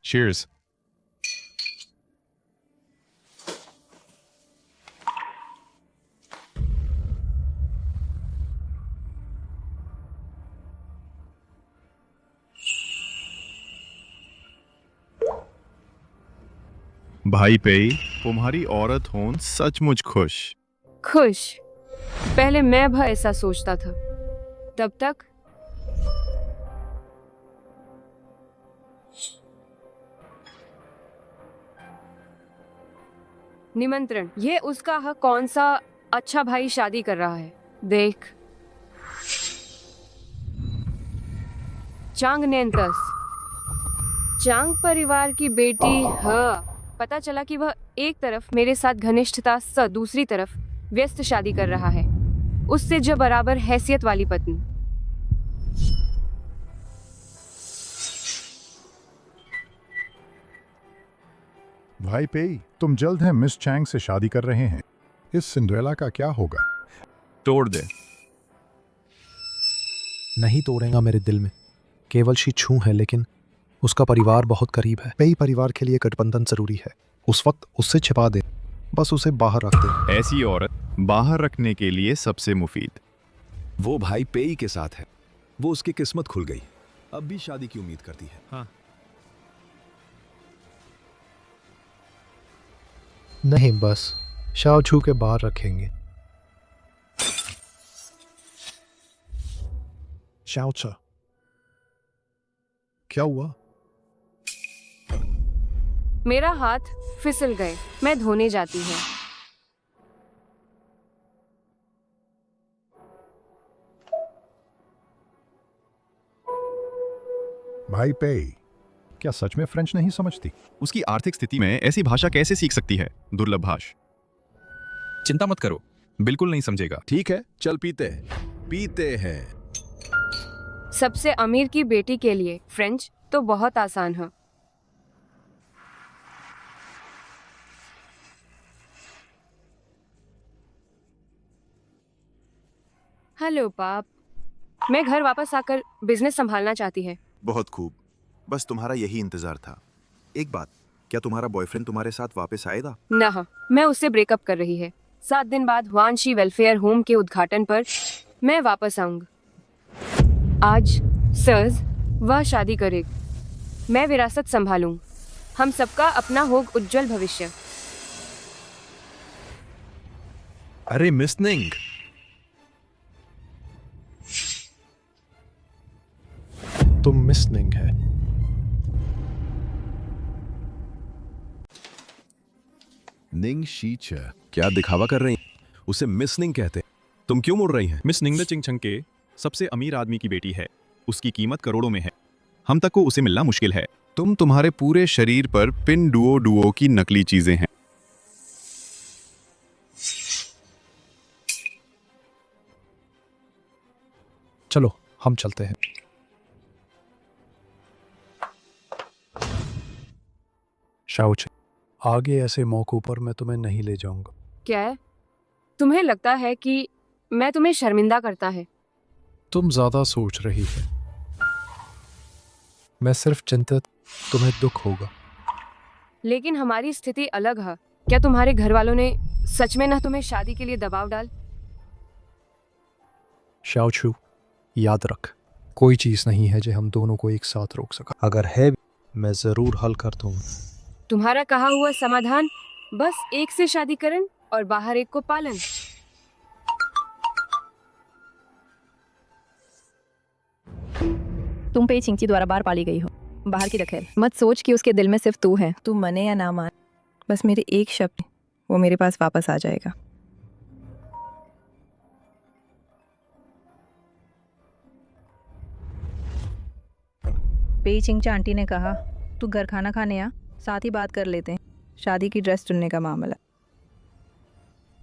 Cheers. भाई पेई, तुम्हारी औरत होन सचमुच खुश। खुश? पहले मैं भी ऐसा सोचता था। तब तक निमंत्रण, ये उसका हक। कौन सा अच्छा भाई शादी कर रहा है, देख। चांग नेंतस, चांग परिवार की बेटी। हाँ, पता चला कि वह एक तरफ मेरे साथ घनिष्ठता से दूसरी तरफ व्यस्त शादी कर रहा है, उससे जो बराबर हैसियत वाली पत्नी। भाई पेई, तुम जल्द है मिस चैंग से शादी कर रहे हैं। इस सिंड्रेला का क्या होगा? तोड़ दे। नहीं तोड़ेगा मेरे दिल में। केवल शी छू है, लेकिन उसका परिवार बहुत करीब है। पेई परिवार के लिए गठबंधन जरूरी है। उस वक्त उससे छिपा दे, बस उसे बाहर रख दे। ऐसी औरत बाहर रखने के लिए सबसे मुफीद। वो भाई पेई के साथ है, वो उसकी किस्मत खुल गई। अब भी शादी की उम्मीद करती है। हाँ। नहीं, बस शाओ छू के बाहर रखेंगे। शाओ छू, क्या हुआ? मेरा हाथ फिसल गए, मैं धोने जाती हूँ। भाई पेई, क्या सच में फ्रेंच नहीं समझती? उसकी आर्थिक स्थिति में ऐसी भाषा कैसे सीख सकती है? दुर्लभ भाष। चिंता मत करो, बिल्कुल नहीं समझेगा। ठीक है, चल पीते हैं। सबसे अमीर की बेटी के लिए फ्रेंच तो बहुत आसान है। हेलो पाप, मैं घर वापस आकर बिजनेस संभालना चाहती है। बहुत खूब, बस तुम्हारा यही इंतजार था। एक बात, क्या तुम्हारा बॉयफ्रेंड तुम्हारे साथ वापस आएगा? ना, मैं उससे ब्रेकअप कर रही है। 7 दिन बाद वानशी वेलफेयर होम के उद्घाटन पर मैं वापस आऊंगा। आज सर्ज वह शादी करेगी, मैं विरासत संभालूं। हम सबका अपना होग उज्जवल भविष्य। अरे मिस निंग, तुम मिस निंग है। निंग शीच, क्या दिखावा कर रही हैं? उसे मिस निंग कहते हैं। तुम क्यों मुड़ रही हैं? मिस निंगदा चिंगछंग के सबसे अमीर आदमी की बेटी है। उसकी कीमत करोड़ों में है। हम तक को उसे मिलना मुश्किल है। तुम्हारे पूरे शरीर पर पिन डुओ की नकली चीजें हैं। चलो हम चलते हैं। शाओ छू, आगे ऐसे मौकों पर मैं तुम्हें नहीं ले जाऊंगा। क्या है? तुम्हें लगता है कि मैं तुम्हें शर्मिंदा करता है? तुम ज्यादा सोच रही है। मैं सिर्फ चिंतित तुम्हें दुख होगा। लेकिन हमारी स्थिति अलग है। क्या तुम्हारे घर वालों ने सच में ना तुम्हें शादी के लिए दबाव डाल? शाओ छू, याद रख, कोई चीज नहीं है जो हम दोनों को एक साथ रोक सका। अगर है मैं जरूर हल कर दूंगा। तुम्हारा कहा हुआ समाधान बस एक से शादी करन और बाहर एक को पालन। तुम पेई चिंची द्वारा बाहर पाली गई हो। बाहर की रखेल मत सोच कि उसके दिल में सिर्फ तू है। तू मने या ना मान, बस मेरे एक शब्द वो मेरे पास वापस आ जाएगा। पेई चिंचा आंटी ने कहा, तू घर खाना खाने आ, साथ ही बात कर लेते हैं शादी की ड्रेस चुनने का मामला।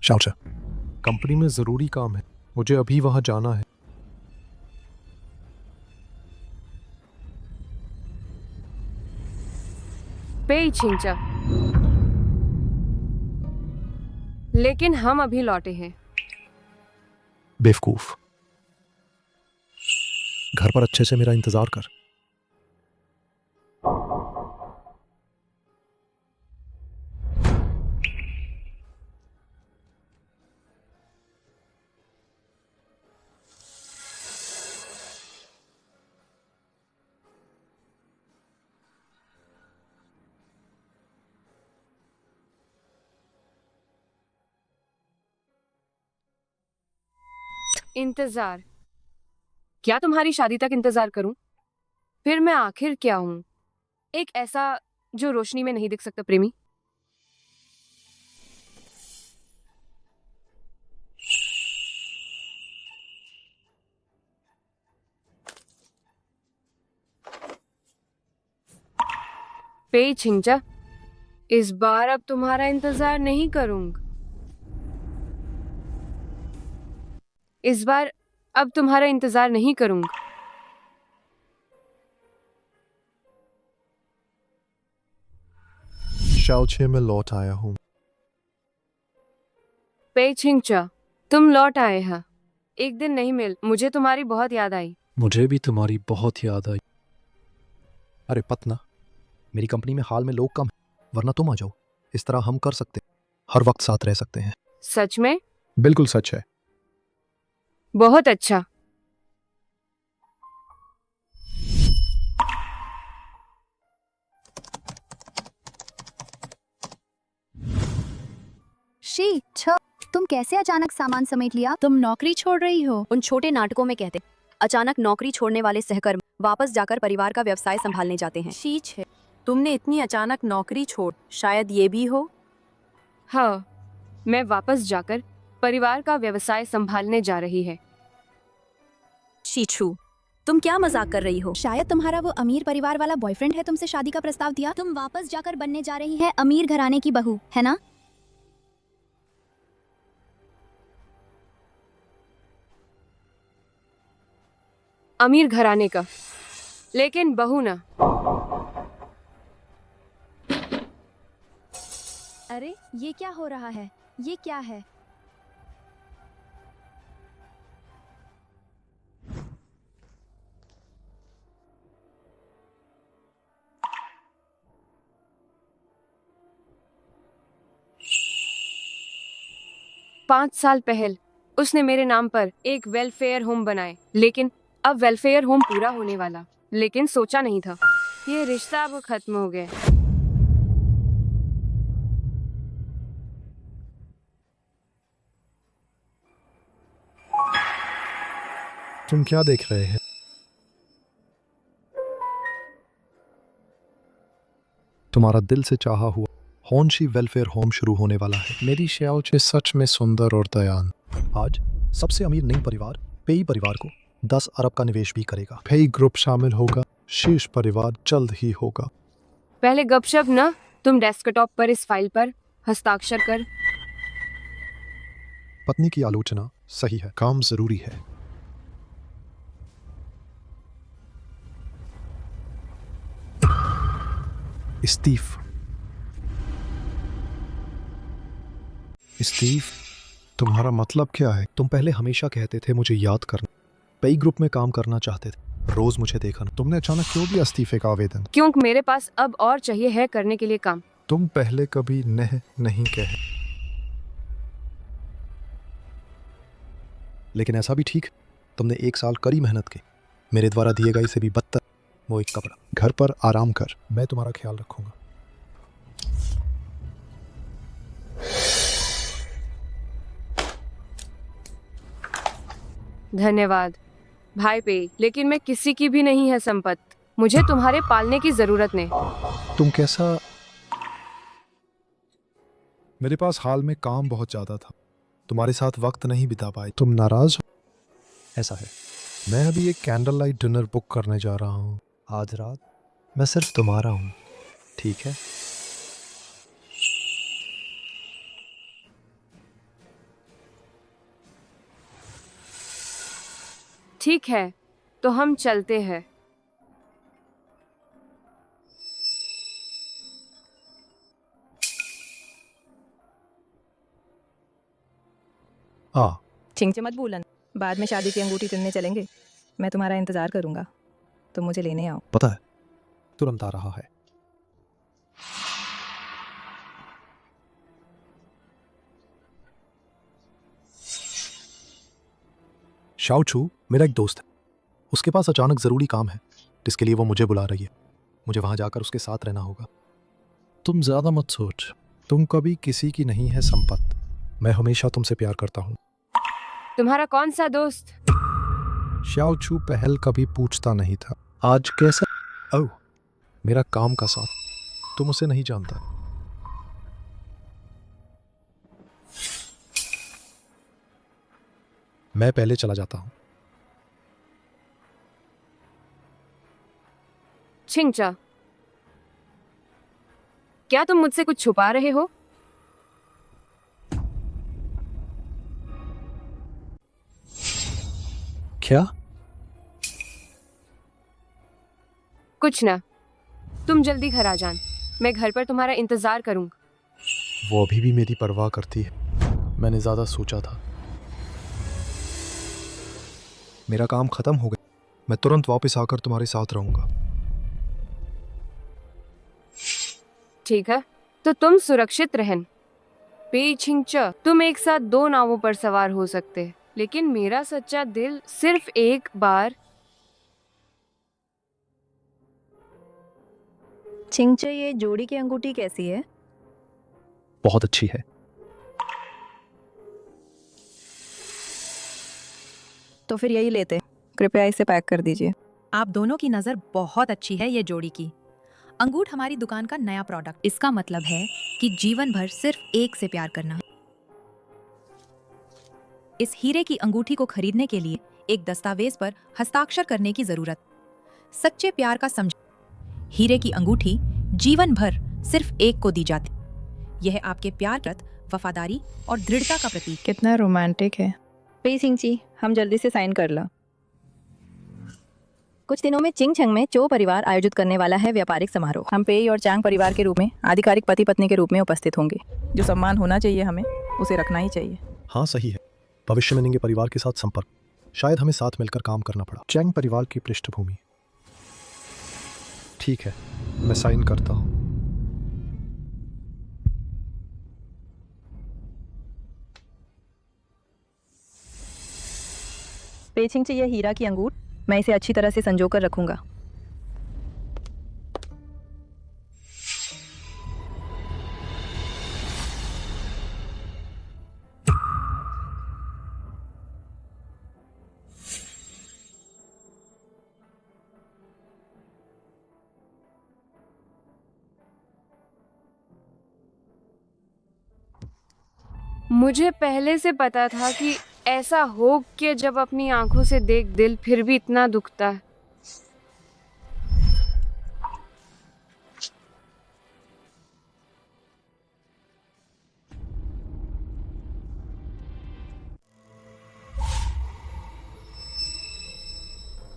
शाओ छू, कंपनी में जरूरी काम है, मुझे अभी वहां जाना है। पेई छिंचा, लेकिन हम अभी लौटे हैं। बेवकूफ, घर पर अच्छे से मेरा इंतजार कर। इंतजार। क्या तुम्हारी शादी तक इंतजार करूं? फिर मैं आखिर क्या हूं? एक ऐसा जो रोशनी में नहीं दिख सकता प्रेमी। पे छिंचा, इस बार अब तुम्हारा इंतजार नहीं करूंगा। इस बार अब तुम्हारा इंतजार नहीं करूंगा। शाओचे में लौट आया हूँ। पे छिंचा, तुम लौट आए हैं। एक दिन नहीं मिल, मुझे तुम्हारी बहुत याद आई। मुझे भी तुम्हारी बहुत याद आई। अरे पतना, मेरी कंपनी में हाल में लोग कम हैं, वरना तुम आ जाओ। इस तरह हम कर सकते हैं, हर वक्त साथ रह सकते हैं। सच में? बिल्कुल सच है। बहुत अच्छा। शी छ, तुम कैसे अचानक सामान समेट लिया? तुम नौकरी छोड़ रही हो? उन छोटे नाटकों में कहते अचानक नौकरी छोड़ने वाले सहकर्मी वापस जाकर परिवार का व्यवसाय संभालने जाते हैं। शी छ, तुमने इतनी अचानक नौकरी छोड़, शायद ये भी हो। हाँ, मैं वापस जाकर परिवार का व्यवसाय संभालने जा रही है। शीछू, तुम क्या मजाक कर रही हो? शायद तुम्हारा वो अमीर परिवार वाला बॉयफ्रेंड है तुमसे शादी का प्रस्ताव दिया। तुम वापस जाकर बनने जा रही है अमीर घराने की बहू, है ना? अमीर घराने का, लेकिन बहू ना। अरे ये क्या हो रहा है? ये क्या है? पाँच साल पहले उसने मेरे नाम पर एक वेलफेयर होम बनाए, लेकिन अब वेलफेयर होम पूरा होने वाला, लेकिन सोचा नहीं था ये रिश्ता अब खत्म हो गया। तुम क्या देख रहे हैं? तुम्हारा दिल से चाहा हुआ होनशी वेलफेयर होम शुरू होने वाला है। मेरी शाओचे सच में सुंदर और दयान। आज सबसे अमीर निंग परिवार पेई परिवार को 10 अरब का निवेश भी करेगा। पेई ग्रुप शामिल होगा। शीर्ष परिवार जल्द ही होगा। पहले गपशप ना, तुम डेस्कटॉप पर इस फाइल पर हस्ताक्षर कर। पत्नी की आलोचना सही है, काम जरूरी है। स्टीव, तुम्हारा मतलब क्या है? तुम पहले हमेशा कहते थे मुझे याद करना, पेई ग्रुप में काम करना चाहते थे, रोज मुझे देखना। तुमने अचानक क्यों दिया इस्तीफे का आवेदन? क्योंकि मेरे पास अब और चाहिए है करने के लिए काम। तुम पहले कभी नहीं कहे, लेकिन ऐसा भी ठीक। तुमने 1 साल कड़ी मेहनत की, मेरे द्वारा दिए गए से भी बदतर। वो एक कपड़ा, घर पर आराम कर, मैं तुम्हारा ख्याल रखूंगा। धन्यवाद भाई पे, लेकिन मैं किसी की भी नहीं है संपत्ति। मुझे तुम्हारे पालने की जरूरत नहीं। तुम कैसा? मेरे पास हाल में काम बहुत ज्यादा था, तुम्हारे साथ वक्त नहीं बिता पाए। तुम नाराज हो? ऐसा है, मैं अभी एक कैंडल लाइट डिनर बुक करने जा रहा हूँ आज रात। मैं सिर्फ तुम्हारा हूँ, ठीक है? ठीक है, तो हम चलते हैं। छिंगचे मत भूलन, बाद में शादी की अंगूठी चुनने चलेंगे। मैं तुम्हारा इंतजार करूंगा, तुम मुझे लेने आओ। पता है, तुरंत आ रहा है। शाओचू मेरा एक दोस्त है, उसके पास अचानक जरूरी काम है जिसके लिए वो मुझे बुला रही है। मुझे वहां जाकर उसके साथ रहना होगा। तुम ज्यादा मत सोच, तुम कभी किसी की नहीं है संपत्ति। मैं हमेशा तुमसे प्यार करता हूँ। तुम्हारा कौन सा दोस्त? श्याओ चू पहल कभी पूछता नहीं था, आज कैसा? ओह, मेरा काम का साथ, तुम उसे नहीं जानता। मैं पहले चला जाता हूं। छिंगचा, क्या तुम मुझसे कुछ छुपा रहे हो? क्या? कुछ ना, तुम जल्दी घर आ जान, मैं घर पर तुम्हारा इंतजार करूंगा। वो अभी भी मेरी परवाह करती है, मैंने ज्यादा सोचा था। मेरा काम खत्म हो गया, मैं तुरंत वापस आकर तुम्हारे साथ रहूंगा। ठीक है, तो तुम सुरक्षित रहन। पेई छिंगचा, तुम एक साथ 2 नावों पर सवार हो सकते हैं, लेकिन मेरा सच्चा दिल सिर्फ एक बार। छिंगचे, ये जोड़ी की अंगूठी कैसी है? बहुत अच्छी है। तो फिर यही लेते, कृपया इसे पैक कर दीजिए। आप दोनों की नज़र बहुत अच्छी है ये जोड़ी की। अंगूठ हमारी दुकान का नया प्रोडक्ट, इसका मतलब है कि जीवन भर सिर्फ एक से प्यार करना। इस हीरे की अंगूठी को खरीदने के लिए एक दस्तावेज पर हस्ताक्षर करने की जरूरत। सच्चे प्यार का समझ, हीरे की अंगूठी जीवन भर सिर्फ एक को दी जाती। यह आपके प्यार प्रति वफादारी और दृढ़ता का प्रतीक। कितना रोमांटिक है। पेई छिंगची, हम जल्दी से साइन कर ला। कुछ दिनों में चिंगछंग में चो परिवार आयोजित करने वाला है व्यापारिक समारोह। हम पेई और चांग परिवार के रूप में आधिकारिक पति पत्नी के रूप में उपस्थित होंगे। जो सम्मान होना चाहिए हमें, उसे रखना ही चाहिए। हाँ सही है, भविष्य में निंगे परिवार के साथ संपर्क, शायद हमें साथ मिलकर काम करना पड़ा। चैंग परिवार की पृष्ठभूमि। ठीक है, मैं साइन करता हूँ। पेई छिंगची, ये हीरा की अंगूठ, मैं इसे अच्छी तरह से संजो कर रखूंगा। मुझे पहले से पता था कि ऐसा हो कि जब अपनी आंखों से देख दिल फिर भी इतना दुखता है।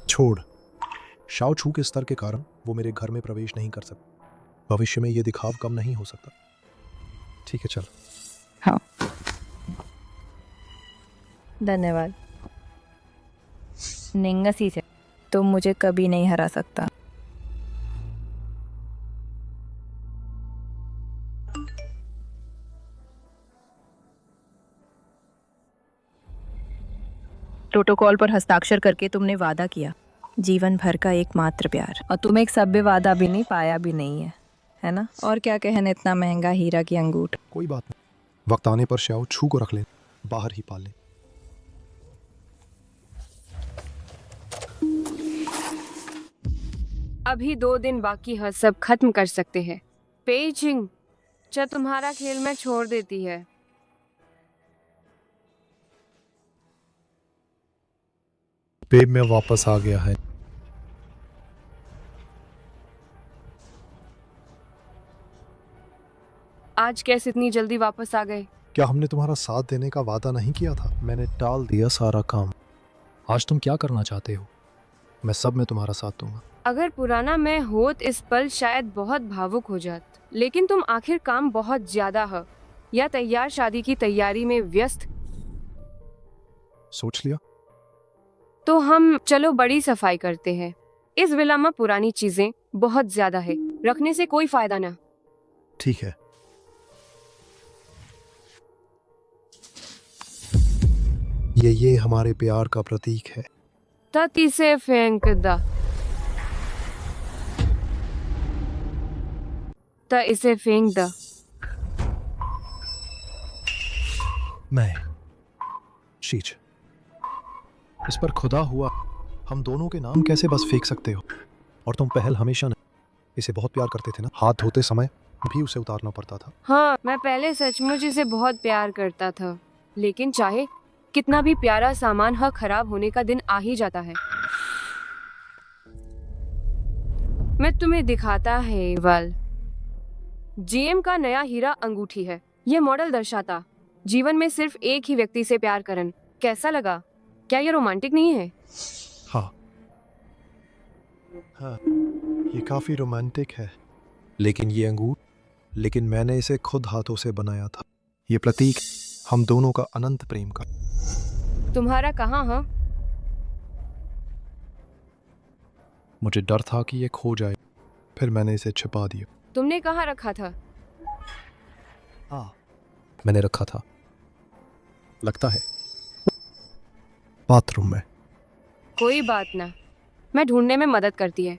छोड़, शाओ छू के स्तर के कारण वो मेरे घर में प्रवेश नहीं कर सकता। भविष्य में ये दिखाव कम नहीं हो सकता। ठीक है, चल। हाँ, धन्यवाद। निंगसी से तुम मुझे कभी नहीं हरा सकता। प्रोटोकॉल पर हस्ताक्षर करके तुमने वादा किया, जीवन भर का एकमात्र प्यार, और तुम एक सभ्य वादा भी नहीं पाया भी नहीं है ना? और क्या कहने इतना महंगा हीरा की अंगूठ। कोई बात नहीं, वक्त आने पर श्याओ छू को रख ले, बाहर ही पाल ले। अभी 2 दिन बाकी है, सब खत्म कर सकते हैं। पेई छिंग, क्या तुम्हारा खेल में छोड़ देती है? बेब में वापस आ गया है। आज कैसे इतनी जल्दी वापस आ गए? क्या हमने तुम्हारा साथ देने का वादा नहीं किया था? मैंने टाल दिया सारा काम। आज तुम क्या करना चाहते हो? मैं सब में तुम्हारा साथ दूंगा। अगर पुराना मैं होत इस पल शायद बहुत भावुक हो जात, लेकिन तुम आखिर काम बहुत ज्यादा है या तैयार शादी की तैयारी में व्यस्त। सोच लिया? तो हम चलो बड़ी सफाई करते हैं। इस विला में पुरानी चीजें बहुत ज्यादा है, रखने से कोई फायदा ना। ठीक है। ये हमारे प्यार का प्रतीक है। तत इसे फेंक दा। त इसे फेंक दा। मैं शीच, इस पर खुदा हुआ हम दोनों के नाम कैसे बस फेंक सकते हो? और तुम पहल हमेशा इसे बहुत प्यार करते थे ना? हाथ धोते समय भी उसे उतारना पड़ता था। हाँ, मैं पहले सचमुच इसे बहुत प्यार करता था, लेकिन चाहे कितना भी प्यारा सामान खराब होने का दिन आ ही जाता है। मैं तुम्हें दिखाता है वाल। जीएम का नया हीरा अंगूठी है। ये मॉडल दर्शाता जीवन में सिर्फ एक ही व्यक्ति से प्यार करन। कैसा लगा? क्या ये रोमांटिक नहीं है? हाँ, ये काफी रोमांटिक है। लेकिन ये लेकिन मैंने इसे खुद हाथों से बनाया था। ये प्रतीक हम दोनों का अनंत प्रेम का। तुम्हारा कहाँ है? मुझे डर था कि ये खो जाए, फिर मैंने इसे छिपा दिया। तुमने कहाँ रखा था? मैंने रखा था, लगता है बाथरूम में। कोई बात ना, मैं ढूंढने में मदद करती है।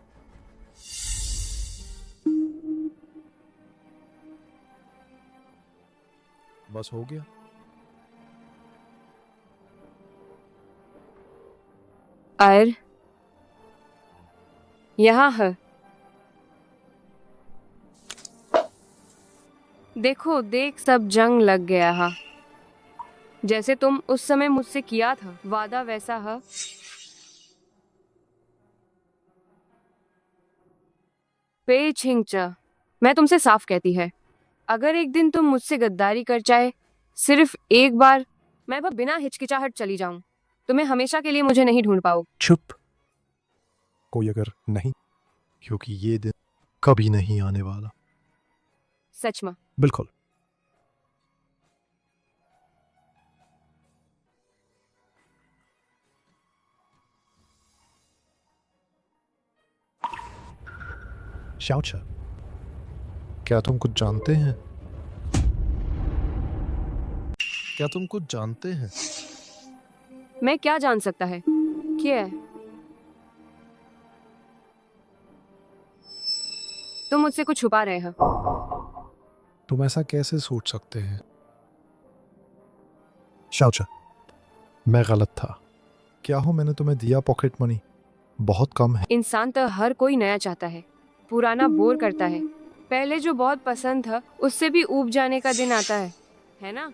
बस हो गया। और यहाँ है। देखो, देख सब जंग लग गया है। जैसे तुम उस समय मुझसे किया था वादा, वैसा है। पे छिंगचा, मैं तुमसे साफ कहती है, अगर एक दिन तुम मुझसे गद्दारी कर चाहे सिर्फ एक बार, मैं वह बिना हिचकिचाहट चली जाऊं। तुम्हें हमेशा के लिए मुझे नहीं ढूंढ पाओ। चुप। कोई अगर नहीं, क्योंकि ये दिन कभी नहीं आने वाला। सच में? बिल्कुल। शाओचा, क्या तुम कुछ जानते हैं? क्या तुम कुछ जानते हैं? मैं क्या जान सकता है? क्या है? तुम मुझसे कुछ छुपा रहे हो। तुम ऐसा कैसे सोच सकते हैं? शाओचा, मैं गलत था। क्या हो मैंने तुम्हें दिया पॉकेट मनी? बहुत कम है। इंसान तो हर कोई नया चाहता है, पुराना बोर करता है। पहले जो बहुत पसंद था उससे भी ऊब जाने का दिन आता है ना?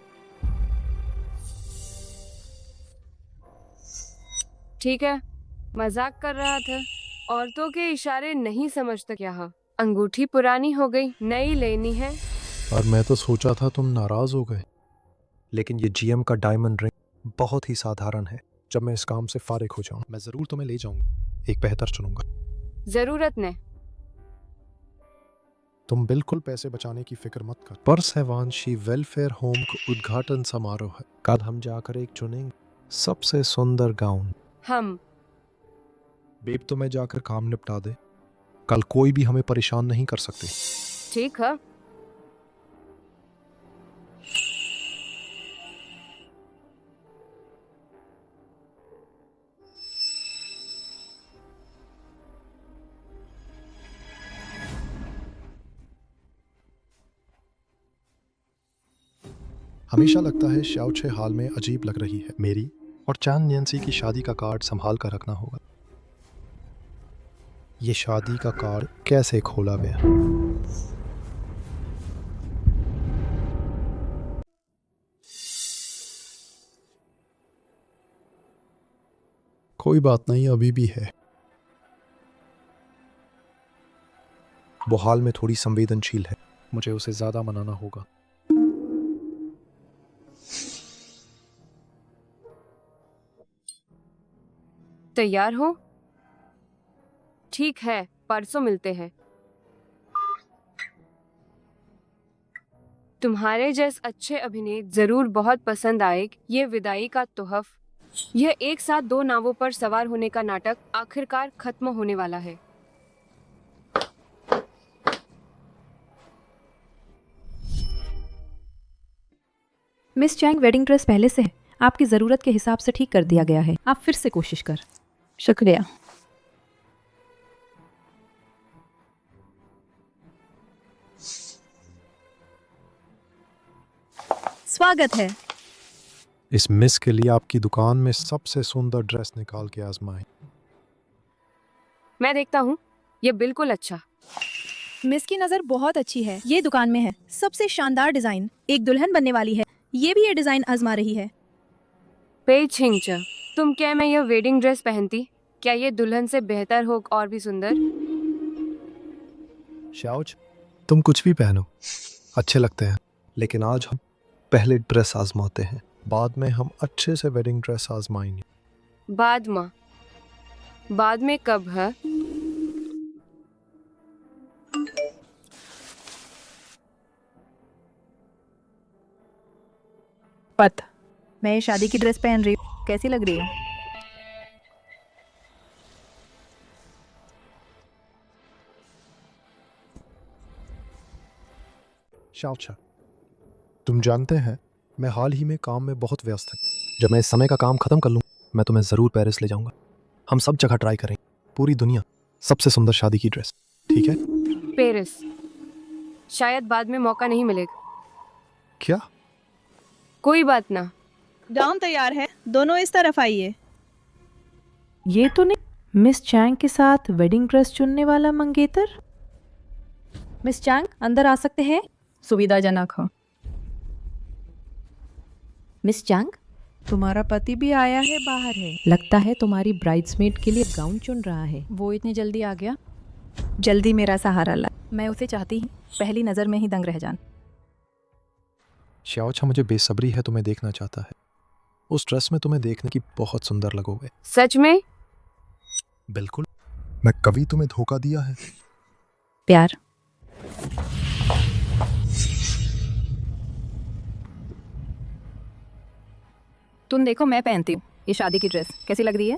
ठीक है, मजाक कर रहा था। औरतों के इशारे नहीं समझता क्या है? अंगूठी पुरानी हो गई, नई लेनी है। और मैं तो सोचा था तुम नाराज हो गए। लेकिन ये जीएम का डायमंड रिंग बहुत ही साधारण है। जब मैं इस काम से फारिग हो जाऊं, मैं जरूर तुम्हें ले जाऊंगा। एक बेहतर चुनूंगा। जरूरत नहीं। तुम बिल्कुल पैसे बचाने की फिक्र मत कर। परस है वांशी वेलफेयर होम का उद्घाटन समारोह है। कल हम जाकर एक चुनेंगे सबसे सुंदर गाउन। हम बेब, तुम्हें जाकर काम निपटा दे। कल कोई भी हमें परेशान नहीं कर सकते। ठीक है। हमेशा लगता है शाओचे हाल में अजीब लग रही है। मेरी और चान नैन्सी की शादी का कार्ड संभाल कर रखना होगा। ये शादी का कार्ड कैसे खोला गया? कोई बात नहीं, अभी भी है। वो हाल में थोड़ी संवेदनशील है। मुझे उसे ज्यादा मनाना होगा। तैयार हो? ठीक है, परसों मिलते हैं। तुम्हारे जैसे अच्छे अभिनेता जरूर बहुत पसंद आएगा ये विदाई का तोहफ। यह एक साथ दो नावों पर सवार होने का नाटक आखिरकार खत्म होने वाला है। मिस चैंग, वेडिंग ड्रेस पहले से है। आपकी ज़रूरत के हिसाब से ठीक कर दिया गया है। आप फिर से कोशिश कर। शुक्रिया। स्वागत है। इस मिस के लिए आपकी दुकान में सबसे सुंदर ड्रेस निकाल के आजमाएं। मैं देखता हूँ। ये बिल्कुल अच्छा। मिस की नज़र बहुत अच्छी है। ये दुकान में है सबसे शानदार डिजाइन। एक दुल्हन बनने वाली है। ये भी ये डिजाइन आजमा रही है। पे छिंगचा, तुम क्या मैं यह वेडिंग ड्रेस पहनती? क्या ये दुल्हन से बेहतर हो और भी सुंदर? शाओच, तुम कुछ भी पहनो, अच्छे लगते हैं। लेकिन आज हम पहले ड्रेस आजमाते हैं, बाद में हम अच्छे से वेडिंग ड्रेस आजमाएंगे। बाद में कब है? पता, मैं ये शादी की ड्रेस पहन रही हूँ। कैसी लग रही है? शाओचा, तुम जानते हैं मैं हाल ही में काम में बहुत व्यस्त हूँ। जब मैं इस समय का काम खत्म कर लूँ, मैं तुम्हें ज़रूर पेरिस ले जाऊंगा। हम सब जगह ट्राई करेंगे, पूरी दुनिया सबसे सुंदर शादी की ड्रेस, ठीक है? पेरिस, शायद बाद में मौका नहीं मिलेगा। क्या? कोई बात ना। गाउन तैयार है, दोनों इस तरफ आइए। ये तो नहीं मिस चैंग के साथ वेडिंग ड्रेस चुनने वाला मंगेतर? मिस चैंग, अंदर आ सकते हैं? सुविधाजनक हो। मिस चांग, तुम्हारा पति भी आया है, बाहर है। लगता है तुम्हारी ब्राइड्समेड के लिए गाउन चुन रहा है। वो इतनी जल्दी आ गया? जल्दी मेरा सहारा ला। मैं उसे चाहती हूँ पहली नज़र में ही दंग रह जान। शाओचा, मुझे बेसब्री है तुम्हें देखना चाहता है। उस ड्रेस में तुम्हें देखने की बहुत सुंदर लगोगे। सच में? बिल्कुल। मैं कभी तुम्हें धोखा दिया है? प्यार। तुम देखो, मैं पहनती हूँ ये शादी की ड्रेस। कैसी लग रही है?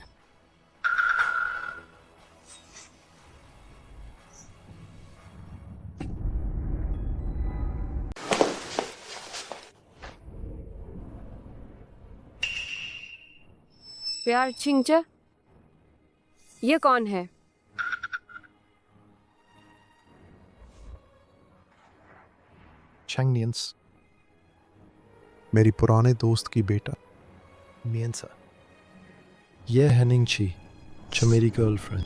प्यार छिंगचा, ये कौन है? चैंग नियंस, मेरी पुराने दोस्त की बेटा नियंसा। ये है निंगची, जो मेरी गर्लफ्रेंड।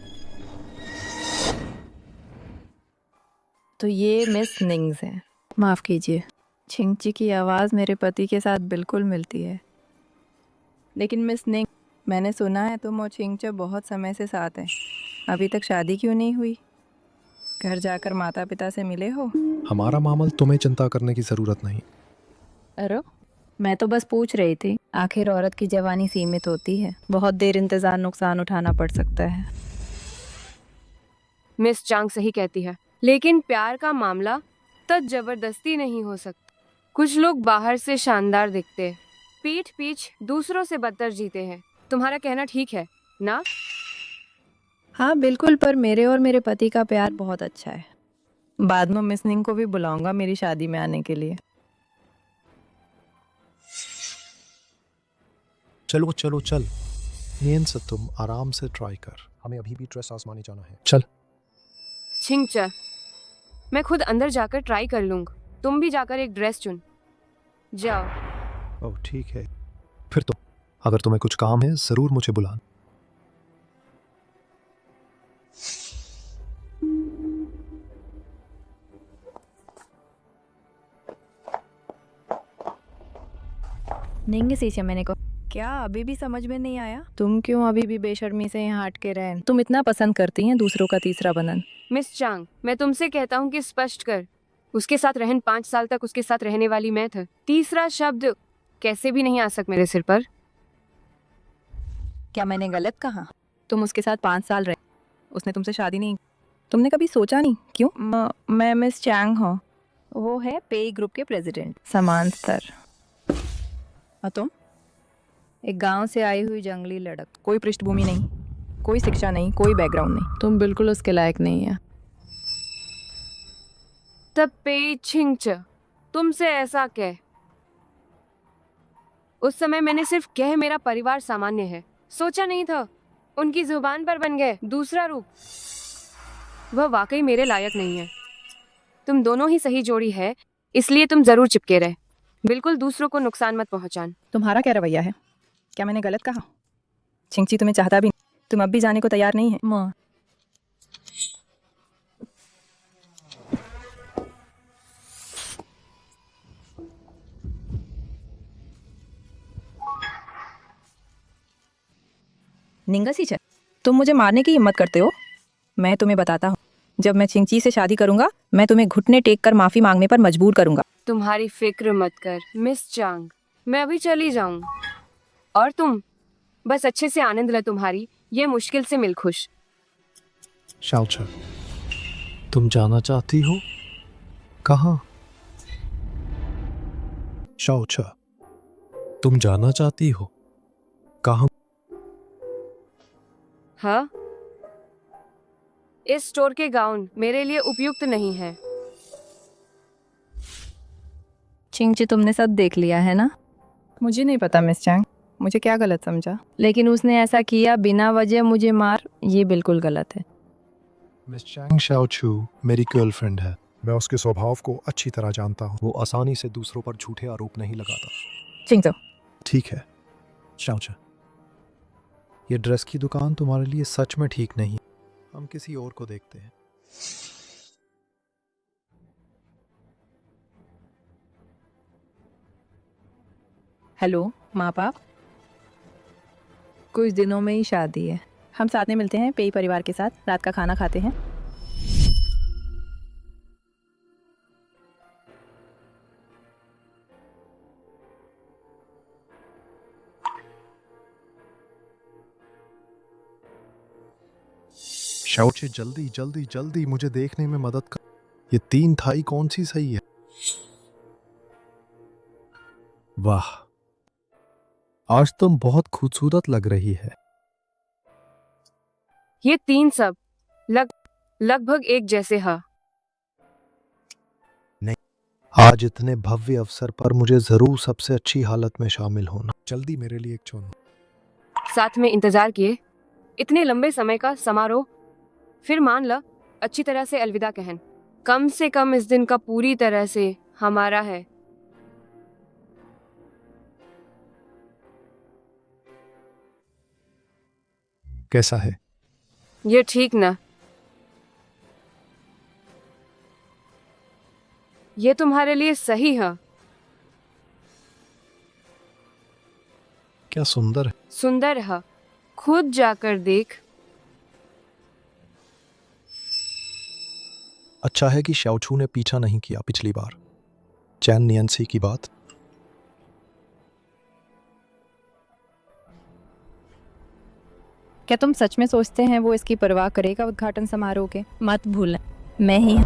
तो ये मिस निंग्स है। माफ़ कीजिए, छिंगची की आवाज़ मेरे पति के साथ बिल्कुल मिलती है। लेकिन मिस निंग, मैंने सुना है तुम और छिंगचा बहुत समय से साथ हैं। अभी तक शादी क्यों नहीं हुई? घर जाकर माता पिता से मिले हो? हमारा मामला तुम्हें चिंता करने की ज़रूरत नहीं। अरे, मैं तो बस पूछ रही थी। आखिर औरत की जवानी सीमित होती है, बहुत देर इंतज़ार नुकसान उठाना पड़ सकता है। मिस चांग सही कहती है, लेकिन प्यार का मामला तब जबरदस्ती नहीं हो सकता। कुछ लोग बाहर से शानदार दिखते, पीठ पीछ दूसरों से बदतर जीते हैं। तुम्हारा कहना ठीक है ना? हाँ बिल्कुल, पर मेरे और मेरे पति का प्यार बहुत अच्छा है। बाद में मिस निंग को भी बुलाऊंगा मेरी शादी में आने के लिए। चलो चलो चल नियंस, तुम आराम से ट्राई कर। हमें अभी भी ड्रेस आजमाने जाना है। चल। छिंगचा, मैं खुद अंदर जाकर ट्राई कर लूंगा। तुम भी जाकर एक ड्रेस चुन जाओ। ओह ठीक है, फिर तो अगर तुम्हें कुछ काम है ज़रूर मुझे बुलाना। निंग सीसे मैंने को क्या अभी भी समझ में नहीं आया? तुम क्यों अभी भी बेशर्मी से यहाँ हट के रहे? तुम इतना पसंद करती हैं दूसरों का तीसरा बनन। मिस चांग, मैं तुमसे कहता हूँ कि स्पष्ट कर। उसके साथ रहन 5 साल तक उसके साथ रहने वाली मैं था। तीसरा शब्द कैसे भी नहीं आ सकता मेरे सिर पर। क्या मैंने गलत कहा? तुम उसके साथ 5 साल रहे, उसने तुमसे शादी नहीं। तुमने कभी सोचा नहीं क्यों? मैं मिस चैंग हूँ, वो है पेई ग्रुप के प्रेसिडेंट, समान स्तर। और तुम एक गांव से आई हुई जंगली लड़क, कोई पृष्ठभूमि नहीं, कोई शिक्षा नहीं, कोई बैकग्राउंड नहीं। तुम बिल्कुल उसके लायक नहीं है। तब पे छिंगचा तुमसे ऐसा कह। उस समय मैंने सिर्फ कह मेरा परिवार सामान्य है, सोचा नहीं था उनकी जुबान पर बन गए दूसरा रूप। वह वाकई मेरे लायक नहीं है। तुम दोनों ही सही जोड़ी है, इसलिए तुम जरूर चिपके रहे। बिल्कुल दूसरों को नुकसान मत पहुंचान। तुम्हारा क्या रवैया है? क्या मैंने गलत कहा? चिंगची तुम्हें चाहता भी नहीं। तुम अब भी जाने को तैयार नहीं है। माँ, निंगा सीचर, तुम मुझे मारने की हिम्मत करते हो? मैं तुम्हें बताता हूँ, जब मैं चिंगची से शादी करूंगा, मैं तुम्हें घुटने टेक कर माफी मांगने पर मजबूर करूंगा। तुम्हारी फिक्र मत कर मिस चांग, मैं अभी चली जाऊं। और तुम बस अच्छे से आनंद ले तुम्हारी ये मुश्किल से मिल खुश। शाओचे, तुम जाना चाहती हो? कहाँ? शाओचे, तुम जाना चाहती हो? कहाँ? हाँ, इस स्टोर के गाउन मेरे लिए उपयुक्त नहीं है। चिंगची, तुमने सब देख लिया है ना? मुझे नहीं पता मिस चैंग, मुझे क्या गलत समझा, लेकिन उसने ऐसा किया बिना वजह मुझे मार, ये बिल्कुल गलत है। मिस चैंग शाओचू मेरी गर्लफ्रेंड है। मैं उसके स्वभाव को अच्छी तरह जानता हूँ। वो आसानी से दूसरों पर झूठे आरोप नहीं लगाता। चिंगचो, ठीक है शाओचे, ये ड्रेस की दुकान तुम्हारे लिए सच में ठीक नहीं। हम किसी और को देखते हैं। हेलो माँ बाप, कुछ दिनों में ही शादी है। हम साथ में मिलते हैं पेई परिवार के साथ, रात का खाना खाते हैं। शाओचे, जल्दी जल्दी जल्दी मुझे देखने में मदद कर। ये 3 थाई कौन सी सही है? वाह, आज तुम बहुत खूबसूरत लग रही है। ये 3 सब लगभग एक जैसे हैं। आज इतने भव्य अवसर पर मुझे जरूर सबसे अच्छी हालत में शामिल होना। जल्दी मेरे लिए एक चुनो। साथ में इंतजार किए इतने लंबे समय का समारोह, फिर मान ला अच्छी तरह से अलविदा कहन। कम से कम इस दिन का पूरी तरह से हमारा है। कैसा है? ये ठीक ना? ये तुम्हारे लिए सही है। क्या सुंदर है। सुंदर है, खुद जाकर देख। अच्छा है कि शाओचू ने पीछा नहीं किया पिछली बार। चैन नियंसी की बात। क्या तुम सच में सोचते हैं वो इसकी परवाह करेगा उद्घाटन समारोह के? मत भूलना, मैं ही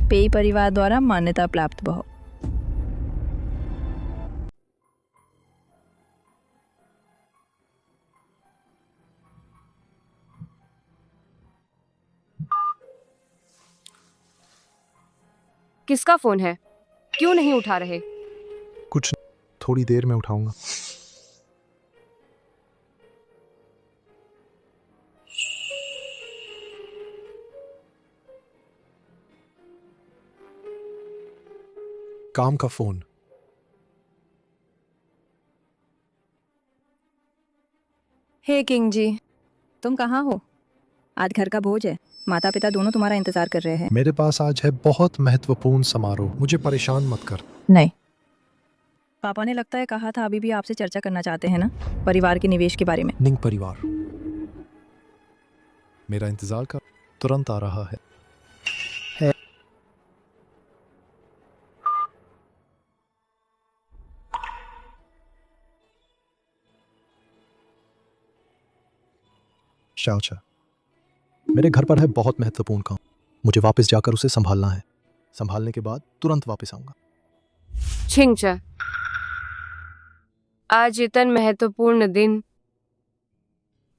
पेई परिवार द्वारा मान्यता प्राप्त बहू। किसका फोन है? क्यों नहीं उठा रहे? कुछ थोड़ी देर में उठाऊंगा। काम का फोन। हे किंग जी, तुम कहाँ हो? आज घर का भोज है, माता पिता दोनों तुम्हारा इंतजार कर रहे हैं। मेरे पास आज है बहुत महत्वपूर्ण समारोह, मुझे परेशान मत कर। नहीं, पापा ने लगता है कहा था अभी भी आपसे चर्चा करना चाहते हैं ना, परिवार के निवेश के बारे में। निंग परिवार मेरा इंतजार कर, तुरंत आ रहा है। शाओचे, मेरे घर पर है बहुत महत्वपूर्ण काम। मुझे वापस जाकर उसे संभालना है। संभालने के बाद तुरंत वापस आऊंगा। छिंगचा, आज इतन महत्वपूर्ण दिन,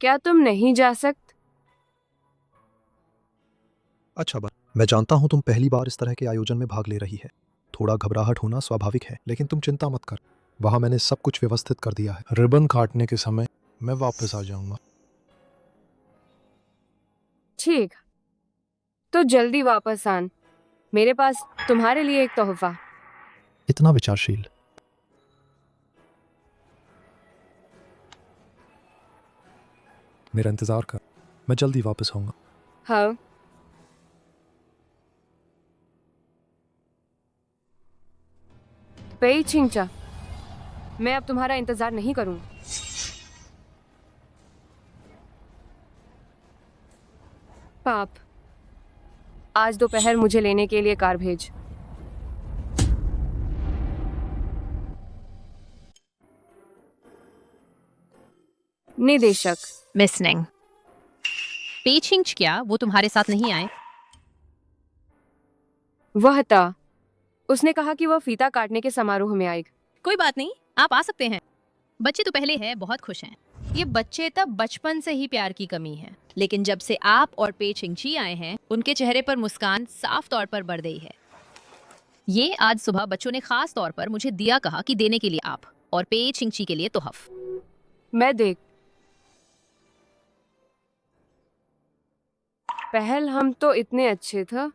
क्या तुम नहीं जा सकते? अच्छा बात, मैं जानता हूं तुम पहली बार इस तरह के आयोजन में भाग ले रही है। थोड़ा घबराहट होना स्वाभाविक है, लेकिन तुम चिंता मत कर। वहां मैंने सब कुछ व्यवस्थित कर दिया है। रिबन काटने के समय मैं वापस आ जाऊंगा। ठीक, तो जल्दी वापस आन। मेरे पास तुम्हारे लिए एक तोहफा। इतना विचारशील। मेरा इंतज़ार कर, मैं जल्दी वापस आऊँगा। हाँ। पेई छिंगचा, मैं अब तुम्हारा इंतजार नहीं करूँ। पाप, आज दोपहर मुझे लेने के लिए कार भेज। निदेशक। मिस निंग, पेचिंग क्या वो तुम्हारे साथ नहीं आए? वह था, उसने कहा कि वह फीता काटने के समारोह में आएगी। कोई बात नहीं, आप आ सकते हैं। बच्चे तो पहले हैं, बहुत खुश हैं। ये बच्चे तब बचपन से ही प्यार की कमी है, लेकिन जब से आप और पे छिंगची आए हैं, उनके चेहरे पर मुस्कान साफ तौर पर बढ़ गई है। ये आज सुबह बच्चों ने खास तौर पर मुझे दिया कहा कि देने के लिए आप और पे छिंगची के लिए तोहफ। मैं देख, पहल हम तो इतने अच्छे थे।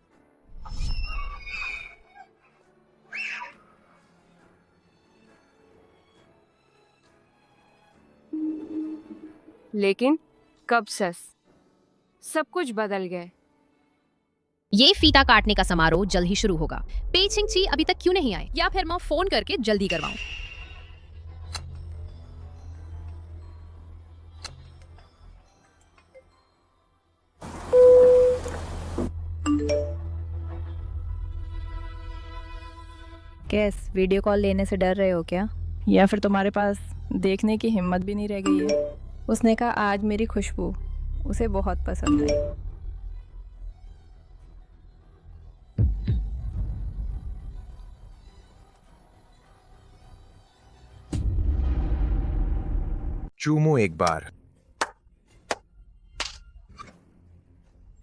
लेकिन कब सब कुछ बदल गए। ये फीता काटने का समारोह जल्द ही शुरू होगा। पे छिंगची अभी तक क्यों नहीं आए? या फिर मैं फोन करके जल्दी करवाऊं? कैस, वीडियो कॉल लेने से डर रहे हो क्या? या फिर तुम्हारे पास देखने की हिम्मत भी नहीं रह गई है? उसने कहा आज मेरी खुशबू उसे बहुत पसंद आई। चूमो एक बार।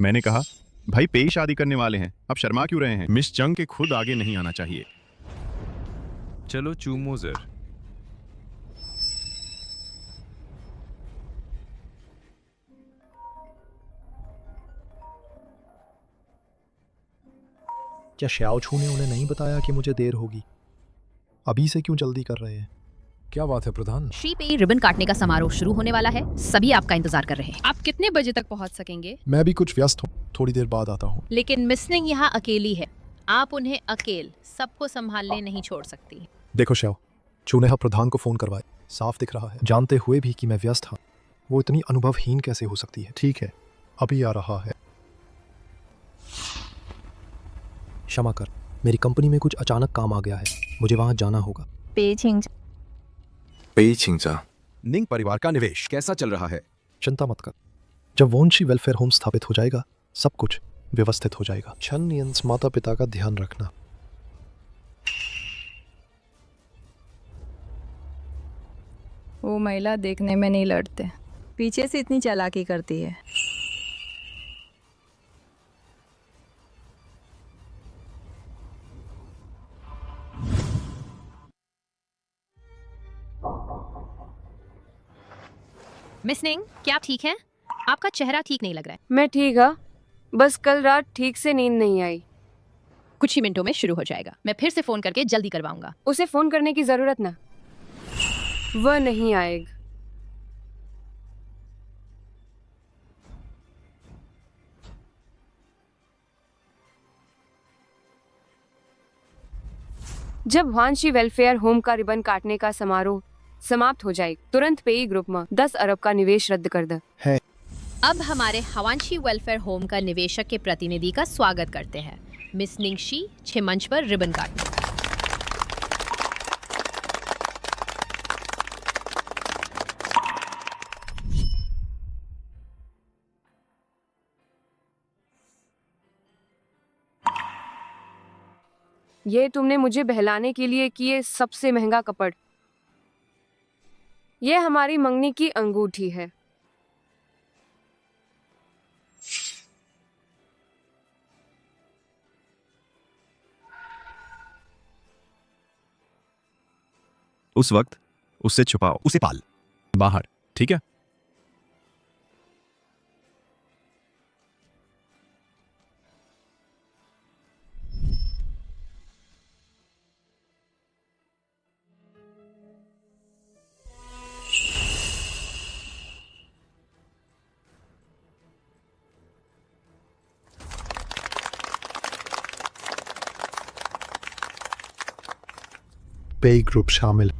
मैंने कहा, भाई पेई शादी करने वाले हैं, अब शर्मा क्यों रहे हैं? मिस चंग के खुद आगे नहीं आना चाहिए। चलो चूमो जर। क्या श्याओ छू ने उन्हें नहीं बताया कि मुझे देर होगी? अभी से क्यों जल्दी कर रहे हैं? क्या बात है प्रधान? श्री पे रिबन काटने का समारोह शुरू होने वाला है। सभी आपका इंतजार कर रहे हैं। आप कितने बजे तक पहुंच सकेंगे? मैं भी कुछ व्यस्त हूँ, थोड़ी देर बाद आता हूँ। लेकिन मिस निंग यहाँ अकेली है। आप उन्हें अकेले सबको संभालने नहीं छोड़ सकती। देखो श्याओ, छू ने प्रधान को फोन करवाए, साफ दिख रहा है, जानते हुए भी कि मैं व्यस्त था। वो इतनी अनुभवहीन कैसे हो सकती है? ठीक है, अभी आ रहा है। क्षमा कर, मेरी कंपनी में कुछ अचानक काम आ गया है, मुझे वहां जाना होगा। पेई छिंगचा, निंग परिवार का निवेश कैसा चल रहा है? चिंता मत कर, जब वोनशी वेलफेयर होम स्थापित हो जाएगा, सब कुछ व्यवस्थित हो जाएगा। छन यंस माता पिता का ध्यान रखना। वो महिला देखने में नहीं लड़ते, पीछे से इतनी चालाकी करती है। मिस निंग, क्या आप ठीक हैं? आपका चेहरा ठीक नहीं लग रहा है। मैं ठीक हाँ, बस कल रात ठीक से नींद नहीं आई। कुछ ही मिनटों में शुरू हो जाएगा। मैं फिर से फोन करके जल्दी करवाऊंगा। उसे फोन करने की जरूरत ना, वह नहीं आएगा। जब वानशी वेलफेयर होम का रिबन काटने का समारोह समाप्त हो जाए, तुरंत पेई ग्रुप में 10 अरब का निवेश रद्द कर दे। अब हमारे हवांशी वेलफेयर होम का निवेशक के प्रतिनिधि का स्वागत करते हैं, मिस निंगशी, छह मंच पर रिबन काटने। ये तुमने मुझे बहलाने के लिए किए सबसे महंगा कपड़। ये हमारी मंगनी की अंगूठी है। उस वक्त उससे छुपाओ, उसे पाल बाहर, ठीक है? पेई ग्रुप शामिल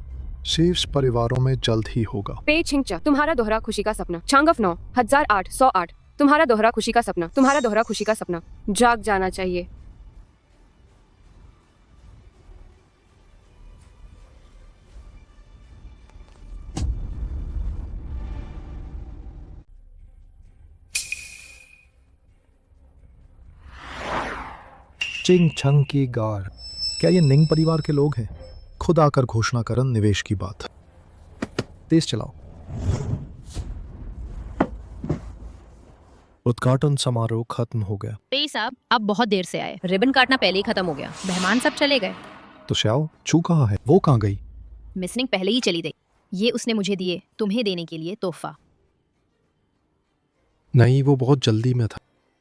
शीर्ष परिवारों में जल्द ही होगा। पे छिंगचा, तुम्हारा दोहरा खुशी का सपना। चांगफ 9 1008 तुम्हारा दोहरा खुशी का सपना। तुम्हारा दोहरा खुशी का सपना जाग जाना चाहिए। चिंग छंग की गार, क्या ये निंग परिवार के लोग हैं? खुद आकर घोषणा करन निवेश की बात। तेज चलाओ। उद्घाटन समारोह खत्म हो गया। पेई साहब, आप बहुत देर से आए। रिबन काटना पहले ही खत्म हो गया। मेहमान सब चले गए। तो श्याओ चू कहाँ है? वो कहाँ गई? मिसनिंग पहले ही चली गई। ये उसने मुझे दिए तुम्हें देने के लिए तोहफा। नहीं, वो बहुत जल्दी में था।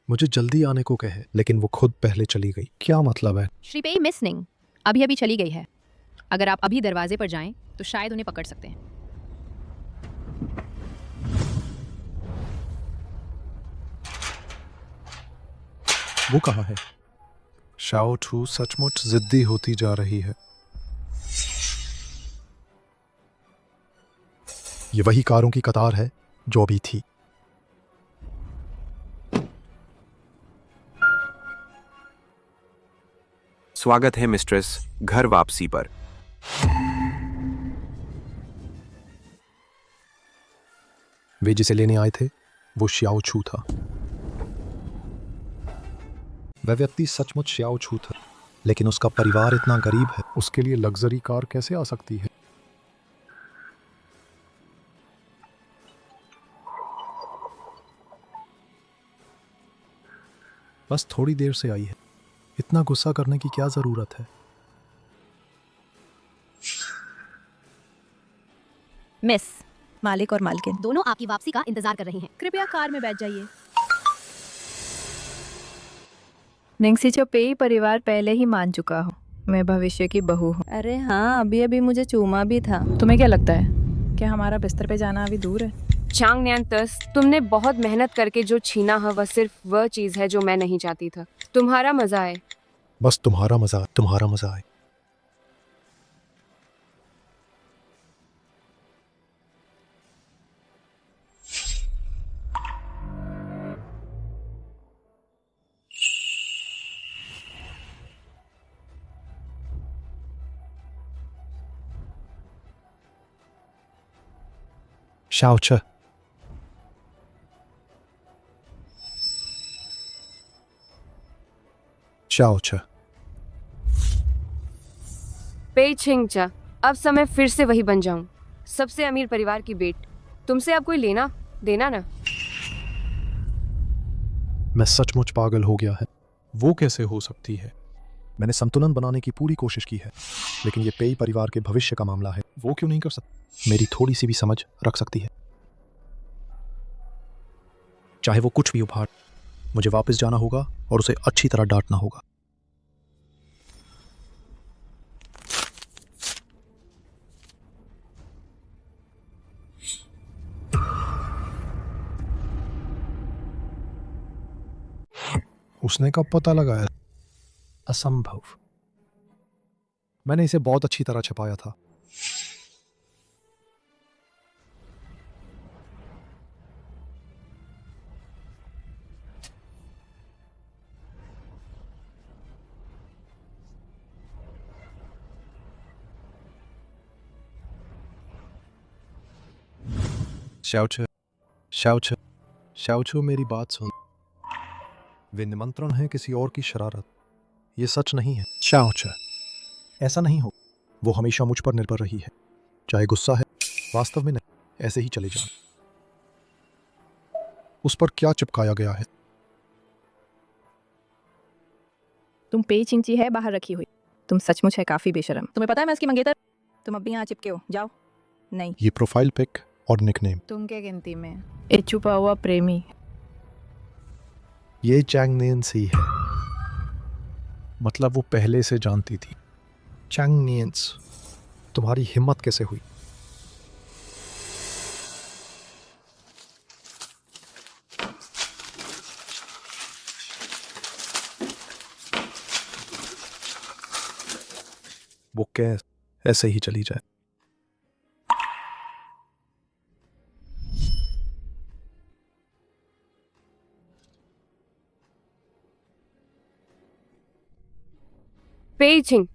मुझे जल्दी आने को कहे, लेकिन वो खुद पहले चली गई। क्या मतलब है? श्री पेई मिसनिंग अभी अभी चली गई है। अगर आप अभी दरवाजे पर जाएं तो शायद उन्हें पकड़ सकते हैं। वो कहाँ है? शाओ छू सचमुच जिद्दी होती जा रही है। ये वही कारों की कतार है जो अभी थी। स्वागत है मिस्ट्रेस घर वापसी पर। वे जिसे लेने आए थे वो श्याओ छू था। वह व्यक्ति सचमुच श्याओ छू था, लेकिन उसका परिवार इतना गरीब है, उसके लिए लग्जरी कार कैसे आ सकती है? बस थोड़ी देर से आई है, इतना गुस्सा करने की क्या जरूरत है? मिस, मालिक और मालकिन दोनों आपकी वापसी का इंतजार कर रही हैं। कृपया कार में बैठ जाइए। निंगसीचो पेई परिवार पहले ही मान चुका हूँ। मैं भविष्य की बहू हूँ। अरे हाँ, अभी अभी मुझे चूमा भी था। तुम्हें क्या लगता है कि हमारा बिस्तर पे जाना अभी दूर है? चांग न्यानतस, तुमने बहुत मेहनत करके जो छीना है वह सिर्फ वह चीज है जो मैं नहीं चाहती था। तुम्हारा मजा आए। बस तुम्हारा मजा आए। शाओ चे, शाओ चे। पे छिंगचा, अब समय फिर से वही बन जाऊं, सबसे अमीर परिवार की बेट। तुमसे अब कोई लेना देना ना। मैं सचमुच पागल हो गया है। वो कैसे हो सकती है? मैंने संतुलन बनाने की पूरी कोशिश की है, लेकिन ये पेई परिवार के भविष्य का मामला है। वो क्यों नहीं कर सकती? मेरी थोड़ी सी भी समझ रख सकती है। चाहे वो कुछ भी उभार, मुझे वापस जाना होगा और उसे अच्छी तरह डांटना होगा। उसने कब पता लगाया? असंभव। मैंने इसे बहुत अच्छी तरह छुपाया था। शाओ मेरी बात सुन। वे निमंत्रण है किसी और की शरारत। ये सच नहीं है। शाओ, ऐसा नहीं हो। वो हमेशा मुझ पर निर्भर रही है, चाहे गुस्सा है, वास्तव में नहीं। ऐसे ही चले जाओ। उस पर क्या चिपकाया गया है? तुम पेई चिंची है बाहर रखी हुई। तुम सचमुच है काफी बेशरम। तुम्हें पता है मैं इसकी मंगेतर? तुम अब भी यहाँ चिपके हो। जाओ। नहीं, ये प्रोफाइल पिक और निकनेम। तुम क्या गिनती में? ए छुपा हुआ प्रेमी। ये चैंग नियंसी है। मतलब वो पहले से जानती थी। चैंग नियंस, तुम्हारी हिम्मत कैसे हुई? वो कैसे? ऐसे ही चली जाए। पेइचिंग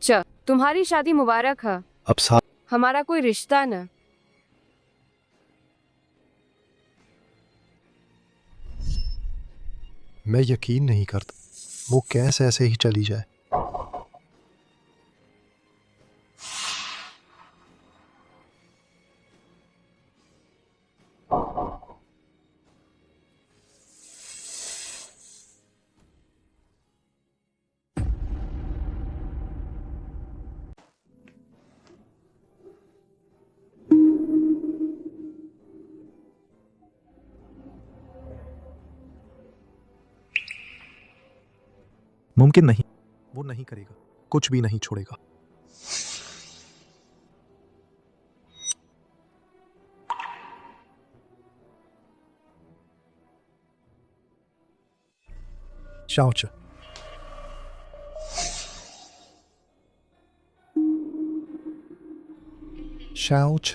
च तुम्हारी शादी मुबारक है। अब साथ हमारा कोई रिश्ता न। मैं यकीन नहीं करता वो कैसे ऐसे ही चली जाए। मुमकिन नहीं, वो नहीं करेगा, कुछ भी नहीं छोड़ेगा। शाओच शाओच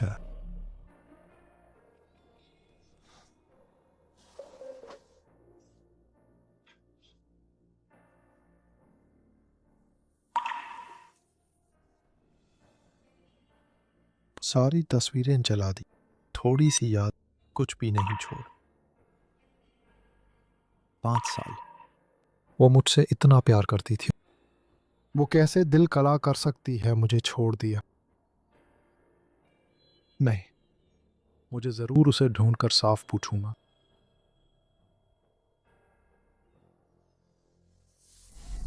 सारी तस्वीरें जला दी, थोड़ी सी याद, कुछ भी नहीं छोड़। 5 साल वो मुझसे इतना प्यार करती थी, वो कैसे दिल कला कर सकती है मुझे छोड़ दिया। नहीं, मुझे जरूर उसे ढूंढकर साफ पूछूंगा।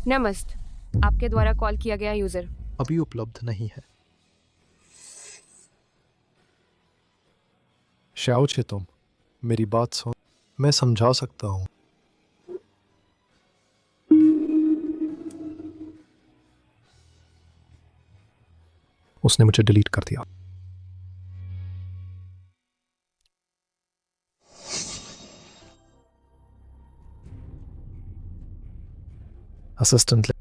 नमस्ते, आपके द्वारा कॉल किया गया यूजर अभी उपलब्ध नहीं है। शाओ छे, तुम मेरी बात सुन, मैं समझा सकता हूं। उसने मुझे डिलीट कर दिया। असिस्टेंट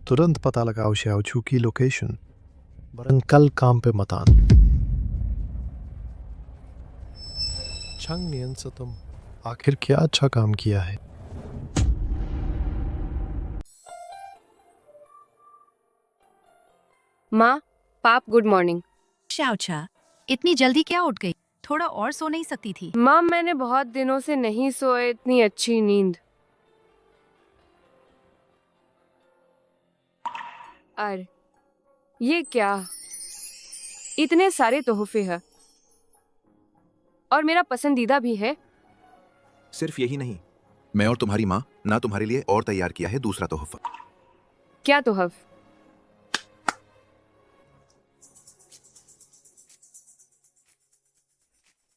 तुरंत पता लगाओ शाओचू की लोकेशन, वरन कल काम पे मत आना। छंग नियन से तुम आखिर क्या अच्छा काम किया है। माँ, पाप गुड मॉर्निंग। शाओचा, इतनी जल्दी क्या उठ गई? थोड़ा और सो नहीं सकती थी? माँ, मैंने बहुत दिनों से नहीं सोए इतनी अच्छी नींद। अरे ये क्या, इतने सारे तोहफे हैं और मेरा पसंदीदा भी है। सिर्फ यही नहीं, मैं और तुम्हारी माँ ना तुम्हारे लिए और तैयार किया है दूसरा तोहफा। क्या तोहफ?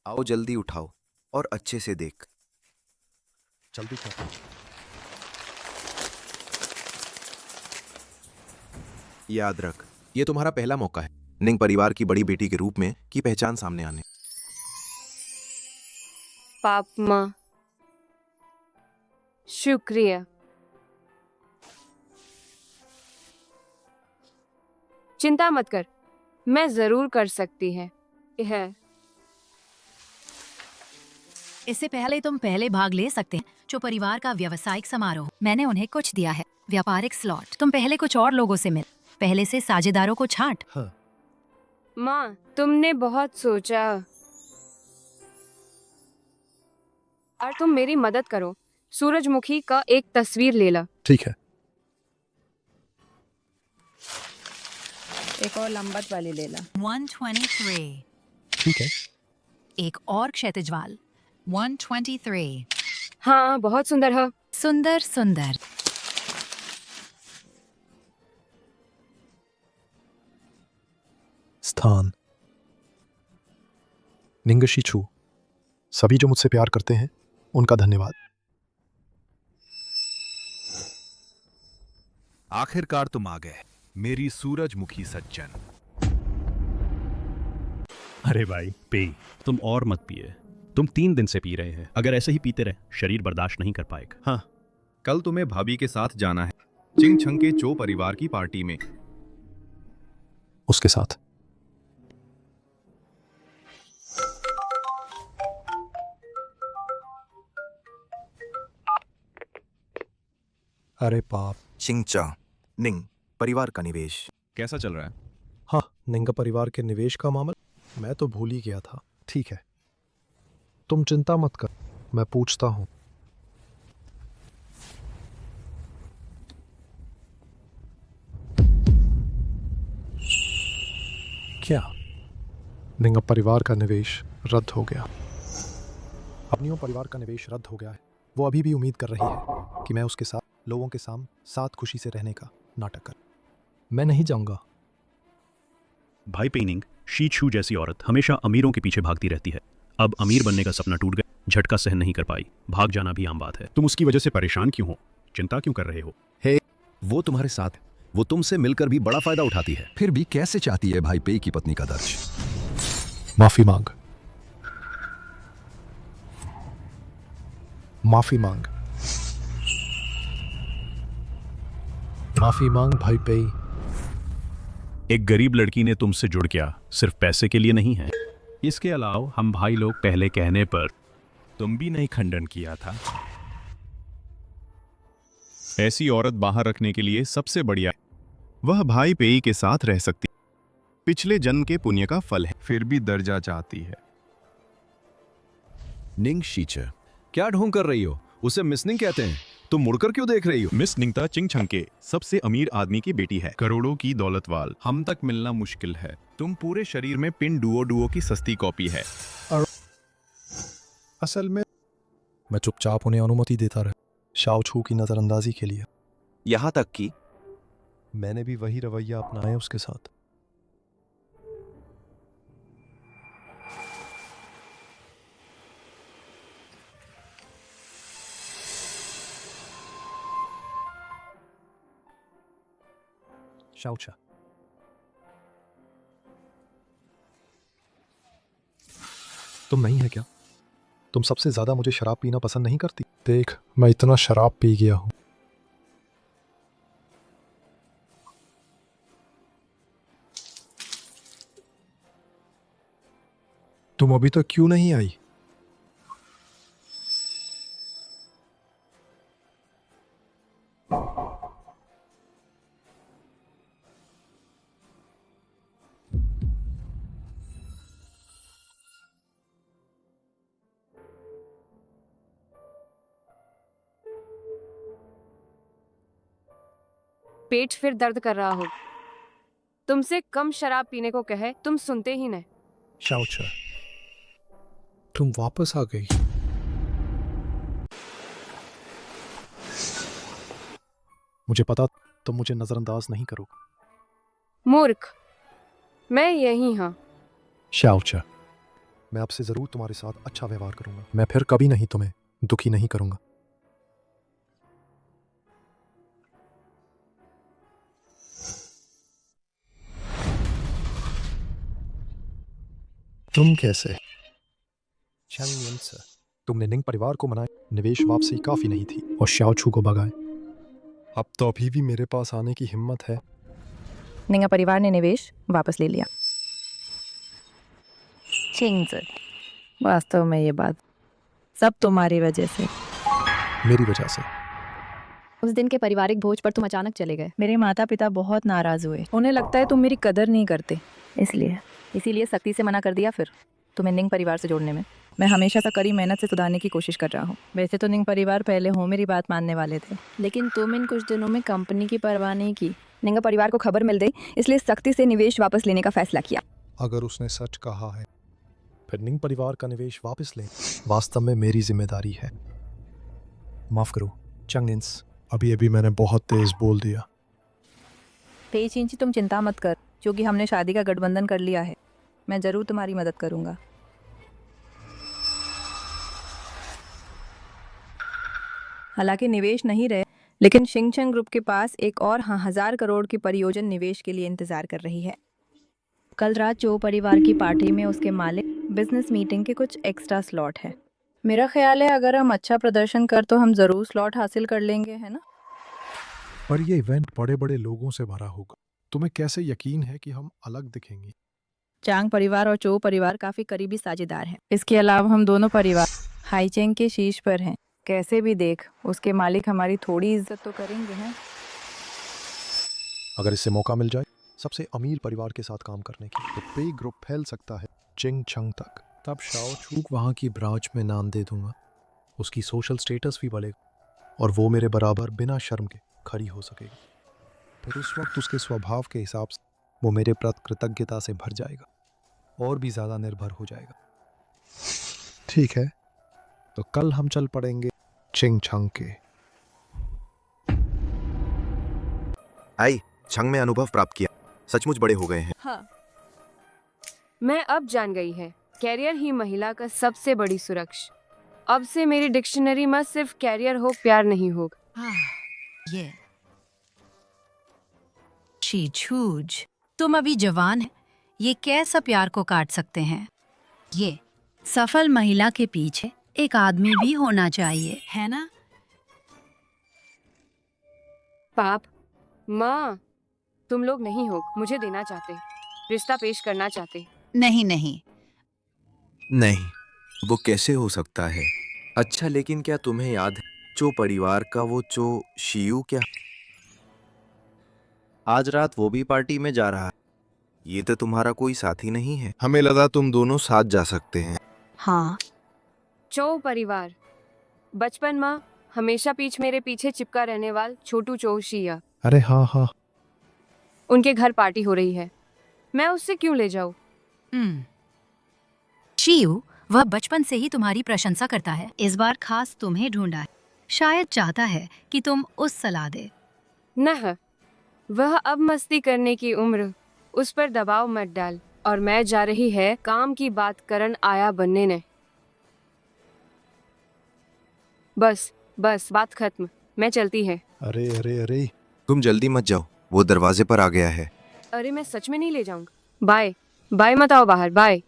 आओ जल्दी उठाओ और अच्छे से देख। जल्दी कर। याद रख, ये तुम्हारा पहला मौका है निंग परिवार की बड़ी बेटी के रूप में की पहचान सामने आने। पाप माँ, शुक्रिया। चिंता मत कर, मैं जरूर कर सकती है। इससे पहले तुम पहले भाग ले सकते हैं जो परिवार का व्यावसायिक समारोह। मैंने उन्हें कुछ दिया है, व्यापारिक स्लॉट। तुम पहले कुछ और लोगों से मिल, पहले से साझेदारों को छांट। हाँ। माँ, तुमने बहुत सोचा और तुम मेरी मदद करो। सूरजमुखी का एक तस्वीर ले ला। ठीक है। एक और लंबत वाली ले ला। 123। ठीक है। एक और क्षैतिज वाल। 123। हाँ, बहुत सुंदर है। सुंदर सुंदर। स्थान निंगशीछू। सभी जो मुझसे प्यार करते हैं उनका धन्यवाद। आखिरकार तुम आ गए, मेरी सूरजमुखी सज्जन। अरे भाई पे, तुम और मत पिए। तुम 3 दिन से पी रहे हैं। अगर ऐसे ही पीते रहे, शरीर बर्दाश्त नहीं कर पाएगा। हाँ, कल तुम्हें भाभी के साथ जाना है चिंग छंग के चो परिवार की पार्टी में। उसके साथ। अरे पाप। चिंगचा निंग परिवार का निवेश कैसा चल रहा है? हाँ, निंगा परिवार के निवेश का मामला मैं तो भूल ही गया था। ठीक है, तुम चिंता मत कर, मैं पूछता हूँ। क्या निंगा परिवार का निवेश रद्द हो गया? अपनियों परिवार का निवेश रद्द हो गया है। वो अभी भी उम्मीद कर रही है कि मैं उसके साथ लोगों के साथ खुशी से रहने का नाटक कर। मैं नहीं जाऊंगा। भाई पेनिंग, शी छू जैसी औरत हमेशा अमीरों के पीछे भागती रहती है। अब अमीर बनने का सपना टूट गया, झटका सहन नहीं कर पाई, भाग जाना भी आम बात है। तुम उसकी वजह से परेशान क्यों हो? चिंता क्यों कर रहे हो? हे, वो तुम्हारे साथ है। वो तुमसे मिलकर भी बड़ा फायदा उठाती है, फिर भी कैसे चाहती है भाई पेई की पत्नी का दर्ज? माफी मांग, माफी मांग, माफी मांग भाई पेई। एक गरीब लड़की ने तुमसे जुड़ गया सिर्फ पैसे के लिए नहीं है। इसके अलावा हम भाई लोग पहले कहने पर तुम भी नहीं खंडन किया था। ऐसी औरत बाहर रखने के लिए सबसे बढ़िया वह भाई पेई के साथ रह सकती, पिछले जन्म के पुण्य का फल है, फिर भी दर्जा चाहती है। निंग शीचे, क्या ढोंग कर रही हो? उसे मिसनिंग कहते हैं, तुम मुड़कर क्यों देख रही हो? मिस निंगता चिंगछंग के सबसे अमीर आदमी की बेटी है, करोड़ों की दौलत वाल। हम तक मिलना मुश्किल है। तुम पूरे शरीर में पिन डुओ की सस्ती कॉपी है। असल में मैं चुपचाप उन्हें अनुमति देता रहा, शाओ छू की नजरअंदाजी के लिए। यहाँ तक कि मैंने भी वही रवैया अपनाया उसके साथ। शाओचा, तुम नहीं है क्या? तुम सबसे ज्यादा मुझे शराब पीना पसंद नहीं करती। देख, मैं इतना शराब पी गया हूं। तुम अभी तक क्यों नहीं आई? पेट फिर दर्द कर रहा हो। तुमसे कम शराब पीने को कहे, तुम सुनते ही नहीं। शाओचा, तुम वापस आ गई। मुझे पता तुम मुझे नजरअंदाज नहीं करोगे। मूर्ख, मैं यही हाँ। शाओचा, मैं आपसे जरूर तुम्हारे साथ अच्छा व्यवहार करूंगा। मैं फिर कभी नहीं तुम्हें दुखी नहीं करूंगा। तुम कैसे? तुमने निंग परिवार को मनाया, निवेश वापसी काफी नहीं थी और शाओ छू को भगाए। अब तो अभी भी मेरे पास आने की हिम्मत है। निंगा परिवार ने निवेश वापस ले लिया। वास्तव में ये बात सब तुम्हारी वजह से। मेरी वजह से? उस दिन के पारिवारिक भोज पर तुम अचानक चले गए। मेरे माता पिता बहुत नाराज हुए। उन्हें लगता है तुम मेरी कदर नहीं करते, इसीलिए सख्ती से मना कर दिया फिर तुम्हें निंग परिवार से जोड़ने में। मैं हमेशा से कड़ी मेहनत से सुधारने की कोशिश कर रहा हूँ। वैसे तो निंग परिवार पहले हो मेरी बात मानने वाले थे, लेकिन तुम इन कुछ दिनों में कंपनी की परवाह नहीं की। निंगा परिवार को खबर मिल गई, इसलिए सख्ती से निवेश वापस लेने का फैसला किया। अगर उसने सच कहा है फिर निंग परिवार का निवेश वापस लें वास्तव में मेरी जिम्मेदारी है। माफ करो चंगनिंस, अभी मैंने बहुत तेज बोल दिया। पेई चिंची, तुम चिंता मत कर, क्योंकि हमने शादी का गठबंधन कर लिया है। मैं जरूर तुम्हारी मदद करूंगा। हालांकि निवेश नहीं रहे, लेकिन शिंगचंग ग्रुप के पास एक और 1000 करोड़ की परियोजना निवेश के लिए इंतजार कर रही है। कल रात जो परिवार की पार्टी में उसके मालिक बिजनेस मीटिंग के कुछ एक्स्ट्रा स्लॉट है। मेरा ख्याल है अगर हम अच्छा प्रदर्शन कर तो हम जरूर स्लॉट हासिल कर लेंगे, है ना? पर ये इवेंट बड़े बड़े लोगों से भरा होगा। तुम्हें कैसे यकीन है कि हम अलग दिखेंगे? चांग परिवार और चो परिवार काफी करीबी साझेदार हैं। इसके अलावा हम दोनों परिवार हाईचेंग के शीर्ष पर हैं। कैसे भी देख, उसके मालिक हमारी थोड़ी इज्जत तो करेंगे हैं। अगर इससे मौका मिल जाए सबसे अमीर परिवार के साथ काम करने की, तो पे ग्रुप फैल सकता है चिंग छंग तक। तब शाओ छूक वहाँ की ब्रांच में नाम दे दूंगा। उसकी सोशल स्टेटस भी बढ़ेगा और वो मेरे बराबर बिना शर्म के खड़ी हो सकेगी। फिर उस वक्त उसके स्वभाव के हिसाब से वो मेरे प्रति कृतज्ञता से भर जाएगा और भी ज़्यादा निर्भर हो जाएगा। ठीक है, तो कल हम चल पड़ेंगे चिंग छंग के। आई छंग में अनुभव प्राप्त किया, सचमुच बड़े हो गए हैं। हाँ, मैं अब जान गई है, कैरियर ही महिला का सबसे बड़ी सुरक्षा। अब से मेरी डिक्शनरी में सिर्फ कैरियर हो, प्यार नहीं होगा। ये शीछूज, तुम अभी जवान है, ये कैसा प्यार को काट सकते हैं? ये सफल महिला के पीछे एक आदमी भी होना चाहिए, है ना? पाप, माँ, तुम लोग नहीं हो, मुझे देना चाहते, रिश्ता पेश करना चाहते। नहीं नहीं नहीं, वो कैसे हो सकता है? अच्छा, लेकिन क्या तुम्हें याद है चो परिवार का वो चो शियू क्या? आज रात वो भी पार्टी में जा रहा है। ये तो तुम्हारा कोई साथी नहीं है। हमें लगा तुम दोनों साथ जा सकते हैं। हाँ, चो परिवार बचपन में हमेशा मेरे पीछे चिपका रहने वाल छोटू चो शिया। अरे हाँ हाँ, उनके घर पार्टी हो रही है, मैं उससे क्यों ले जाऊं? शियू, वह बचपन से ही तुम्हारी प्रशंसा करता है। इस बार खास तुम्हें ढूंढा है, शायद चाहता है कि तुम उस सलाह दे। न, वह अब मस्ती करने की उम्र, उस पर दबाव मत डाल। और मैं जा रही है काम की बात करन आया बनने ने। बस बस, बात खत्म, मैं चलती है। अरे अरे अरे, तुम जल्दी मत जाओ, वो दरवाजे पर आ गया है। अरे मैं सच में नहीं ले जाऊंगा। बाय बाय, मत आओ बाहर, बाय।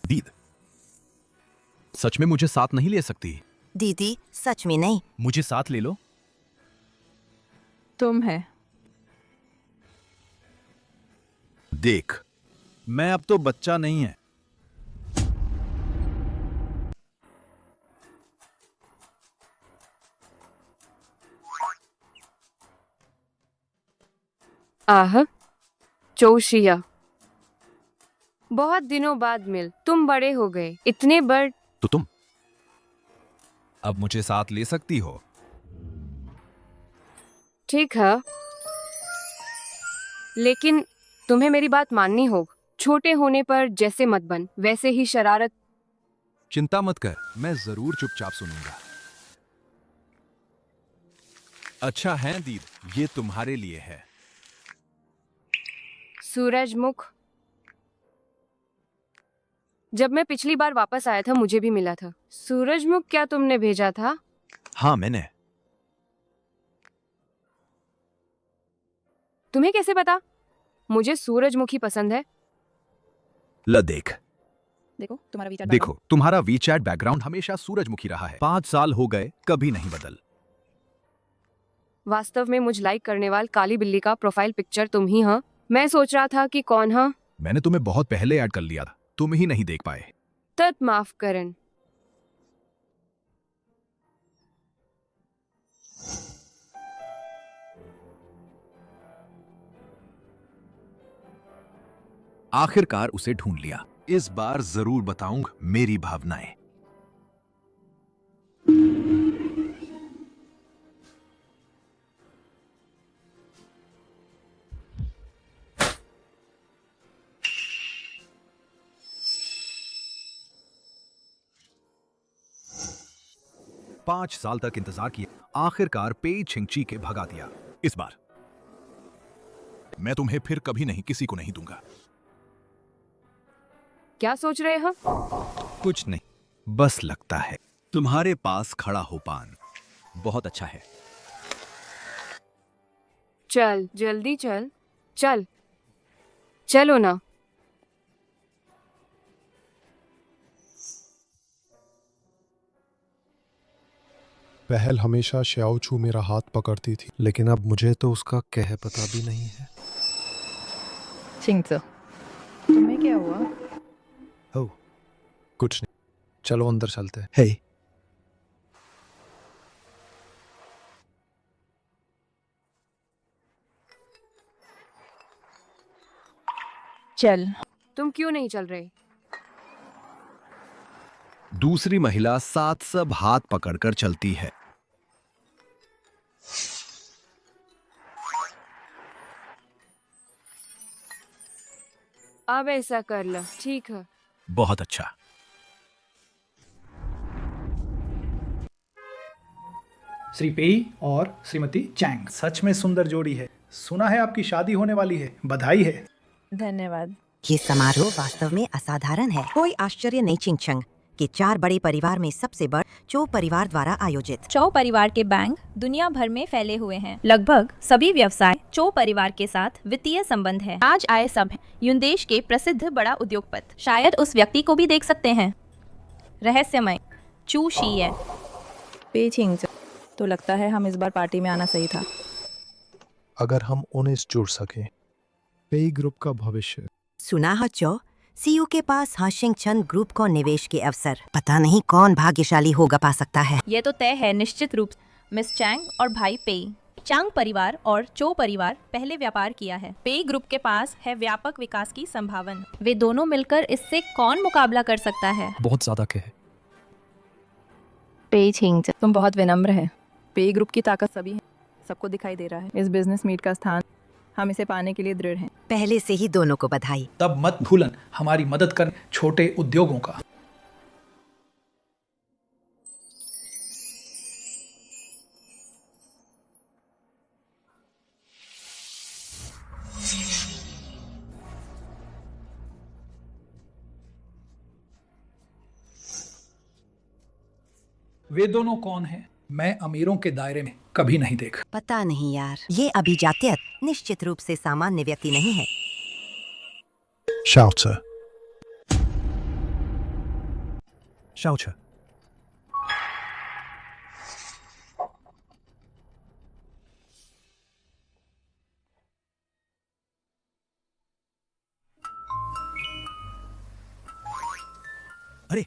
दीद, सच में मुझे साथ नहीं ले सकती? दीदी, सच में नहीं। मुझे साथ ले लो। तुम है। देख, मैं अब तो बच्चा नहीं है। आह, चौशिया, बहुत दिनों बाद मिल, तुम बड़े हो गए, इतने बड़। तो तुम अब मुझे साथ ले सकती हो। ठीक है, लेकिन तुम्हें मेरी बात माननी होगी। छोटे होने पर जैसे मत बन, वैसे ही शरारत। चिंता मत कर, मैं जरूर चुपचाप सुनूंगा। अच्छा है दीद, ये तुम्हारे लिए है। सूरजमुख, जब मैं पिछली बार वापस आया था मुझे भी मिला था। सूरजमुख क्या तुमने भेजा था? हाँ, मैंने। तुम्हें कैसे पता? मुझे सूरजमुखी पसंद है। ल देख, देखो तुम्हारा वीचैट देखो तुम्हारा वीचैट बैकग्राउंड हमेशा सूरजमुखी रहा है। 5 साल हो गए, कभी नहीं बदल। वास्तव में मुझ लाइक करने वाल काली बिल्ली का प्रोफाइल पिक्चर तुम ही हाँ? मैं सोच रहा था कि कौन हाँ? मैंने तुम्हें बहुत पहले ऐड कर लिया था, तुम ही नहीं देख पाए। तत माफ करन। आखिरकार उसे ढूंढ लिया। इस बार जरूर बताऊंगा मेरी भावनाएं। पांच साल तक इंतजार किया, आखिरकार पेई छिंगची के भगा दिया। इस बार मैं तुम्हें फिर कभी नहीं, किसी को नहीं दूंगा। क्या सोच रहे हो? कुछ नहीं, बस लगता है तुम्हारे पास खड़ा हो पान बहुत अच्छा है। चल जल्दी चल, चल। चलो ना। पहल हमेशा श्याओचू मेरा हाथ पकड़ती थी, लेकिन अब मुझे तो उसका कह पता भी नहीं है। चिंगजो, तुम्हें क्या हुआ? हो, कुछ नहीं। चलो अंदर चलते हैं। हे, चल। तुम क्यों नहीं चल रहे? दूसरी महिला साथ सब हाथ पकड़कर चलती है। अब ऐसा कर लो, ठीक है। बहुत अच्छा। श्री पेई और श्रीमती चैंग सच में सुंदर जोड़ी है। सुना है आपकी शादी होने वाली है, बधाई है। धन्यवाद। ये समारोह वास्तव में असाधारण है। कोई आश्चर्य नहीं चिंगचंग कि 4 बड़े परिवार में सबसे बड़ा चो परिवार द्वारा आयोजित। चो परिवार के बैंक दुनिया भर में फैले हुए हैं। लगभग सभी व्यवसाय चो परिवार के साथ वित्तीय संबंध है। आज आए सब हैं यून देश के प्रसिद्ध बड़ा उद्योगपति। शायद उस व्यक्ति को भी देख सकते हैं। रहस्यमय चू शी पे चिंगजो, तो लगता है हम इस बार पार्टी में आना सही था। अगर हम उन्हें जुड़ सके, पेई ग्रुप का भविष्य। सुना है चो, सीयू के पास हाशिंग चंद ग्रुप को निवेश के अवसर। पता नहीं कौन भाग्यशाली होगा पा सकता है। ये तो तय है निश्चित रूप से। मिस चैंग और भाई पेई, चांग परिवार और चो परिवार पहले व्यापार किया है। पेई ग्रुप के पास है व्यापक विकास की संभावना। वे दोनों मिलकर इससे कौन मुकाबला कर सकता है? बहुत ज्यादा कहे। पे चिंगजो, तुम बहुत विनम्र है। पे ग्रुप की ताकत सभी है, सबको दिखाई दे रहा है। इस बिजनेस मीट का स्थान हम इसे पाने के लिए दृढ़ हैं। पहले से ही दोनों को बधाई। तब मत भूलन हमारी मदद कर छोटे उद्योगों का। वे दोनों कौन हैं? मैं अमीरों के दायरे में कभी नहीं देखा। पता नहीं यार, ये अभिजात्यत निश्चित रूप से सामान्य व्यक्ति नहीं है। शाओचे, शाओचे, अरे,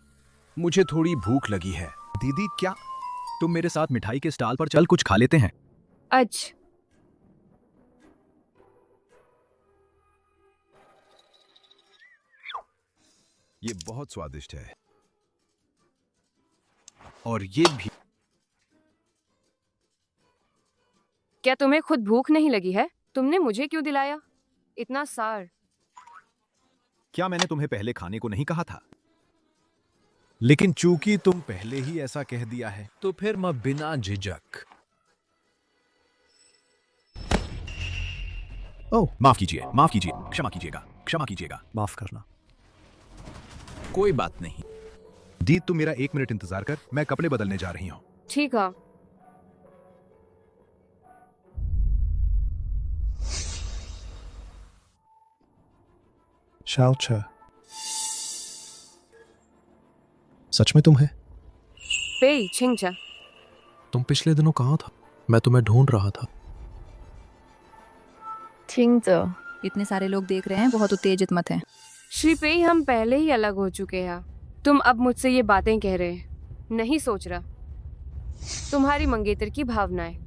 मुझे थोड़ी भूख लगी है। दीदी, क्या तुम मेरे साथ मिठाई के स्टॉल पर चल कुछ खा लेते हैं? अच्छा। ये बहुत स्वादिष्ट है। और ये भी। क्या तुम्हें खुद भूख नहीं लगी है? तुमने मुझे क्यों दिलाया इतना सार? क्या मैंने तुम्हें पहले खाने को नहीं कहा था? लेकिन चूंकि तुम पहले ही ऐसा कह दिया है, तो फिर मैं बिना झिझक। ओह, माफ कीजिए, माफ कीजिए, क्षमा कीजिएगा, क्षमा कीजिएगा। माफ करना। कोई बात नहीं। दी, तुम मेरा 1 मिनट इंतजार कर, मैं कपड़े बदलने जा रही हूँ। ठीक है। शाओचे, सच में तुम है? पेई चिंगजा, तुम पिछले दिनों कहाँ था? मैं तुम्हें ढूंढ रहा था। चिंगजो, इतने सारे लोग देख रहे हैं, बहुत उत्तेजित मत हैं। श्री पेई, हम पहले ही अलग हो चुके हैं। तुम अब मुझसे ये बातें कह रहे हैं। नहीं सोच रहा तुम्हारी मंगेतर की भावनाएं।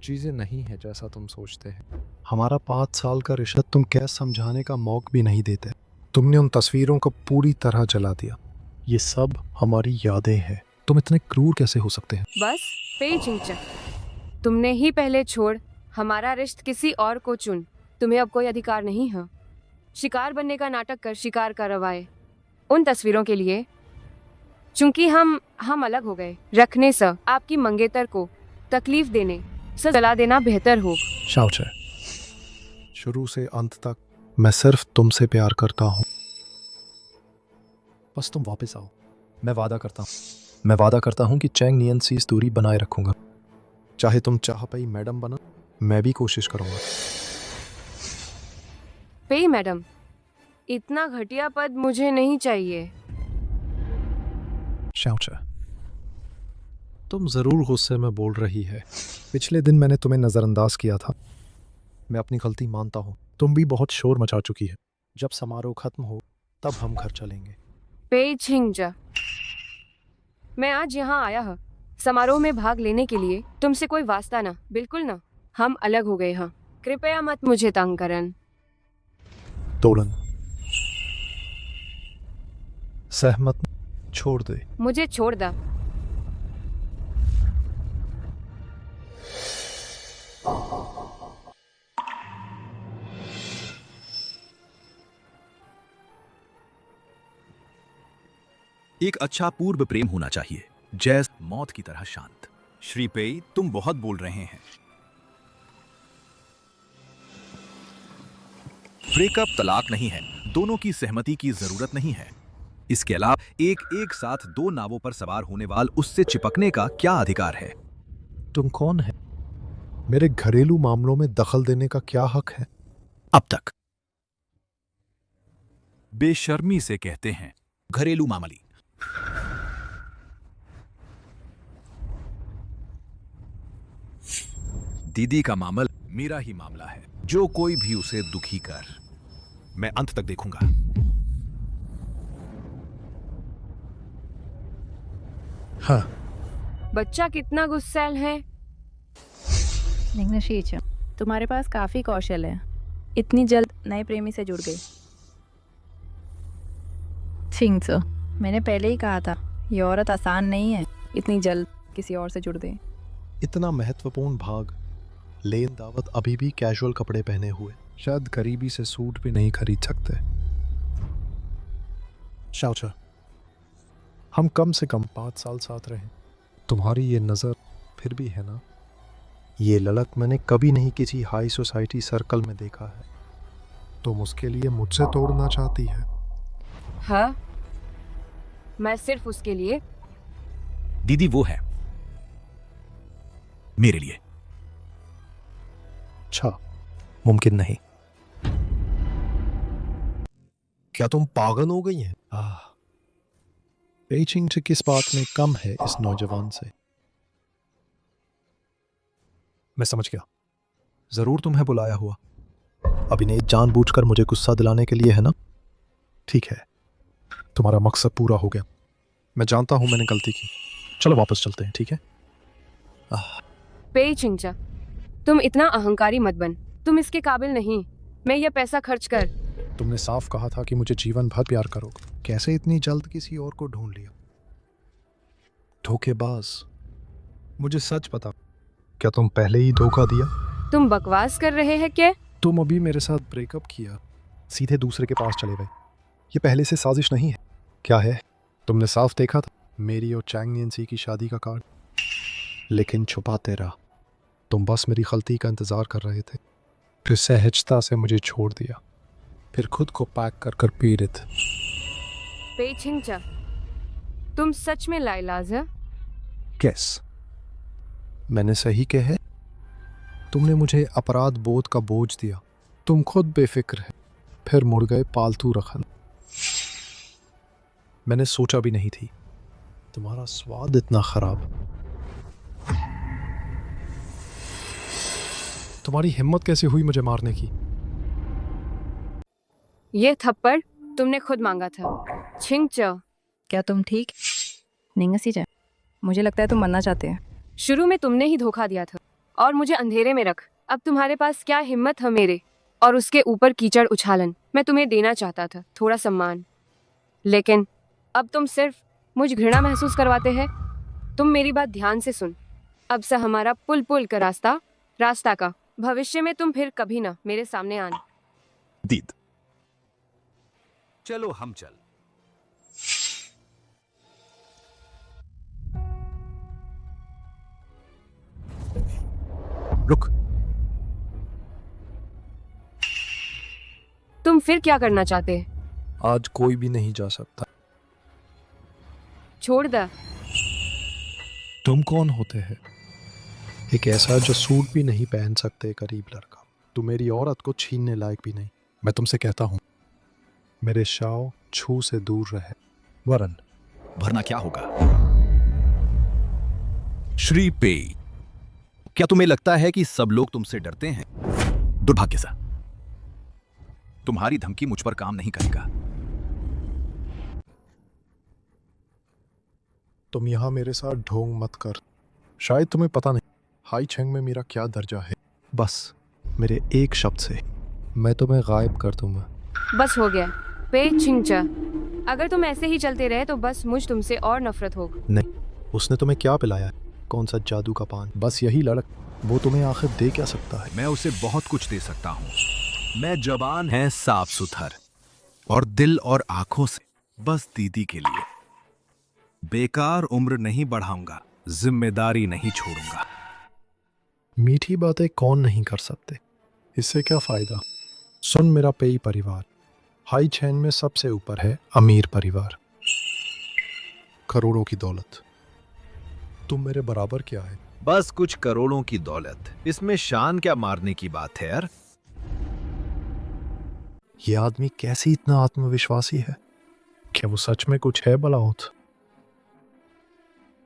चीजें नहीं है जैसा तुम सोचते हैं। हमारा 5 साल का रिश्ता तुम क्या समझाने का मौका भी नहीं देते। तुमने उन तस्वीरों को पूरी तरह जला दिया। ये सब हमारी यादें हैं। तुम इतने क्रूर कैसे हो सकते हैं? बस पेई चिंगजा, तुमने ही पहले छोड़ हमारा रिश्ता किसी और को चुन। तुम्हें अब कोई अधिकार नहीं है शिकार बनने का नाटक कर शिकार करवाए उन तस्वीरों के लिए। चूंकि हम अलग हो गए, रखने से आपकी मंगेतर को तकलीफ देने से जला देना बेहतर हो। शाओचे, शुरू से अंत तक मैं सिर्फ तुमसे प्यार करता हूँ। बस तुम वापस आओ। मैं वादा करता हूँ कि चैंग नियन सी दूरी बनाए रखूंगा। चाहे तुम चाह पाई मैडम बनो मैं भी कोशिश करूंगा। पेई मैडम, इतना घटिया पद मुझे नहीं चाहिए। शाओचा, तुम जरूर गुस्से में बोल रही है। पिछले दिन मैंने तुम्हें नज़रअंदाज किया था। मैं अपनी गलती मानता हूँ। तुम भी बहुत शोर मचा चुकी है। जब समारोह खत्म हो तब हम घर चलेंगे। पेई छिंगजा, मैं आज यहाँ आया हूँ समारोह में भाग लेने के लिए। तुमसे कोई वास्ता ना, बिल्कुल ना। हम अलग हो गए हैं। कृपया मत मुझे तंग करन। तोलन, सहमत, छोड़ दे। मुझे छोड़ दा। एक अच्छा पूर्व प्रेम होना चाहिए, जैसे मौत की तरह शांत। श्री पेई, तुम बहुत बोल रहे हैं। ब्रेकअप तलाक नहीं है, दोनों की सहमति की जरूरत नहीं है। इसके अलावा एक साथ दो नावों पर सवार होने वाल उससे चिपकने का क्या अधिकार है? तुम कौन है? मेरे घरेलू मामलों में दखल देने का क्या हक है? अब तक बेशर्मी से कहते हैं घरेलू मामली। दीदी का मामला मेरा ही मामला है। जो कोई भी उसे दुखी कर, मैं अंत तक देखूंगा। हाँ। बच्चा कितना गुस्सैल है। निग्नशीच, तुम्हारे पास काफी कौशल है। इतनी जल्द नए प्रेमी से जुड़ गई। छिंगसो, मैंने पहले ही कहा था, ये औरत आसान नहीं है इतनी जल्द किसी और से जुड़ दे। इतना महत्वपूर्ण भाग, लेन दावत, अभी भी कैजुअल कपड़े पहने हुए। शायद करीबी से सूट भी नहीं खरीद सकते। शाओचा, हम कम से कम 5 साल साथ रहे। तुम्हारी ये नज़र फिर भी है ना? ये ललक मैंने कभी नहीं किसी हाई सोसाइटी सर्कल में देखा है। तुम उसके लिए मुझसे तोड़ना चाहती है? हाँ, मैं सिर्फ उसके लिए। दीदी वो है मेरे लिए। अच्छा, मुमकिन नहीं। क्या तुम पागल हो गई हैं? पेइचिंग से किस बात में कम है इस नौजवान से? मैं समझ गया, जरूर तुम्हें बुलाया हुआ। अभिनय जानबूझकर मुझे गुस्सा दिलाने के लिए है ना? ठीक है, तुम्हारा मकसद पूरा हो गया। मैं जानता हूं मैंने गलती की। चलो वापस चलते हैं, ठीक है? पेई छिंगजा, तुम इतना अहंकारी मत बन। तुम इसके काबिल नहीं। मैं यह पैसा खर्च कर। तुमने साफ कहा था कि मुझे जीवन भर प्यार करोगे। कैसे इतनी जल्द किसी और को ढूंढ लिया? धोखेबाज, मुझे सच बता, क्या तुम पहले ही धोखा दिया? तुम बकवास कर रहे हैं क्या? तुम अभी मेरे साथ ब्रेकअप किया, सीधे दूसरे के पास चले गए। ये पहले से साजिश नहीं है। क्या है? तुमने साफ देखा था मेरी और चैंग नियंसी की शादी का कार्ड, लेकिन छुपाते रहा। तुम बस मेरी गलती का इंतजार कर रहे थे, फिर सहजता से मुझे छोड़ दिया, फिर खुद को पैक कर कर पीड़ित। पेई छिंगजा, तुम सच में लाइलाज है? कैस? मैंने सही कहे? तुमने मुझे अपराध बोध का बोझ दिया। तुम खुद बेफिक्र है, फिर मुड़ गए पालतू रखन। मैंने सोचा भी नहीं थी तुम्हारा स्वाद इतना खराब। तुम्हारी हिम्मत कैसे हुई मुझे मारने की? ये थप्पड़ तुमने खुद मांगा था। छिंगजा, क्या तुम ठीक? निंगसीजा, मुझे लगता है तुम मरना चाहते हैं। शुरू में तुमने ही धोखा दिया था और मुझे अंधेरे में रख। अब तुम्हारे पास क्या हिम्मत है मेरे और उसके ऊपर कीचड़ उछालन। मैं तुम्हें देना चाहता था थोड़ा सम्मान, लेकिन अब तुम सिर्फ मुझ घृणा महसूस करवाते हैं। तुम मेरी बात ध्यान से सुन। अब से हमारा पुल का रास्ता का भविष्य में तुम फिर कभी ना मेरे सामने आना। दीद, चलो हम चल। रुक। तुम फिर क्या करना चाहते हैं? आज कोई भी नहीं जा सकता। छोड़ दे। तुम कौन होते हैं? एक ऐसा जो सूट भी नहीं पहन सकते गरीब लड़का। तू मेरी औरत को छीनने लायक भी नहीं। मैं तुमसे कहता हूँ, मेरे शाओ छू से दूर रहे, वरन भरना क्या होगा? श्री पे, क्या तुम्हें लगता है कि सब लोग तुमसे डरते हैं? दुर्भाग्य सा, तुम्हारी धमकी मुझ पर काम नहीं करेगा। तुम यहाँ मेरे साथ ढोंग मत कर। शायद तुम्हें पता नहीं हाई छेंग में मेरा क्या दर्जा है। बस मेरे एक शब्द से मैं तुम्हें गायब कर दूंगा। बस हो गया पे छिंगचा। अगर तुम ऐसे ही चलते रहे तो बस मुझ तुमसे और नफरत होगी। नहीं, उसने तुम्हें क्या पिलाया? कौन सा जादू का पान? बस यही लड़क, वो तुम्हें आखिर दे क्या सकता है? मैं उसे बहुत कुछ दे सकता हूँ। मैं जवान है, साफ सुथर और दिल और आंखों से बस दीदी के लिए। बेकार उम्र नहीं बढ़ाऊंगा, जिम्मेदारी नहीं छोड़ूंगा। मीठी बातें कौन नहीं कर सकते, इससे क्या फायदा? सुन मेरा पेई परिवार, हाई चैन में सबसे ऊपर है अमीर परिवार, करोड़ों की दौलत। तुम मेरे बराबर क्या है? बस कुछ करोड़ों की दौलत, इसमें शान क्या मारने की बात है यार। ये आदमी कैसे इतना आत्मविश्वासी है? क्या वो सच में कुछ है बलाउत?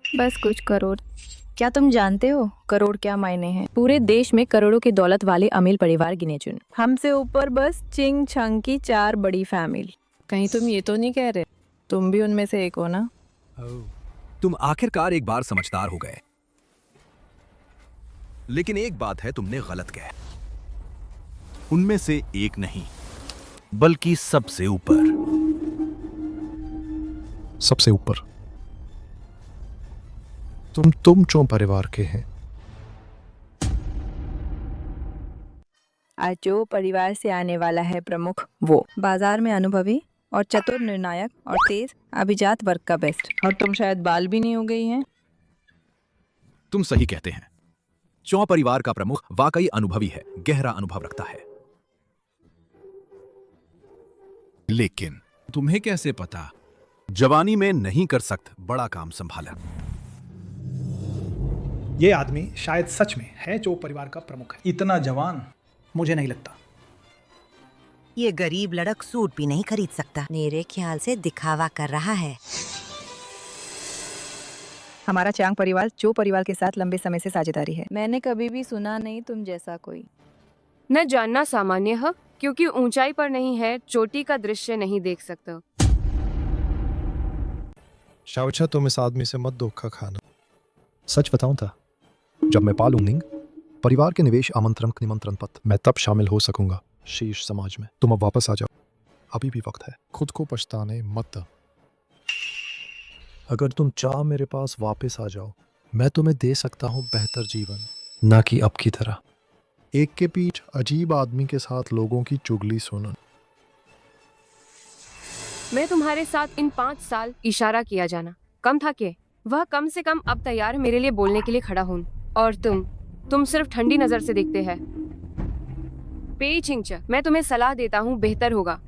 बस कुछ करोड़। क्या तुम जानते हो करोड़ क्या मायने हैं? पूरे देश में करोड़ों की दौलत वाले अमीर परिवार गिने चुने। हमसे ऊपर बस चिंग छंग की 4 बड़ी फैमिली। कहीं तुम ये तो नहीं कह रहे तुम भी उनमें से एक हो ना? तुम आखिरकार एक बार समझदार हो गए। लेकिन एक बात है, तुमने गलत कहा। उनमें से एक नहीं, बल्कि सबसे ऊपर। सबसे ऊपर? तुम चो परिवार के हैं? आज जो परिवार से आने वाला है प्रमुख, वो बाजार में अनुभवी और चतुर, निर्णायक और तेज अभिजात वर्ग का बेस्ट। और तुम शायद बाल भी नहीं हो गई हैं। तुम सही कहते हैं। चौ परिवार का प्रमुख वाकई अनुभवी है, गहरा अनुभव रखता है। लेकिन तुम्हें कैसे पता जवानी में नहीं कर सकता बड़ा काम संभाला? ये आदमी शायद सच में है जो परिवार का प्रमुख है। इतना जवान मुझे नहीं लगता। ये गरीब लड़क सूट भी नहीं खरीद सकता। मेरे ख्याल से दिखावा कर रहा है। हमारा चांग परिवार चो परिवार के साथ लंबे समय से साझेदारी है। मैंने कभी भी सुना नहीं तुम जैसा कोई। न जानना सामान्य है, क्योंकि ऊंचाई पर नहीं है, चोटी का दृश्य नहीं देख सकते। शाओचा, तुम इस आदमी से मत धोखा खाना। सच बताऊं था, जब मैं पालूं निंग परिवार के निवेश आमंत्रण निमंत्रण पत्र, मैं तब शामिल हो सकूंगा शीर्ष समाज में। तुम अब वापस आ जाओ, अभी भी वक्त है। खुद को पछताने मत। अगर तुम चाह मेरे पास वापस आ जाओ, मैं तुम्हें दे सकता हूं बेहतर जीवन, ना कि अब की तरह एक के पीठ अजीब आदमी के साथ लोगों की चुगली सुनना। मैं तुम्हारे साथ इन 5 साल इशारा किया जाना कम था के वह कम से कम अब तैयार है मेरे लिए बोलने के लिए खड़ा हूं। और तुम सिर्फ ठंडी नजर से देखते हैं। पेई छिंगचा, मैं तुम्हें सलाह देता हूँ, बेहतर होगा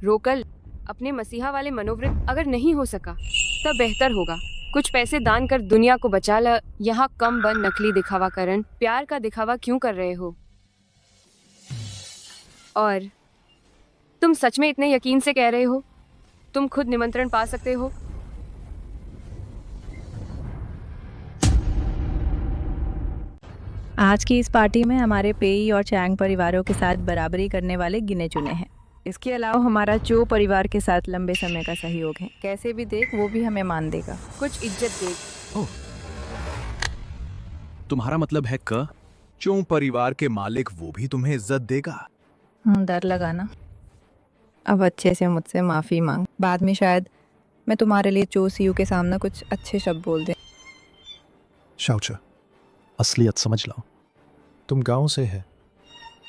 रोकल अपने मसीहा वाले मनोवृत्त अगर नहीं हो सका तब बेहतर होगा कुछ पैसे दान कर दुनिया को बचा ल। यहाँ कम बन नकली दिखावा करन, प्यार का दिखावा क्यों कर रहे हो? और तुम सच में इतने यकीन से कह रहे हो तुम खुद निमंत्रण पा सकते हो? आज की इस पार्टी में हमारे पेई और चैंग परिवारों के साथ बराबरी करने वाले गिने चुने हैं। इसके अलावा हमारा चो परिवार के साथ लंबे समय का सहयोग है। कैसे भी देख, वो भी हमें मान देगा। कुछ इज्जत देख। तुम्हारा मतलब है क चो परिवार के मालिक वो भी तुम्हें इज्जत देगा? डर लगा ना? अब अच्छे से मुझसे माफी मांग। बाद में शायद मैं तुम्हारे लिए चो सीयू के सामने कुछ अच्छे शब्द बोल दे। शाओचा, असलियत समझ लो। तुम गांव से है,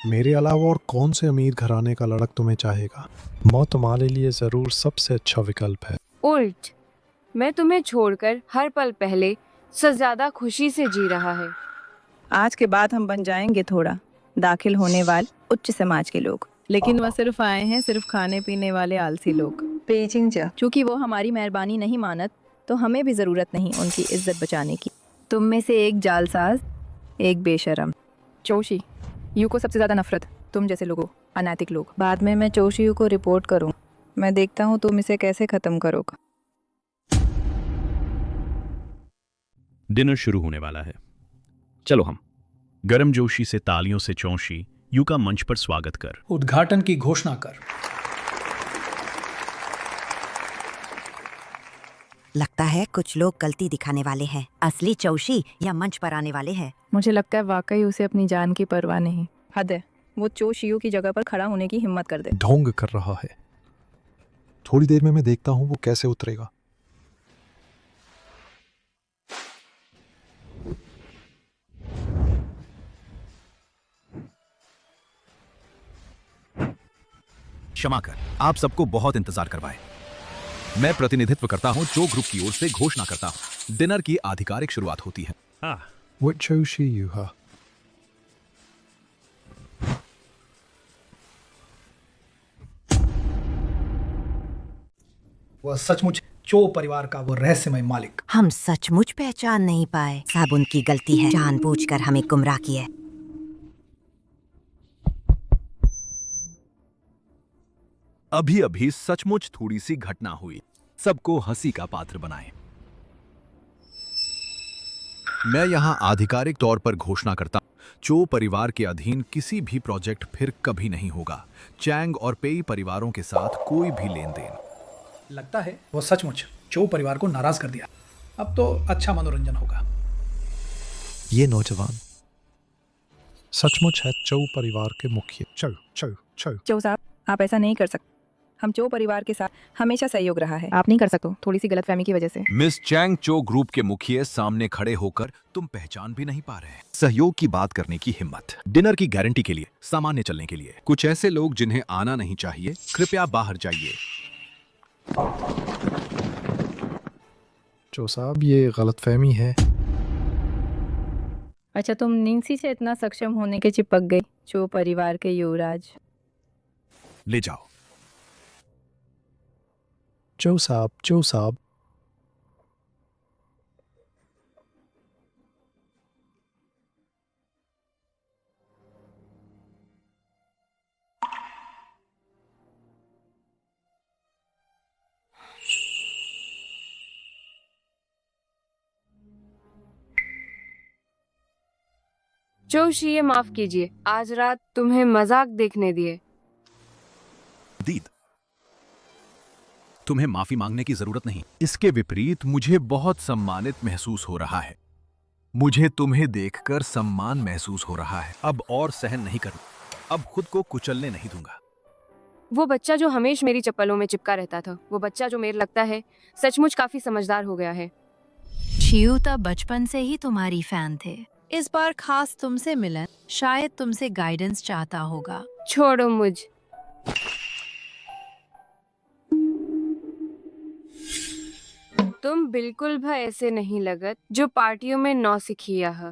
मेरे अलावा और कौन से अमीर घराने का लड़क तुम्हें चाहेगा? मौत तुम्हारे लिए जरूर सबसे अच्छा विकल्प है। उल्ट, मैं तुम्हें छोड़कर हर पल पहले से ज्यादा खुशी से जी रहा है। आज के बाद हम बन जाएंगे थोड़ा दाखिल होने वाले उच्च समाज के लोग, लेकिन वह सिर्फ आए हैं सिर्फ खाने पीने वाले आलसी लोग। पेचिंगचा, चूंकि वो हमारी मेहरबानी नहीं मानत तो हमें भी जरूरत नहीं उनकी इज्जत बचाने की। तुम में से एक जालसाज एक बेशरम। चोशी, यू को सबसे ज्यादा नफरत तुम जैसे लोगों, अनैतिक लोग। बाद में मैं चोशी यू को रिपोर्ट करूँ। मैं देखता हूँ तुम इसे कैसे खत्म करोगे। डिनर शुरू होने वाला है। चलो हम गर्मजोशी से तालियों से चौंशी यू का मंच पर स्वागत कर उद्घाटन की घोषणा कर। लगता है कुछ लोग गलती दिखाने वाले हैं। असली चौशी या मंच पर आने वाले हैं। मुझे लगता है वाकई उसे अपनी जान की परवाह नहीं। हद है, वो चोशियू की जगह पर खड़ा होने की हिम्मत कर दे। ढोंग कर रहा है। थोड़ी देर में मैं देखता हूँ वो कैसे उतरेगा। क्षमा कर, आप सबको बहुत इंतजार करवाए। मैं प्रतिनिधित्व करता हूं जो ग्रुप की ओर से घोषणा करता हूं। डिनर की आधिकारिक शुरुआत होती है। वो चोशी यू है। वह सचमुच चो परिवार का वो रहस्यमय मालिक। हम सचमुच पहचान नहीं पाए। सब उनकी गलती है। जानबूझकर हमें गुमराह किया। अभी अभी सचमुच थोड़ी सी घटना हुई। सबको हंसी का पात्र बनाएं। मैं यहां आधिकारिक तौर पर घोषणा करता हूं, चो परिवार के अधीन किसी भी प्रोजेक्ट फिर कभी नहीं होगा। चैंग और पेई परिवारों के साथ कोई भी लेन देन। लगता है वो सचमुच चो परिवार को नाराज कर दिया। अब तो अच्छा मनोरंजन होगा। ये नौजवान सचमुच है चो परिवार के मुखिया। चो चो चो चो साहब, आप ऐसा नहीं कर सकते। हम चो परिवार के साथ हमेशा सहयोग रहा है। आप नहीं कर सकते, थोड़ी सी गलतफहमी की वजह से। मिस चैंग चो ग्रुप के मुखिया सामने खड़े होकर तुम पहचान भी नहीं पा रहे। सहयोग की बात करने की हिम्मत। डिनर की गारंटी के लिए, सामान्य चलने के लिए। कुछ ऐसे लोग जिन्हें आना नहीं चाहिए, कृपया बाहर जाइए। चो साहब, ये गलतफहमी है। अच्छा, तुम निंसी से इतना सक्षम होने के चिपक गई, चो परिवार के युवराज। ले जाओ। चो साहब, चो साहब। जोशी, ये माफ कीजिए, आज रात तुम्हें मजाक देखने दिए। दीद, तुम्हें माफी मांगने की जरूरत नहीं। इसके विपरीत मुझे बहुत सम्मानित महसूस हो रहा है। मुझे तुम्हें देखकर सम्मान महसूस हो रहा है। अब और सहन नहीं करूं। अब खुद को कुचलने नहीं दूंगा। वो बच्चा जो हमेशा मेरी चप्पलों में चिपका रहता था, वो बच्चा जो मेरे लगता है सचमुच काफी समझदार हो गया है। शियू तो बचपन से ही तुम्हारी फैन थे। इस बार खास तुमसे मिलन, शायद तुमसे गाइडेंस चाहता होगा। छोड़ो मुझ। तुम बिल्कुल भी ऐसे नहीं लगत जो पार्टियों में नौसिखिया है।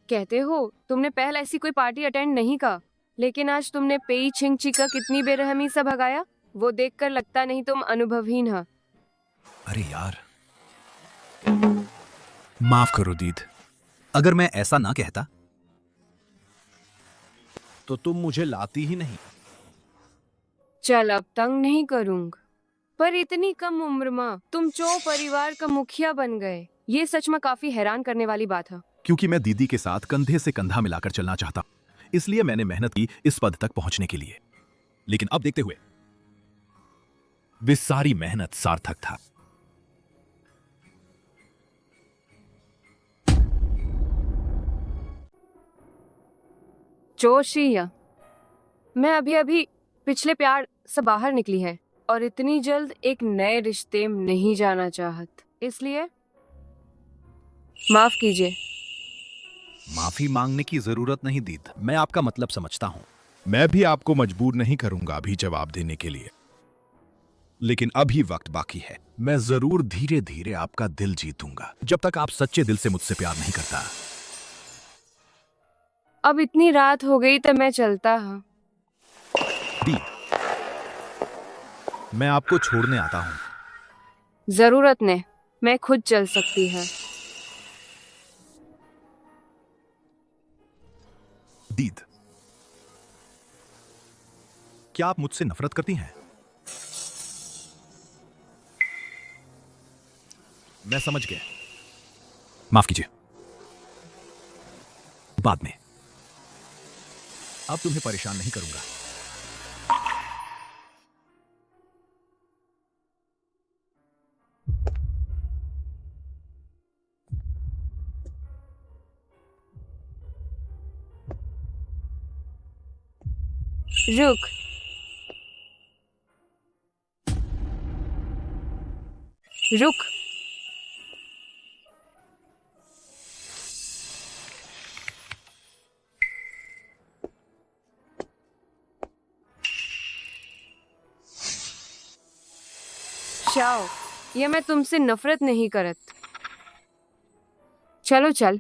कहते हो तुमने पहले ऐसी कोई पार्टी अटेंड नहीं का, लेकिन आज तुमने पेई छिंग ची का कितनी बेरहमी से भगाया, वो देखकर लगता नहीं तुम अनुभवहीन है। अरे यार, माफ करो दीद। अगर मैं ऐसा ना कहता तो तुम मुझे लाती ही नहीं। चल, अब तंग नहीं करूंगा, पर इतनी कम उम्र में तुम चो परिवार का मुखिया बन गए, ये सच में काफी हैरान करने वाली बात है। क्योंकि मैं दीदी के साथ कंधे से कंधा मिलाकर चलना चाहता, इसलिए मैंने मेहनत की इस पद तक पहुंचने के लिए। लेकिन अब देखते हुए वे सारी मेहनत सार्थक था। जोशिया, मैं अभी अभी पिछले प्यार से बाहर निकली है और इतनी जल्द एक नए रिश्ते में नहीं जाना चाहत, इसलिए माफ कीजिए। माफी मांगने की जरूरत नहीं दीद, मैं आपका मतलब समझता हूं। मैं भी आपको मजबूर नहीं करूंगा अभी जवाब देने के लिए, लेकिन अभी वक्त बाकी है। मैं जरूर धीरे धीरे आपका दिल जीतूंगा, जब तक आप सच्चे दिल से मुझसे प्यार नहीं करता। अब इतनी रात हो गई तो मैं चलता हूँ। मैं आपको छोड़ने आता हूँ। जरूरत नहीं, मैं खुद चल सकती है। दीद, क्या आप मुझसे नफरत करती हैं? मैं समझ गया, माफ कीजिए, बाद में। अब तुम्हें परेशान नहीं करूंगा। रुक। रुक। शाओ, ये मैं तुमसे नफरत नहीं करत। चलो चल।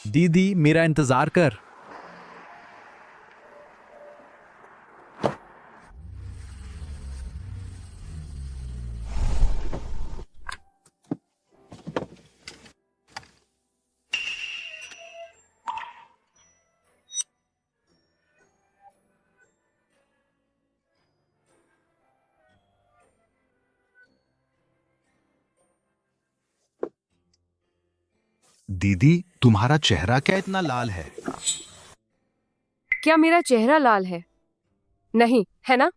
दीदी, मेरा इंतजार कर। दीदी, तुम्हारा चेहरा क्या इतना लाल है? क्या मेरा चेहरा लाल है? नहीं, है ना?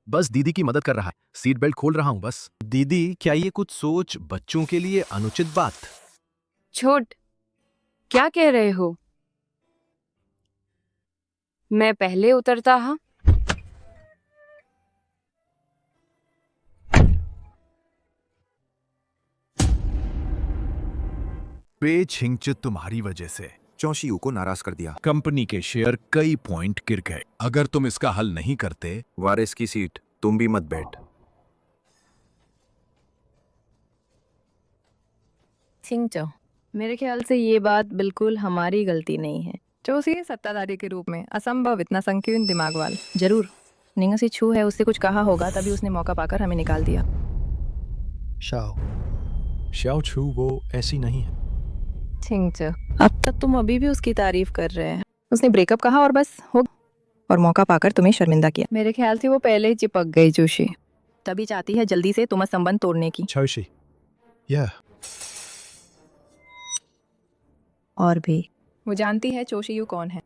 बस दीदी की मदद कर रहा है। सीट बेल्ट खोल रहा हूं बस। दीदी, क्या ये कुछ सोच बच्चों के लिए अनुचित बात? छोट, क्या कह रहे हो? मैं पहले उतरता हाँ। पे छिंगचित तुम्हारी वजह से चौशियू को नाराज कर दिया। कंपनी के शेयर कई पॉइंट गिर गए। अगर तुम इसका हल नहीं करते। वारिस की सीट, तुम भी मत बैठ। छिंगचो, मेरे ख्याल से ये बात बिल्कुल हमारी गलती नहीं है। चोसी सत्ताधारी के रूप में असंभव इतना संकीर्ण दिमाग वाल। जरूर निंगसी छू है, उससे कुछ कहा होगा तभी उसने मौका पाकर हमें निकाल दिया। शाओ छू वो ऐसी नहीं है। छिंगचो, अब तक तुम अभी भी उसकी तारीफ कर रहे हैं। उसने ब्रेकअप कहा और बस हो, और मौका पाकर तुम्हें शर्मिंदा किया। मेरे ख्याल से वो पहले ही चिपक गई जोशी, तभी चाहती है जल्दी से तुम्हारा संबंध तोड़ने की। चोशी, और भी वो जानती है चोशियू कौन है,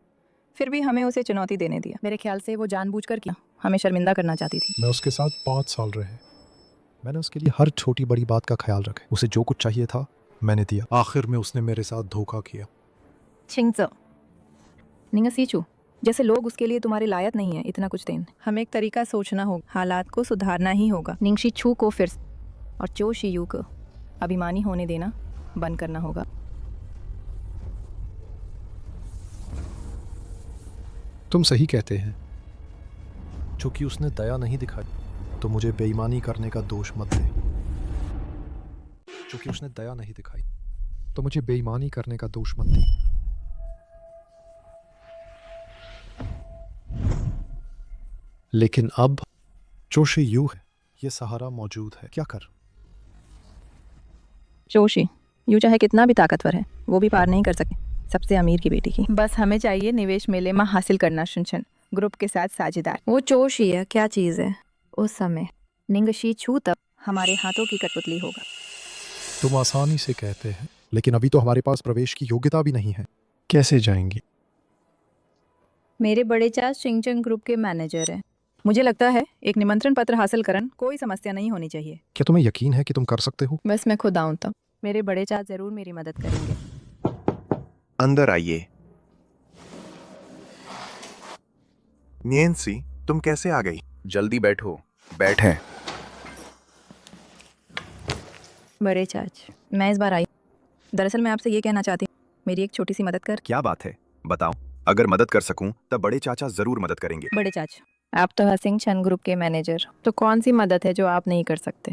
फिर भी हमें उसे चुनौती देने दिया। मेरे ख्याल से वो जानबूझकर किया, हमें शर्मिंदा करना चाहती थी। मैं उसके साथ 5 साल रहे। मैंने उसके लिए हर छोटी बड़ी बात का ख्याल रखा। उसे जो कुछ चाहिए था मैंने दिया। आखिर में उसने मेरे साथ धोखा किया। छिंगचो, निंगसीचू, जैसे लोग उसके लिए तुम्हारे लायक नहीं है इतना कुछ देने। हमें एक तरीका सोचना होगा, हालात को सुधारना ही होगा। निंगशी छू को फिर और चोशियू को अभिमानी होने देना बंद करना होगा। तुम सही कहते हैं। चूंकि उसने दया नहीं दिखाई तो मुझे बेईमानी करने का दोष मत दे। चूंकि उसने दया नहीं दिखाई तो मुझे बेईमानी करने का दोष मत दे। लेकिन अब चोशी यू है, ये सहारा मौजूद है, क्या कर? चोशी यू चाहे कितना भी ताकतवर है, वो भी पार नहीं कर सके सबसे अमीर की बेटी की। बस हमें चाहिए निवेश मेले में हासिल करना शुनशन ग्रुप के साथ साझेदार। वो चोशी है, क्या चीज है? उस समय निंगशी छू तब हमारे हाथों की कठपुतली होगा। तुम आसानी से कहते हैं, लेकिन अभी तो हमारे पास प्रवेश की योग्यता भी नहीं है। कैसे जाएंगे? मेरे बड़े चाचा चिंगचंग ग्रुप के मैनेजर हैं। मुझे लगता है एक निमंत्रण पत्र हासिल करन कोई समस्या नहीं होनी चाहिए। क्या तुम्हें यकीन है कि तुम कर सकते हो? बस मैं खुद आऊं तब मेरे बड़े चाचा जरूर मेरी मदद करेंगे। अंदर आइए। नियंसी, तुम कैसे आ गई? जल्दी बैठो। बैठे। बड़े चाच, मैं इस बार आई। दरअसल मैं आपसे ये कहना चाहती हूँ, मेरी एक छोटी सी मदद कर। क्या बात है, बताओ। अगर मदद कर सकूं तब बड़े चाचा जरूर मदद करेंगे। बड़े चाचा, आप तो हसिंग शन ग्रुप के मैनेजर, तो कौन सी मदद है जो आप नहीं कर सकते?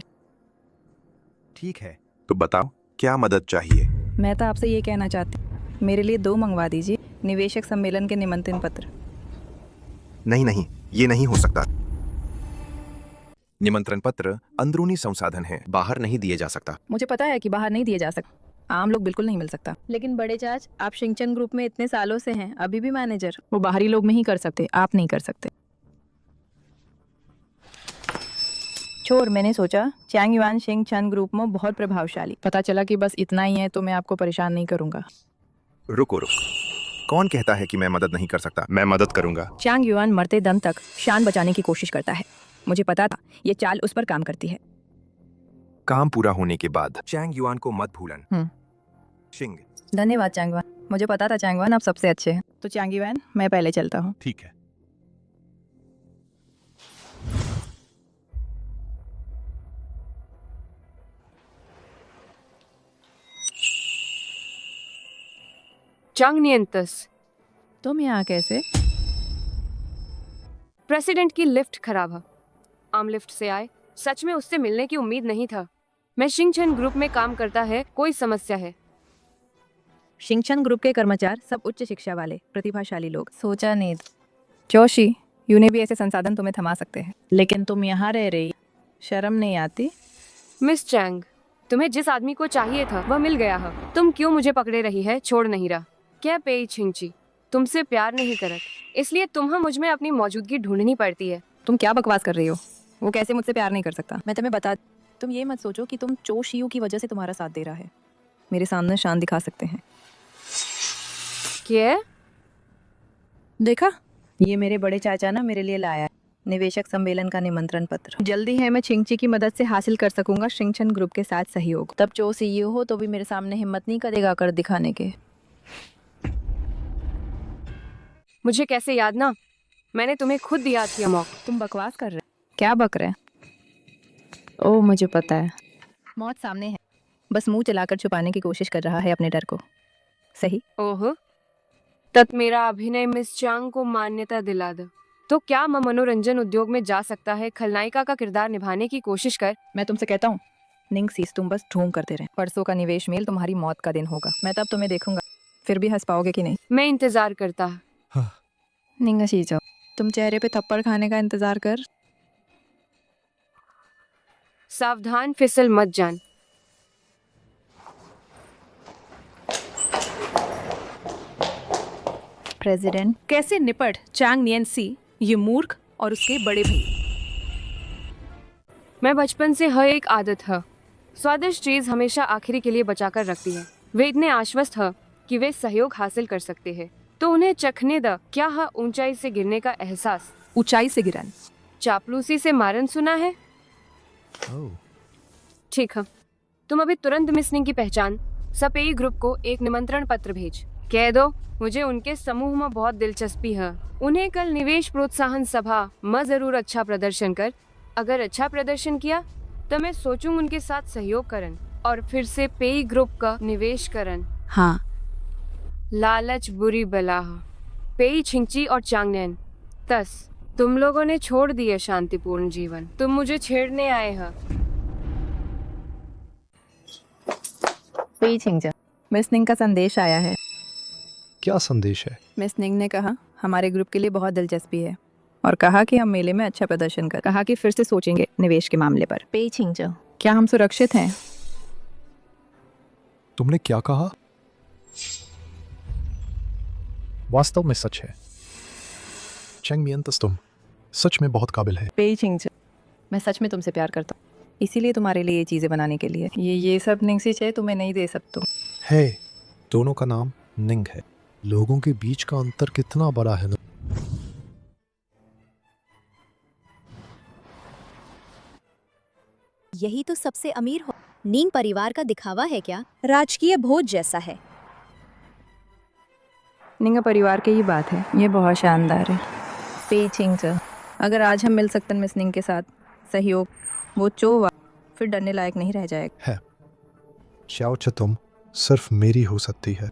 ठीक है, तो बताओ क्या मदद चाहिए? मैं तो आपसे ये कहना चाहती हूँ, मेरे लिए 2 मंगवा दीजिए निवेशक सम्मेलन के निमंत्रण पत्र। नहीं, ये नहीं हो सकता। निमंत्रण पत्र अंदरूनी संसाधन है, बाहर नहीं दिए जा सकता। मुझे पता है कि बाहर नहीं दिए जा सकता, आम लोग बिल्कुल नहीं मिल सकता। लेकिन बड़े चाच, आप शिंगचन ग्रुप में इतने सालों से हैं, अभी भी मैनेजर। वो बाहरी लोग नहीं कर सकते, आप नहीं कर सकते। छोर, मैंने सोचा चैंग युआन शिंगचन ग्रुप में बहुत प्रभावशाली। पता चला कि बस इतना ही है तो मैं आपको परेशान नहीं करूंगा। रुको, कौन कहता है कि मैं मदद नहीं कर सकता? मैं मदद करूंगा। चैंग युआन मरते दम तक शान बचाने की कोशिश करता है। मुझे पता था ये चाल उस पर काम करती है। काम पूरा होने के बाद चैंग युआन को मत भूलन। शिंग। धन्यवाद चैंग युआन, मुझे पता था चैंग युआन आप सबसे अच्छे हैं। तो चैंग युआन, मैं पहले चलता हूँ। ठीक है। चांग नियंतस, तुम यहाँ कैसे? प्रेसिडेंट की लिफ्ट खराब है। आम लिफ्ट से आए, सच में उससे मिलने की उम्मीद नहीं था। मैं शिंगचन ग्रुप में काम करता है, कोई समस्या है? शिंगचन ग्रुप के कर्मचारी सब उच्च शिक्षा वाले प्रतिभाशाली लोग। सोचा नहीं जोशी, यूने भी ऐसे संसाधन तुम्हें थमा सकते हैं, लेकिन तुम यहाँ रह रही, शर्म नहीं आती? मिस चैंग, तुम्हें जिस आदमी को चाहिए था वह मिल गया है। तुम क्यों मुझे पकड़े रही है, छोड़ नहीं रहा? क्या पेई छिंगची तुमसे प्यार नहीं करत, इसलिए तुम्हें मुझ में अपनी मौजूदगी ढूंढनी पड़ती है। तुम क्या बकवास कर रही हो? वो कैसे मुझसे प्यार नहीं कर सकता? मैं तुम्हें बता, तुम ये मत सोचो कि तुम चो शियू की वजह से तुम्हारा साथ दे रहा है। मेरे सामने शान दिखा सकते हैं। क्या देखा, ये मेरे बड़े चाचा ना मेरे लिए लाया है निवेशक सम्मेलन का निमंत्रण पत्र। जल्दी है मैं छिंगची की मदद से हासिल कर सकूंगा शिंगचन ग्रुप के साथ सहयोग। तब चो सीईओ हो तो भी मेरे सामने हिम्मत नहीं करेगा कर दिखाने के। मुझे कैसे याद ना, मैंने तुम्हें खुद दिया था मौका। तुम बकवास कर रहे? क्या बक रहे? ओह मुझे पता है, मौत सामने है, बस मुंह चलाकर छुपाने की कोशिश कर रहा है अपने डर को। सही? ओह, तब मेरा अभिनय मिस चांग को मान्यता दिला दो तो क्या मैं मनोरंजन उद्योग में जा सकता है? खलनायिका का किरदार निभाने की कोशिश कर। मैं तुमसे कहता हूँ निंग सीस, तुम बस ढूंढ करते रहे। परसों का निवेश मेल तुम्हारी मौत का दिन होगा। मैं तब तुम्हें देखूंगा, फिर भी हंस पाओगे कि नहीं? मैं इंतजार करता। निंग शीजो, तुम चेहरे पे थप्पड़ खाने का इंतजार कर। सावधान, फिसल मत जान। प्रेसिडेंट, कैसे निपट चांग नियंसी, ये मूर्ख और उसके बड़े भाई। मैं बचपन से हर एक आदत है, स्वादिष्ट चीज हमेशा आखिरी के लिए बचाकर रखती है। वे इतने आश्वस्त है कि वे सहयोग हासिल कर सकते हैं, तो उन्हें चखने द क्या है ऊंचाई से गिरने का एहसास। ऊंचाई से गिरन, चापलूसी से मारन सुना है? ठीक है, तुम अभी तुरंत मिसनिंग की पहचान सपेई ग्रुप को एक निमंत्रण पत्र भेज। कह दो मुझे उनके समूह में बहुत दिलचस्पी है। उन्हें कल निवेश प्रोत्साहन सभा में जरूर अच्छा प्रदर्शन कर। अगर अच्छा प्रदर्शन किया तो मैं सोचूं उनके साथ सहयोग करन और फिर से पेई ग्रुप का निवेश करन। हाँ, लालच बुरी बला है। पेई छिंगची और चांगनैन, तस तुम लोगों ने छोड़ दिए शांतिपूर्ण जीवन। तुम मुझे छेड़ने आए हो। पेई छिंगचा, मिस निंग का संदेश आया है। क्या संदेश है? मिस निंग ने कहा हमारे ग्रुप के लिए बहुत दिलचस्पी है और कहा कि हम मेले में अच्छा प्रदर्शन कर। कहा कि फिर से सोचेंगे निवेश के मामले पर। पेई छिंगचा, क्या हम सुरक्षित हैं? तुमने क्या कहा? वास्तव में सच है। चैंग मियंतस, तुम सच में बहुत काबिल है। पेई छिंगचा, मैं सच में तुमसे प्यार करता हूँ, इसीलिए तुम्हारे लिए ये चीजें बनाने के लिए ये सब निंगसी है तुम्हें नहीं दे सकता है। दोनों का नाम निंग है। लोगों के बीच का अंतर कितना बड़ा है ना। यही तो सबसे अमीर हो निंग परिवार का दिखावा है क्या? राजकीय भोज जैसा है। निंग परिवार की ही बात है, ये बहुत शानदार है। पेई छिंगचा, अगर आज हम मिल सकते हैं मिस निंग के साथ सहयोग, वो चोवा फिर डरने लायक नहीं रह जाएगा। है शाओचे, तुम सिर्फ मेरी हो सकती है।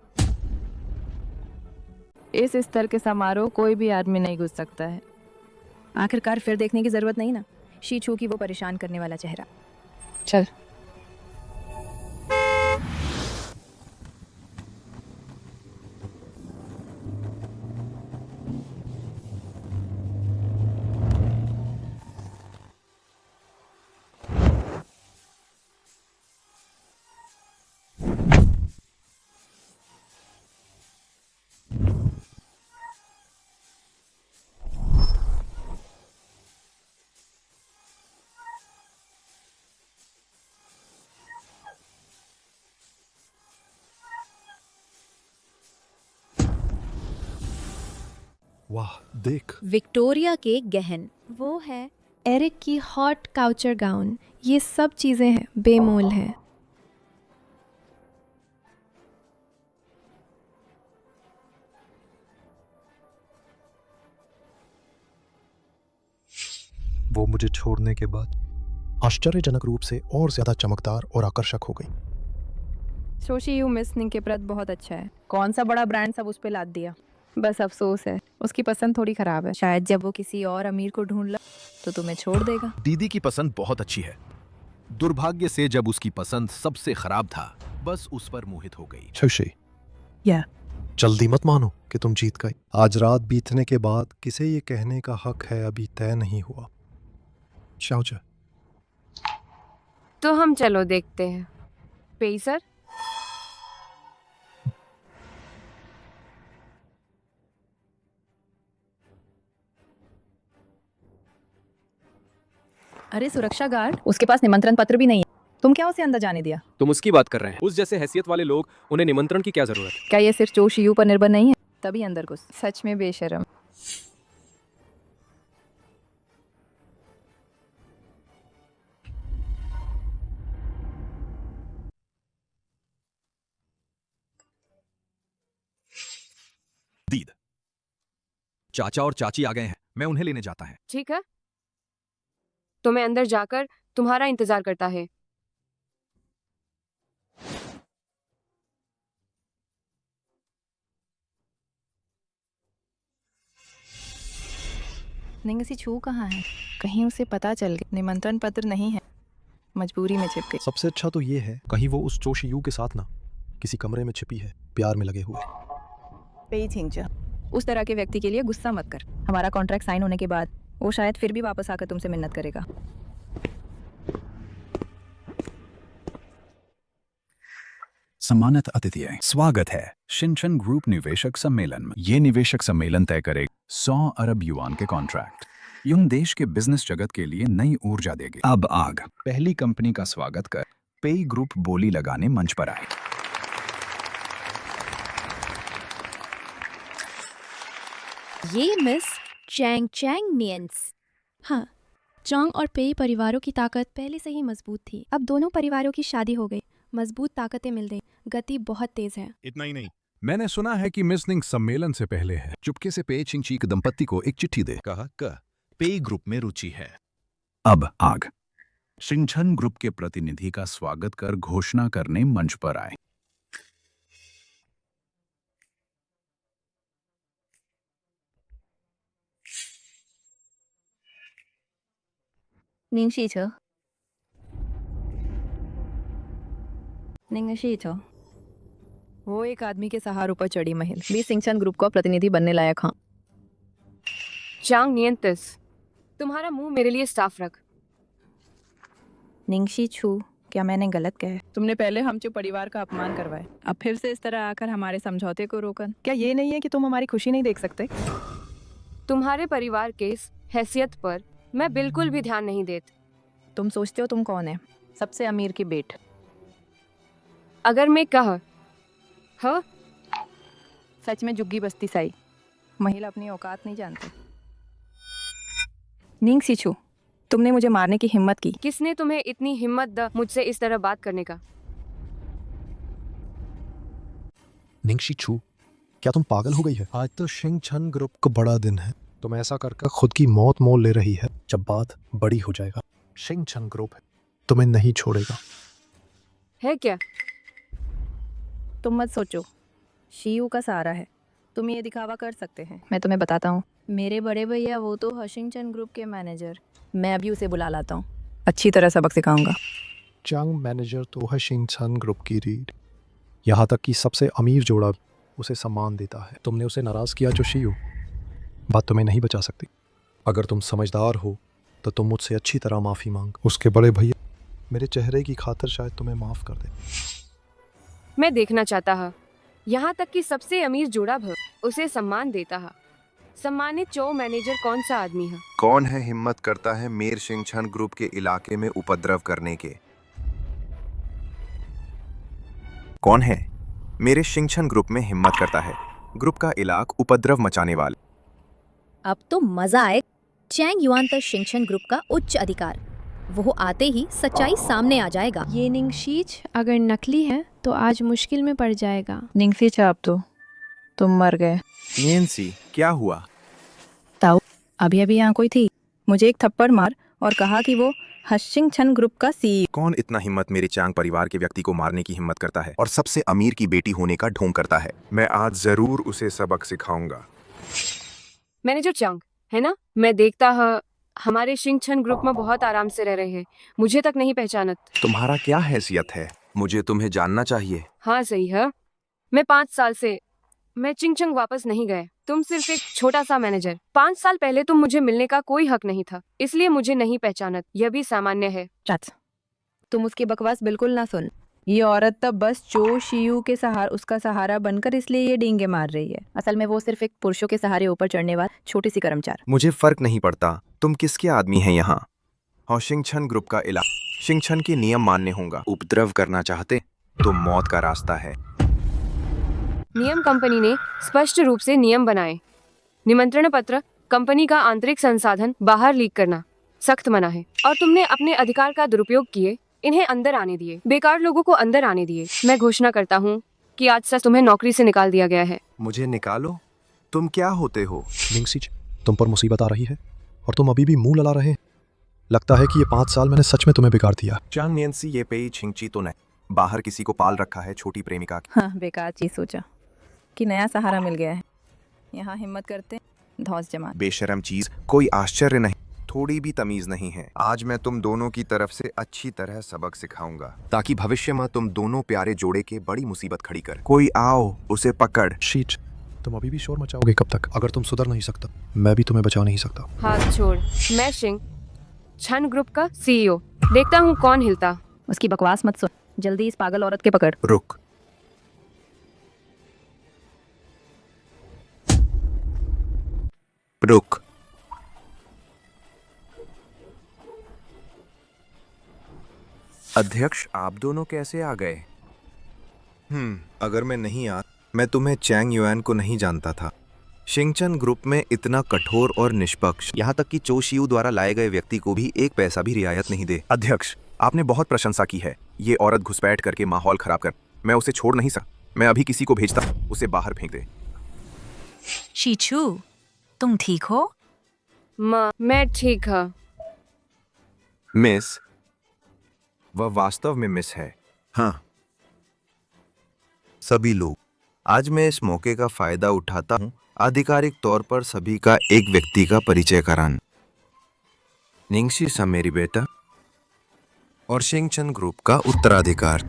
इस स्तर के समारोह कोई भी आदमी नहीं घुस सकता है। आखिरकार फिर देखने की जरूरत नहीं ना शी छू की वो परेशान करने वाला चेहरा। चल। वाह देख। विक्टोरिया के गहन, वो है एरिक की हॉट काउचर गाउन, ये सब चीजें हैं बेमोल हैं। वो मुझे छोड़ने के बाद आश्चर्यजनक रूप से और ज्यादा चमकदार और आकर्षक हो गई। शोशियू मिस निंग के प्रति बहुत अच्छा है। कौन सा बड़ा ब्रांड सब उस पे लाद दिया। बस अफसोस है उसकी पसंद थोड़ी खराब है। शायद जब वो किसी और अमीर को ढूंढ ला तो तुम्हें छोड़ देगा। दीदी की पसंद बहुत अच्छी है। दुर्भाग्य से जब उसकी पसंद सबसे खराब था, बस उस पर मोहित हो गई। शोशी, या जल्दी मत मानो कि तुम जीत गई। आज रात बीतने के बाद किसे ये कहने का हक है अभी तय नहीं हुआ। शाओजा, तो हम चलो देखते हैं। पेई सर, अरे सुरक्षा गार्ड, उसके पास निमंत्रण पत्र भी नहीं है, तुम क्या उसे अंदर जाने दिया? तुम उसकी बात कर रहे हैं? उस जैसे हैसियत वाले लोग, उन्हें निमंत्रण की क्या जरूरत है? क्या ये सिर्फ चोशियू पर निर्भर नहीं है? तभी अंदर घुस। सच में बेशर्म। दीद, चाचा और चाची आ गए हैं, मैं उन्हें लेने जाता है। ठीक है, तो मैं अंदर जाकर तुम्हारा इंतजार करता है। निंगसी छू कहाँ है? कहीं उसे पता चल गया। निमंत्रण पत्र नहीं है, मजबूरी में छिप गई। सबसे अच्छा तो ये है कहीं वो उस चोशियू के साथ ना किसी कमरे में छिपी है, प्यार में लगे हुए। पेई छिंगचा, उस तरह के व्यक्ति के लिए गुस्सा मत कर। हमारा कॉन्ट्रैक्ट साइन होने के बाद वो शायद फिर भी वापस आकर तुमसे मिन्नत करेगा। सम्मानित अतिथि, स्वागत है शिनचन ग्रुप निवेशक सम्मेलन में। ये निवेशक सम्मेलन तय करेगा 100 अरब युआन के कॉन्ट्रैक्ट। यूं देश के बिजनेस जगत के लिए नई ऊर्जा देगी। अब आग पहली कंपनी का स्वागत कर पेई ग्रुप बोली लगाने मंच पर आए। ये मिस चैंग चैंग नियंस। हाँ, चांग और पेई परिवारों की ताकत पहले से ही मजबूत थी। अब दोनों परिवारों की शादी हो गई, मजबूत ताकतें मिल गई, गति बहुत तेज है। इतना ही नहीं, मैंने सुना है कि मिस निंग सम्मेलन से पहले है। चुपके से पे चिंगची के दंपत्ति को एक चिट्ठी दे। कहा पेई ग्रुप में रुचि है। अब आग शिनचन ग्रुप के प्रतिनिधि का स्वागत कर घोषणा करने मंच पर आए। वो एक आदमी के सहारों पर चढ़ी महल भी शिनचन ग्रुप का प्रतिनिधि बनने लायक। हाँ, चांग नियंतिस, तुम्हारा मुंह मेरे लिए साफ रख। निंगशी छू, क्या मैंने गलत कहा? तुमने पहले हमचो परिवार का अपमान करवाया, अब फिर से इस तरह आकर हमारे समझौते को रोकन। क्या ये नहीं है कि तुम हमारी खुशी नहीं देख सकते? तुम्हारे परिवार के इस हैसियत पर मैं बिल्कुल भी ध्यान नहीं देती। तुम सोचते हो तुम कौन है? सबसे अमीर की बेट। अगर मैं कहा हाँ, सच में जुग्गी बस्ती साई महिला अपनी औकात नहीं जानती। निंग सीछू, तुमने मुझे मारने की हिम्मत की। किसने तुम्हें इतनी हिम्मत दी मुझसे इस तरह बात करने का? निंगशी छू, क्या तुम पागल हो गई है? आज तो शिनचन ग्रुप का बड़ा दिन है। तुम ऐसा करके खुद की मौत मोल ले रही है। जब बात बड़ी हो जाएगा, शिनचन ग्रुप तुम्हें नहीं छोड़ेगा। है क्या? तुम मत सोचो, शीयू का सहारा है, तुम ये दिखावा कर सकते हैं। मैं तुम्हें बताता हूँ, मेरे बड़े भैया वो तो शिनचन ग्रुप के मैनेजर। मैं अभी उसे बुला लाता हूँ, अच्छी तरह सबक सिखाऊंगा। चांग मैनेजर तो है शिनचन ग्रुप की रीढ़। यहाँ तक कि सबसे अमीर जोड़ा उसे सम्मान देता है। तुमने उसे नाराज किया जो शीयू, बात तुम्हें नहीं बचा सकती। अगर तुम समझदार हो तो तुम मुझसे अच्छी तरह माफ़ी मांग। उसके बड़े भैया मेरे चेहरे की खातिर शायद तुम्हें माफ़ कर दे। मैं देखना चाहता है यहाँ तक कि सबसे अमीर जोड़ा भी उसे सम्मान देता है। सम्मानित चो मैनेजर कौन सा आदमी है? कौन है हिम्मत करता है मेर शिनचन ग्रुप के इलाके में उपद्रव करने के? कौन है मेरे शिनचन ग्रुप में हिम्मत करता है ग्रुप का इलाक उपद्रव मचाने वाले? अब तो मजा आए। चैंग युआन तो शिंगशन ग्रुप का उच्च अधिकार, वो आते ही सच्चाई सामने आ जाएगा। ये निंगशीच अगर नकली है तो आज मुश्किल में पड़ जाएगा। निंगसी चाप तो तुम मर गए। नियंसी, क्या हुआ? ताऊ, अभी अभी यहाँ कोई थी, मुझे एक थप्पड़ मार और कहा कि वो हशिंगछन ग्रुप का सीईओ। कौन इतना हिम्मत मेरे चांग परिवार के व्यक्ति को मारने की हिम्मत करता है और सबसे अमीर की बेटी होने का ढोंग करता है? मैं आज जरूर उसे सबक सिखाऊंगा। मैनेजर चांग, है ना? मैं देखता हमारे शिंगछन ग्रुप में बहुत आराम से रह रहे हैं, मुझे तक नहीं पहचानत। तुम्हारा क्या हैसियत है? मुझे तुम्हें जानना चाहिए। हाँ सही है, मैं 5 साल से मैं चिंगचंग वापस नहीं गए। तुम सिर्फ एक छोटा सा मैनेजर। 5 साल पहले तुम मुझे मिलने का कोई हक नहीं था, इसलिए मुझे नहीं पहचानत, यह भी सामान्य है। चाचा, तुम उसकी बकवास बिल्कुल ना सुन। ये औरत तब बस चो शियू के उसका सहारा बनकर इसलिए ये डींगे मार रही है। असल में वो सिर्फ एक पुरुषों के सहारे ऊपर चढ़ने वाला छोटी सी कर्मचारी। मुझे फर्क नहीं पड़ता तुम किसके आदमी हैं यहाँ। हशिंगछन ग्रुप का इलाका, शिंगछन के नियम मानने होगा। उपद्रव करना चाहते तो मौत का रास्ता है। नियम कंपनी ने स्पष्ट रूप से नियम बनाए। निमंत्रण पत्र, कंपनी का आंतरिक संसाधन बाहर लीक करना सख्त मना है। और तुमने अपने अधिकार का दुरुपयोग किए, इन्हें अंदर आने दिए, बेकार लोगों को अंदर आने दिए। मैं घोषणा करता हूँ कि आज से तुम्हें नौकरी से निकाल दिया गया है। मुझे निकालो? तुम क्या होते हो? निंगसीच, तुम पर मुसीबत आ रही है और तुम अभी भी मुंह लला रहे हैं। लगता है कि ये 5 साल मैंने सच में तुम्हें बिगाड़ दिया। चांग नियंसी, ये पेई छिंगची तो नहीं, बाहर किसी को पाल रखा है छोटी प्रेमिका की। हाँ, बेकार चीज सोचा कि नया सहारा मिल गया है। यहाँ हिम्मत करते धौस जमा। बेशरम चीज, कोई आश्चर्य नहीं, थोड़ी भी तमीज नहीं है। आज मैं तुम दोनों की तरफ से अच्छी तरह सबक सिखाऊंगा, ताकि भविष्य में तुम दोनों प्यारे जोड़े के बड़ी मुसीबत खड़ी कर। कोई आओ, उसे पकड़। शीच, तुम अभी भी शोर मचाओगे कब तक? अगर तुम सुधर नहीं सकता, मैं भी तुम्हें बचा नहीं सकता। हाथ छोड़। मैं शिंग छन ग्रुप का सीईओ, देखता हूँ कौन हिलता। उसकी बकवास मत सुन, जल्दी इस पागल औरत के पकड़। रुक। रुक। अध्यक्ष, आप दोनों कैसे आ गए? अगर मैं नहीं आ, मैं तुम्हें चैंग युआन को नहीं जानता था। शिंगचन ग्रुप में इतना कठोर और निष्पक्ष, यहाँ तक कि चो शियू द्वारा लाए गए व्यक्ति को भी एक पैसा भी रियायत नहीं दे। अध्यक्ष, आपने बहुत प्रशंसा की है। ये औरत घुसपैठ करके माहौल खराब कर, मैं उसे छोड़ नहीं सकता। मैं अभी किसी को भेजता, उसे बाहर फेंक दे। शीचू, तुम ठीक हो? माँ, मैं ठीक हूँ। मिस, वह वास्तव में मिस है। हाँ, सभी लोग। आज मैं इस मौके का फायदा उठाता हूँ आधिकारिक तौर पर सभी का एक व्यक्ति का परिचय करान। निंगशी सा मेरी बेटा और शिंगचन ग्रुप का उत्तराधिकार।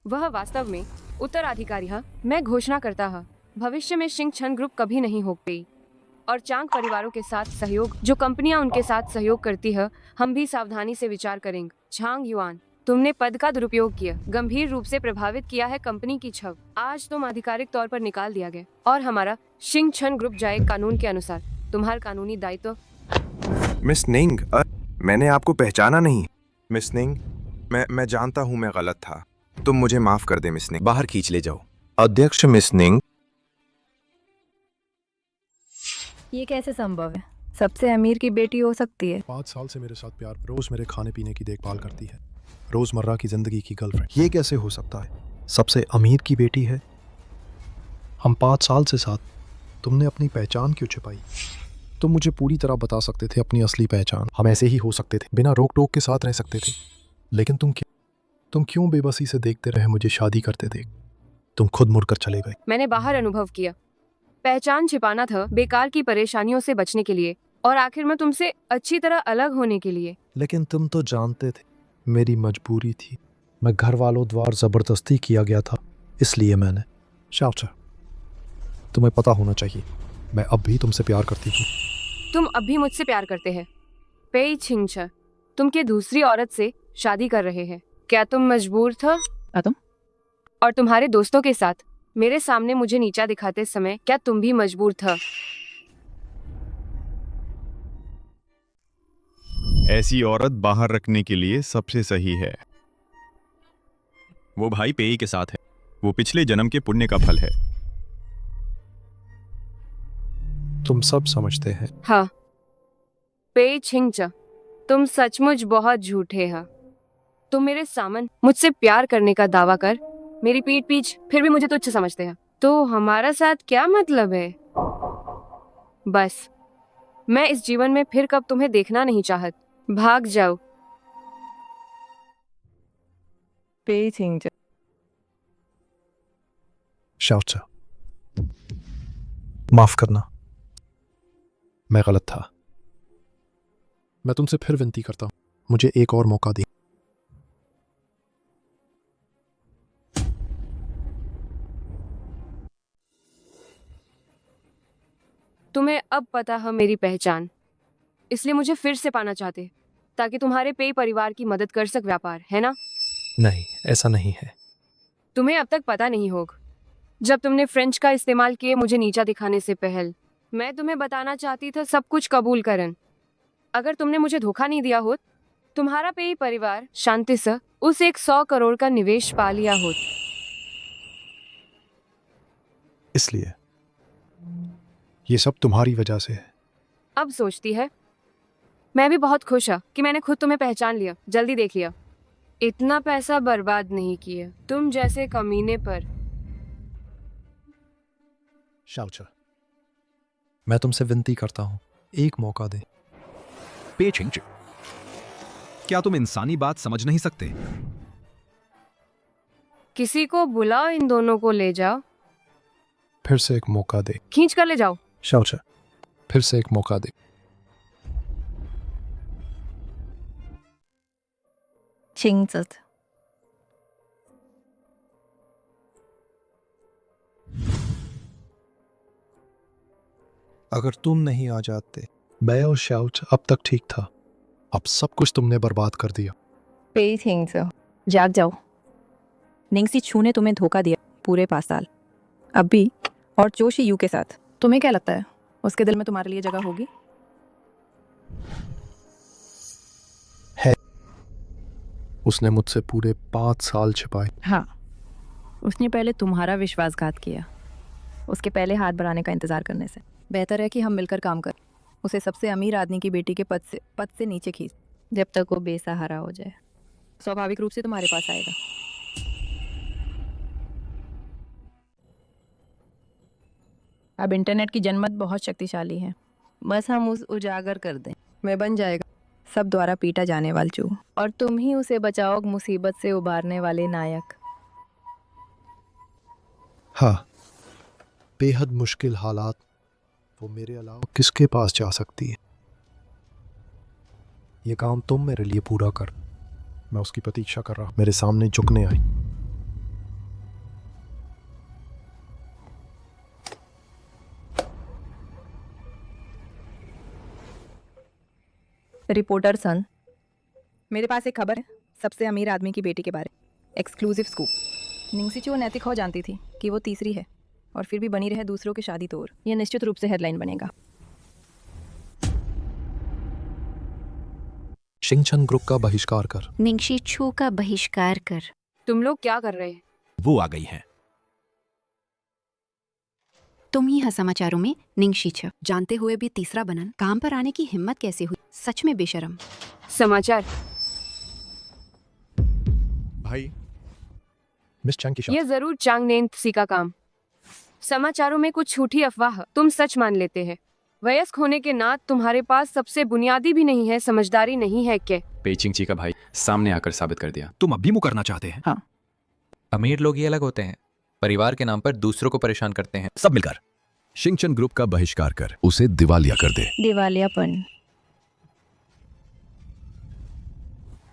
वह वास्तव में उत्तराधिकारी है। मैं घोषणा करता हूँ, भविष्य में शिंगचन ग्रुप कभी नहीं हो गई। और चांग परिवारों के साथ सहयोग, जो कंपनियां उनके साथ सहयोग करती है, हम भी सावधानी से विचार करेंगे। चांग युआन, तुमने पद का दुरुपयोग किया, गंभीर रूप से प्रभावित किया है कंपनी की छवि। आज तुम आधिकारिक तौर पर निकाल दिया गया और हमारा शिंगचन ग्रुप जाए कानून के अनुसार। तुम्हारा कानूनी दायित्व। मिस निंग, मैंने आपको पहचाना नहीं। मिस निंग, मैं जानता हूँ मैं गलत था, तुम मुझे माफ कर दे मिस निंग। बाहर खींच ले जाओ। अध्यक्ष मिस निंग, ये कैसे संभव है? सबसे अमीर की बेटी हो सकती है। 5 साल से मेरे साथ प्यार, रोज मेरे खाने पीने की देखभाल करती है, रोजमर्रा की जिंदगी की गर्लफ्रेंड। ये कैसे हो सकता है? सबसे अमीर की बेटी है। हम 5 साल से साथ, तुमने अपनी पहचान क्यों छिपाई? तुम मुझे पूरी तरह बता सकते थे अपनी असली पहचान। हम ऐसे ही हो सकते थे, बिना रोक टोक के साथ रह सकते थे। लेकिन तुम क्यों बेबसी से देखते रहे मुझे शादी करते देख? तुम खुद मुड़कर चले गए। मैंने बाहर अनुभव किया, पहचान छिपाना था बेकार की परेशानियों से बचने के लिए और आखिर में तुमसे अच्छी तरह अलग होने के लिए। लेकिन तुम तो जानते थे मेरी मजबूरी थी। मैं घर वालों द्वारा जबरदस्ती किया गया था, इसलिए मैंने। शाओचा, तुम्हें पता होना चाहिए, मैं अब भी तुमसे प्यार करती हूँ। तुम अब भी मुझसे प्यार करते हैं। पेई छिंगचा, तुम के दूसरी औरत से शादी कर रहे हैं। क्या तुम मजबूर था? तुम और तुम्हारे दोस्तों के साथ मेरे सामने मुझे नीचा दिखाते समय क्या तुम भी मजबूर था? ऐसी औरत बाहर रखने के लिए सबसे सही है। वो भाई पेई के साथ है, वो पिछले जन्म के पुण्य का फल है। तुम सब समझते हैं। हाँ, पे छिंगचा, तुम सचमुच बहुत झूठे हो। तुम मेरे सामने मुझसे प्यार करने का दावा कर मेरी पीठ पीछ फिर भी मुझे तुच्छ समझते हैं। तो हमारा साथ क्या मतलब है? बस मैं इस जीवन में फिर कब तुम्हें देखना नहीं चाहत। भाग जाओ। पे छिंगचा। शाओचा, माफ करना, मैं गलत था। मैं तुमसे फिर विनती करता हूं, मुझे एक और मौका दे। तुम्हें अब पता है मेरी पहचान, इसलिए मुझे फिर से पाना चाहते ताकि तुम्हारे पे परिवार की मदद कर सक व्यापार, है ना? नहीं, ऐसा नहीं है। तुम्हें अब तक पता नहीं होगा, जब तुमने फ्रेंच का इस्तेमाल किए मुझे नीचा दिखाने से पहले मैं तुम्हें बताना चाहती था सब कुछ कबूल करन। अगर तुमने मुझे धोखा नहीं दिया होत, तुम्हारा पे परिवार शांति से उस 100 करोड़ का निवेश पा लिया होत। इसलिए ये सब तुम्हारी वजह से है। अब सोचती है मैं भी बहुत खुश हूँ कि मैंने खुद तुम्हें पहचान लिया, जल्दी देख लिया। इतना पैसा बर्बाद नहीं किया तुम जैसे कमीने पर। शाओचा, मैं तुमसे विनती करता हूं, एक मौका दे। पे छिंगचा, क्या तुम इंसानी बात समझ नहीं सकते? किसी को बुलाओ, इन दोनों को ले जाओ। फिर से एक मौका दे। खींच कर ले जाओ। शाओचा, फिर से एक मौका दे। छिंगचत। अगर तुम नहीं आ जाते, मैं और शाओचा अब तक ठीक था। अब सब कुछ तुमने बर्बाद कर दिया। पे छिंगचा। जाग जाओ। निंगसी छू ने तुम्हें धोखा दिया पूरे 5 साल, अब भी, और चोशी यू के साथ। तुम्हें क्या लगता है उसके दिल में तुम्हारे लिए जगह होगी? है। उसने मुझसे पूरे 5 साल छिपाए। हाँ, उसने पहले तुम्हारा विश्वासघात किया, उसके पहले हाथ बढ़ाने का इंतजार करने से। बेहतर है कि हम मिलकर काम कर, उसे सबसे अमीर आदमी की बेटी के पद से नीचे खींच, जब तक वो बेसहारा हो जाए। स्वाभाविक रूप से तुम्हारे पास आएगा। अब इंटरनेट की जनमत बहुत शक्तिशाली है, बस हम उस उजागर कर दें, मैं बन जाएगा सब द्वारा पीटा जाने वाला चूहा, और तुम ही उसे बचाओ मुसीबत से उबारने वाले नायक। हाँ, बेहद मुश्किल हालात, वो मेरे अलावा किसके पास जा सकती है? ये काम तुम मेरे लिए पूरा कर। मैं उसकी प्रतीक्षा कर रहा हूं, मेरे सामने झुकने आई। रिपोर्टर सन, मेरे पास एक खबर है सबसे अमीर आदमी की बेटी के बारे। Exclusive scoop. निंगसीचू नैतिक हो जानती थी कि वो तीसरी है और फिर भी बनी रहे दूसरों के शादी तोड़। यह निश्चित रूप से हेडलाइन बनेगा। शिंगचन ग्रुप का बहिष्कार कर। निंगशीछू का बहिष्कार कर। तुम लोग क्या कर रहे हैं? वो आ गई हैं। तुम ही समाचारों में निंगशीछ जानते हुए भी तीसरा बनन काम पर आने की हिम्मत कैसे हुई? सच में बेशरम। समाचार भाई, मिस चैंग की ये जरूर चांग नेंसी का काम। समाचारों में कुछ झूठी अफवाह तुम सच मान लेते हैं। वयस्क होने के नात तुम्हारे पास सबसे बुनियादी भी नहीं है, समझदारी नहीं है क्या? पेइचिंग ची का भाई सामने आकर साबित कर दिया। तुम अब भी मुकरना चाहते हैं? हाँ। अमीर लोग ही अलग होते हैं, परिवार के नाम पर दूसरों को परेशान करते हैं। सब मिलकर शिंगचन ग्रुप का बहिष्कार कर, उसे दिवालिया कर दे। दिवालियापन।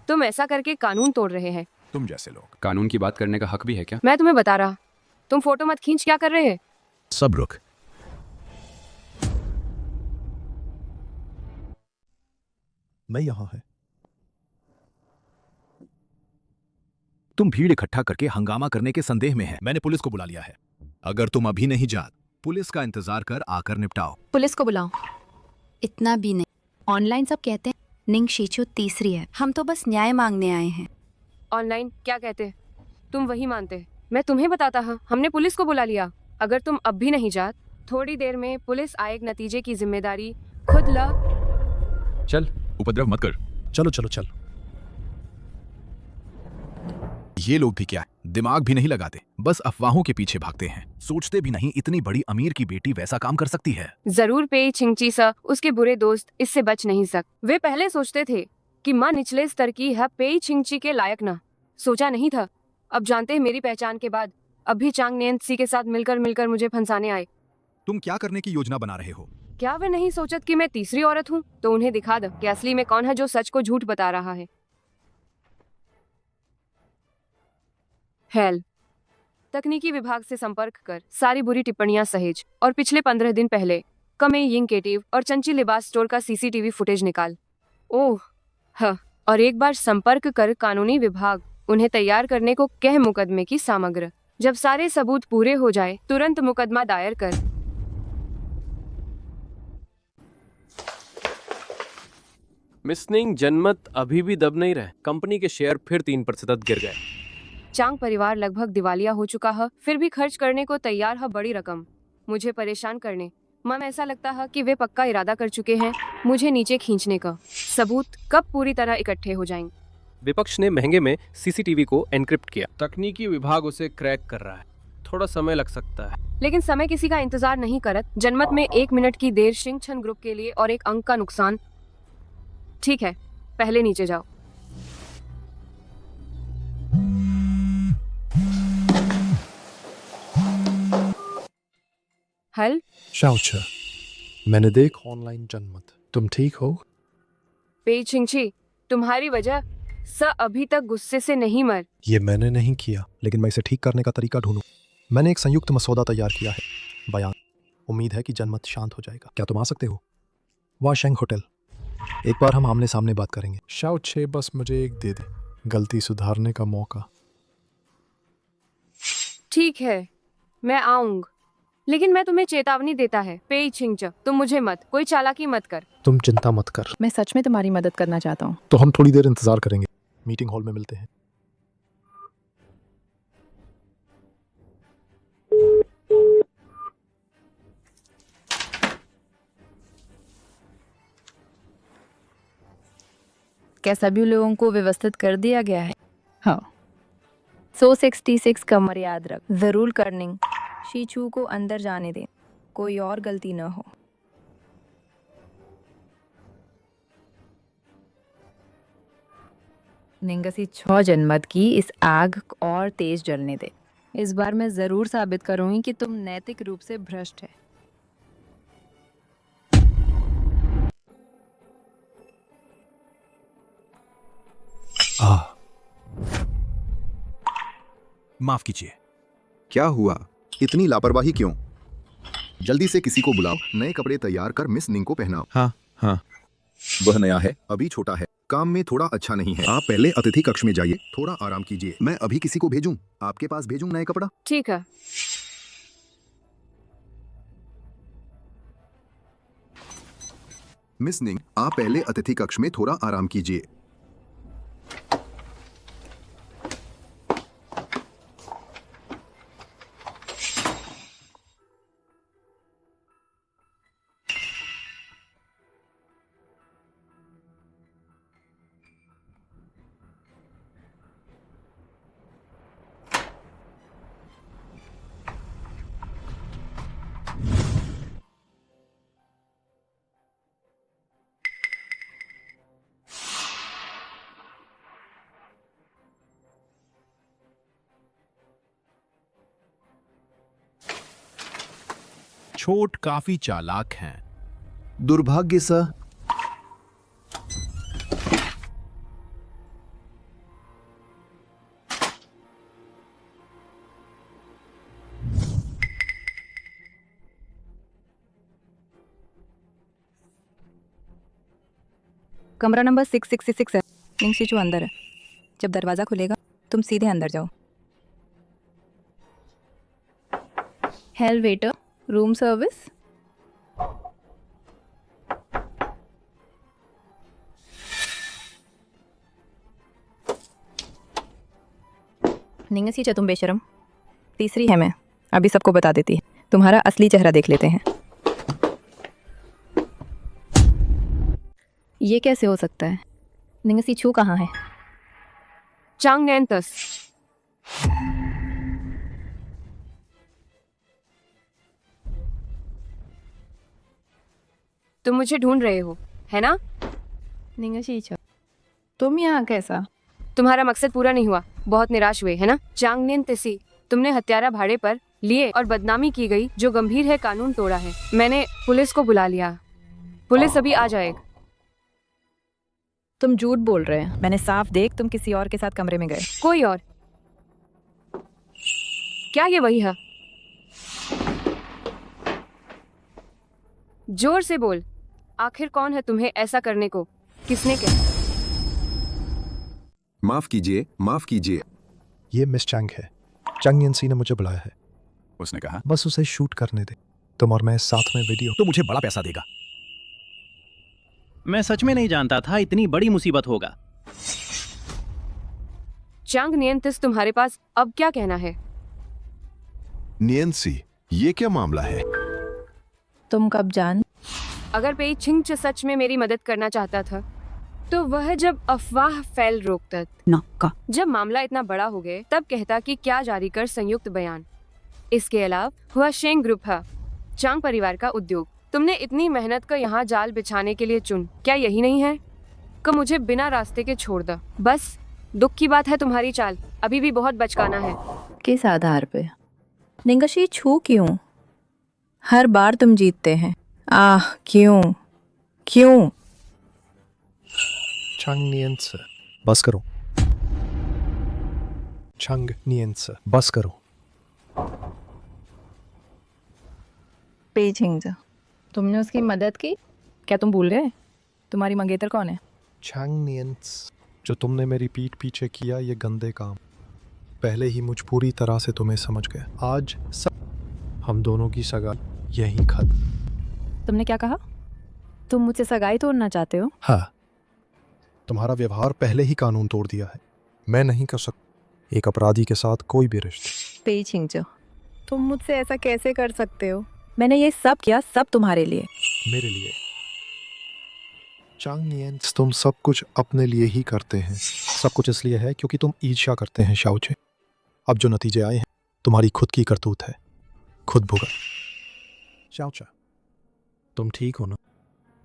तुम ऐसा करके कानून तोड़ रहे हैं। तुम जैसे लोग। कानून की बात करने का हक भी है क्या? मैं तुम्हें बता रहा, तुम फोटो मत खींच, क्या कर रहे हैं? सब रुक। मैं यहां है। तुम भीड़ इकट्ठा करके हंगामा करने के संदेह में है। मैंने पुलिस को बुला लिया है। अगर तुम अभी नहीं जात, पुलिस का इंतजार कर आकर निपटाओ। पुलिस को बुलाओ। इतना भी नहीं। ऑनलाइन सब कहते हैं निंगशीछू तीसरी है, हम तो बस न्याय मांगने आए हैं। ऑनलाइन क्या कहते हैं? तुम वही मानते हैं। मैं तुम्हें बताता हूँ, हमने पुलिस को बुला लिया। अगर तुम अब भी नहीं जात थोड़ी देर में पुलिस आएग नतीजे की जिम्मेदारी खुद ल। चल, उपद्रव मत कर। चलो चलो चल। ये लोग भी क्या है, दिमाग भी नहीं लगाते, बस अफवाहों के पीछे भागते हैं। सोचते भी नहीं इतनी बड़ी अमीर की बेटी वैसा काम कर सकती है। जरूर पेई छिंगची सा उसके बुरे दोस्त इससे बच नहीं सक। वे पहले सोचते थे कि माँ निचले स्तर की है, पेई छिंगची के लायक ना। सोचा नहीं था। अब जानते हैं मेरी पहचान के बाद अब भी चांग नियंसी के साथ मिलकर मुझे फंसाने आए। तुम क्या करने की योजना बना रहे हो? क्या वे नहीं सोचत कि मैं तीसरी औरत हूँ? तो उन्हें दिखा दो कि असली में कौन है जो सच को झूठ बता रहा है। हेल तकनीकी विभाग से संपर्क कर सारी बुरी टिप्पणियां सहेज और पिछले 15 दिन पहले कमे यिंग केटिव और चंची लिबास स्टोर का सीसीटीवी फुटेज निकाल। ओह हाँ, और एक बार संपर्क कर कानूनी विभाग उन्हें तैयार करने को कह मुकदमे की सामग्री। जब सारे सबूत पूरे हो जाए तुरंत मुकदमा दायर कर। मिस निंग जनमत अभी भी दब नहीं रहे। कंपनी के शेयर फिर 3% गिर गए। चांग परिवार लगभग दिवालिया हो चुका है, फिर भी खर्च करने को तैयार है बड़ी रकम मुझे परेशान करने। मन ऐसा लगता है कि वे पक्का इरादा कर चुके हैं मुझे नीचे खींचने का। सबूत कब पूरी तरह इकट्ठे हो जाएंगे? विपक्ष ने महंगे में सीसीटीवी को एनक्रिप्ट किया। तकनीकी विभाग उसे क्रैक कर रहा है। थोड़ा समय लग सकता है। लेकिन समय किसी का इंतजार नहीं करत। जनमत में 1 मिनट की देर शिंगचन ग्रुप के लिए और 1 अंक का नुकसान। ठीक है, पहले नीचे जाओ। हल शाओचे, मैंने देख ऑनलाइन जनमत। तुम ठीक हो? पेई छिंगची, तुम्हारी वजह स अभी तक गुस्से से नहीं मर। ये मैंने नहीं किया, लेकिन मैं इसे ठीक करने का तरीका ढूंढूं। मैंने एक संयुक्त मसौदा तैयार किया है। बयान, उम्मीद है कि जनमत शांत हो जाएगा। क्या तुम आ सकते हो? वाशेंग होटल। एक बार हम आमने सामने बात करेंगे। शाओचे, बस मुझे एक दे दे, गलती सुधारने का मौका। ठीक है, मैं आऊंगा, लेकिन मैं तुम्हें चेतावनी देता है पेई छिंगच, तुम मुझे मत कोई चालाकी मत कर। तुम चिंता मत कर। मैं सच में तुम्हारी मदद करना चाहता हूँ। तो हम थोड़ी देर इंतजार करेंगे। मीटिंग हॉल में मिलते हैं। क्या सभी लोगों को व्यवस्थित कर दिया गया है? हाँ। 166 कमर याद रख। जरूर करनिंग शीचू को अंदर जाने दें, कोई और गलती न हो। निंगसी 6 जनमत की इस आग और तेज जलने दे। इस बार मैं जरूर साबित करूंगी कि तुम नैतिक रूप से भ्रष्ट है। माफ कीजिए। क्या हुआ? इतनी लापरवाही क्यों? जल्दी से किसी को बुलाओ, नए कपड़े तैयार कर मिस निंग को पहनाओ। हाँ हाँ। वह नया है, अभी छोटा है, काम में थोड़ा अच्छा नहीं है। आप पहले अतिथि कक्ष में जाइए, थोड़ा आराम कीजिए। मैं अभी किसी को भेजूं? आपके पास भेजूं नए कपड़ा? ठीक है। मिस निंग, आप पहले अतिथि कक्ष में थोड़ा आराम कीजिए। छोट काफी चालाक हैं। दुर्भाग्य सा। कमरा नंबर 666 है। निंग शीचू अंदर है। जब दरवाजा खुलेगा तुम सीधे अंदर जाओ। हेल वेटर, रूम सर्विस। निंग शीचू तुम बेशरम। तीसरी है मैं, अभी सबको बता देती है। तुम्हारा असली चेहरा देख लेते हैं। ये कैसे हो सकता है? निंग शीचू कहाँ है? चांग नैनतस। तुम मुझे ढूंढ रहे हो, है ना? निंग शीचू, तुम यहाँ कैसा? तुम्हारा मकसद पूरा नहीं हुआ, बहुत निराश हुए, है ना? चांग नैनतसी, तुमने हत्यारा भाड़े पर लिए और बदनामी की गई जो गंभीर है, कानून तोड़ा है। मैंने पुलिस को बुला लिया, पुलिस अभी आ जाएगी। तुम झूठ बोल रहे हैं। मैंने साफ देख तुम किसी और के साथ कमरे में गए। कोई और? क्या ये वही है? जोर से बोल, आखिर कौन है तुम्हें ऐसा करने को? किसने कहा? माफ कीजिए, माफ कीजिए। ये मिस चैंग है। चंग यिनसी ने मुझे बुलाया है। उसने कहा बस उसे शूट करने दे। तुम और मैं साथ में वीडियो। तो मुझे बड़ा पैसा देगा। मैं सच में नहीं जानता था इतनी बड़ी मुसीबत होगा। चांग नियंतिस, तुम्हारे पास अब क्या कहना है? नियंसी, ये क्या मामला है? तुम कब जान? अगर पेई छिंग सच में मेरी मदद करना चाहता था तो वह जब अफवाह फैल रोकता नक्का। जब मामला इतना बड़ा हो गया तब कहता कि क्या जारी कर संयुक्त बयान। इसके अलावा हुआ शेंग ग्रुप है, चांग परिवार का उद्योग। तुमने इतनी मेहनत कर यहाँ जाल बिछाने के लिए चुन, क्या यही नहीं है कि मुझे बिना रास्ते के छोड़ दो? बस दुख की बात है तुम्हारी चाल अभी भी बहुत बचकाना है। किस आधार पे? निंगशी छू क्यों? हर बार तुम जीतते हैं। आह क्यों क्यों? चंग नियंस, बस करो। चंग नियंस, बस करो। पेई छिंग, तुमने उसकी मदद की? क्या तुम भूल गए? तुम्हारी मंगेतर कौन है? चंग नियंस, जो तुमने मेरी पीठ पीछे किया ये गंदे काम, पहले ही मुझ पूरी तरह से तुम्हें समझ गया। आज सब हम दोनों की सगाई यहीं खत्म। तुमने क्या कहा? तुम मुझसे सगाई तोड़ना चाहते हो? हाँ, तुम्हारा व्यवहार पहले ही कानून तोड़ दिया है। मैं नहीं कर सकता एक अपराधी के साथ कोई भी रिश्ता। पेई छिंग, तुम मुझसे ऐसा कैसे कर सकते हो? मैंने ये सब किया, सब तुम्हारे लिए। मेरे लिए? चांग नियंस, तुम सब कुछ अपने लिए ही करते हैं। सब कुछ इसलिए है क्योंकि तुम ईर्ष्या करते हैं शाओचे। अब जो नतीजे आए हैं तुम्हारी खुद की करतूत है, खुद भुगत। शाओचा, तुम ठीक हो ना?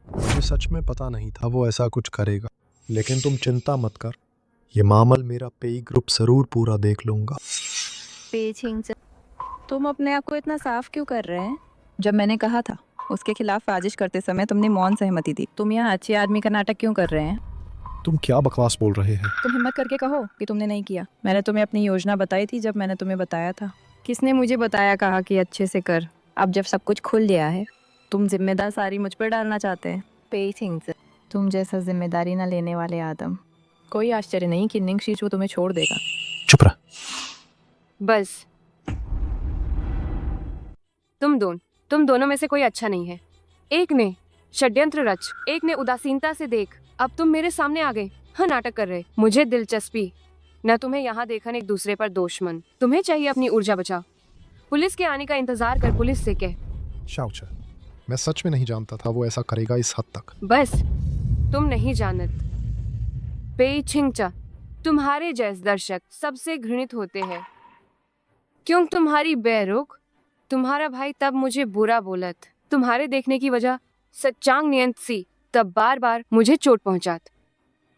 मुझे सच में पता नहीं था वो ऐसा कुछ करेगा, लेकिन तुम चिंता मत कर, ये मामल मेरा पेई ग्रुप जरूर पूरा देख लूंगा। पेई छिंग, तुम अपने आप को इतना साफ क्यों कर रहे हैं? जब मैंने कहा था उसके खिलाफ साजिश करते समय तुमने मौन सहमति दी। तुम यहाँ अच्छे आदमी का नाटक क्यों कर रहे हैं? तुम क्या बकवास बोल रहे हैं? तुम हिम्मत करके कहो कि तुमने नहीं किया। मैंने तुम्हें अपनी योजना बताई थी जब मैंने तुम्हें बताया था। किसने मुझे बताया, कहा कि अच्छे से कर? अब जब सब कुछ खुल गया है तुम जिम्मेदार सारी मुझ पर डालना चाहते हैं। पेई छिंग, तुम जैसा जिम्मेदारी न लेने वाले आदम। कोई आश्चर्य नहीं कि निंग शीचू तुम्हें छोड़ देगा। चुप रह। बस तुम दोनों में से कोई अच्छा नहीं है। एक ने षड्यंत्र रच, एक ने उदासीनता से देख। अब तुम मेरे सामने आ गए, हाँ नाटक कर रहे। मुझे दिलचस्पी न तुम्हें यहाँ देखन एक दूसरे पर दोषमन। तुम्हें चाहिए अपनी ऊर्जा बचाओ। पुलिस के आने का इंतजार कर, पुलिस से कह। शाओचा, मैं सच में नहीं जानता था वो ऐसा करेगा इस हद तक। बस तुम नहीं जानत। पेई छिंगचा, तुम्हारे जैसे दर्शक सबसे घृणित होते हैं। क्यों तुम्हारी बेरुख? तुम्हारा भाई तब मुझे बुरा बोलत, तुम्हारे देखने की वजह सच्चांग नियंत्सी तब बार बार मुझे चोट पहुंचात।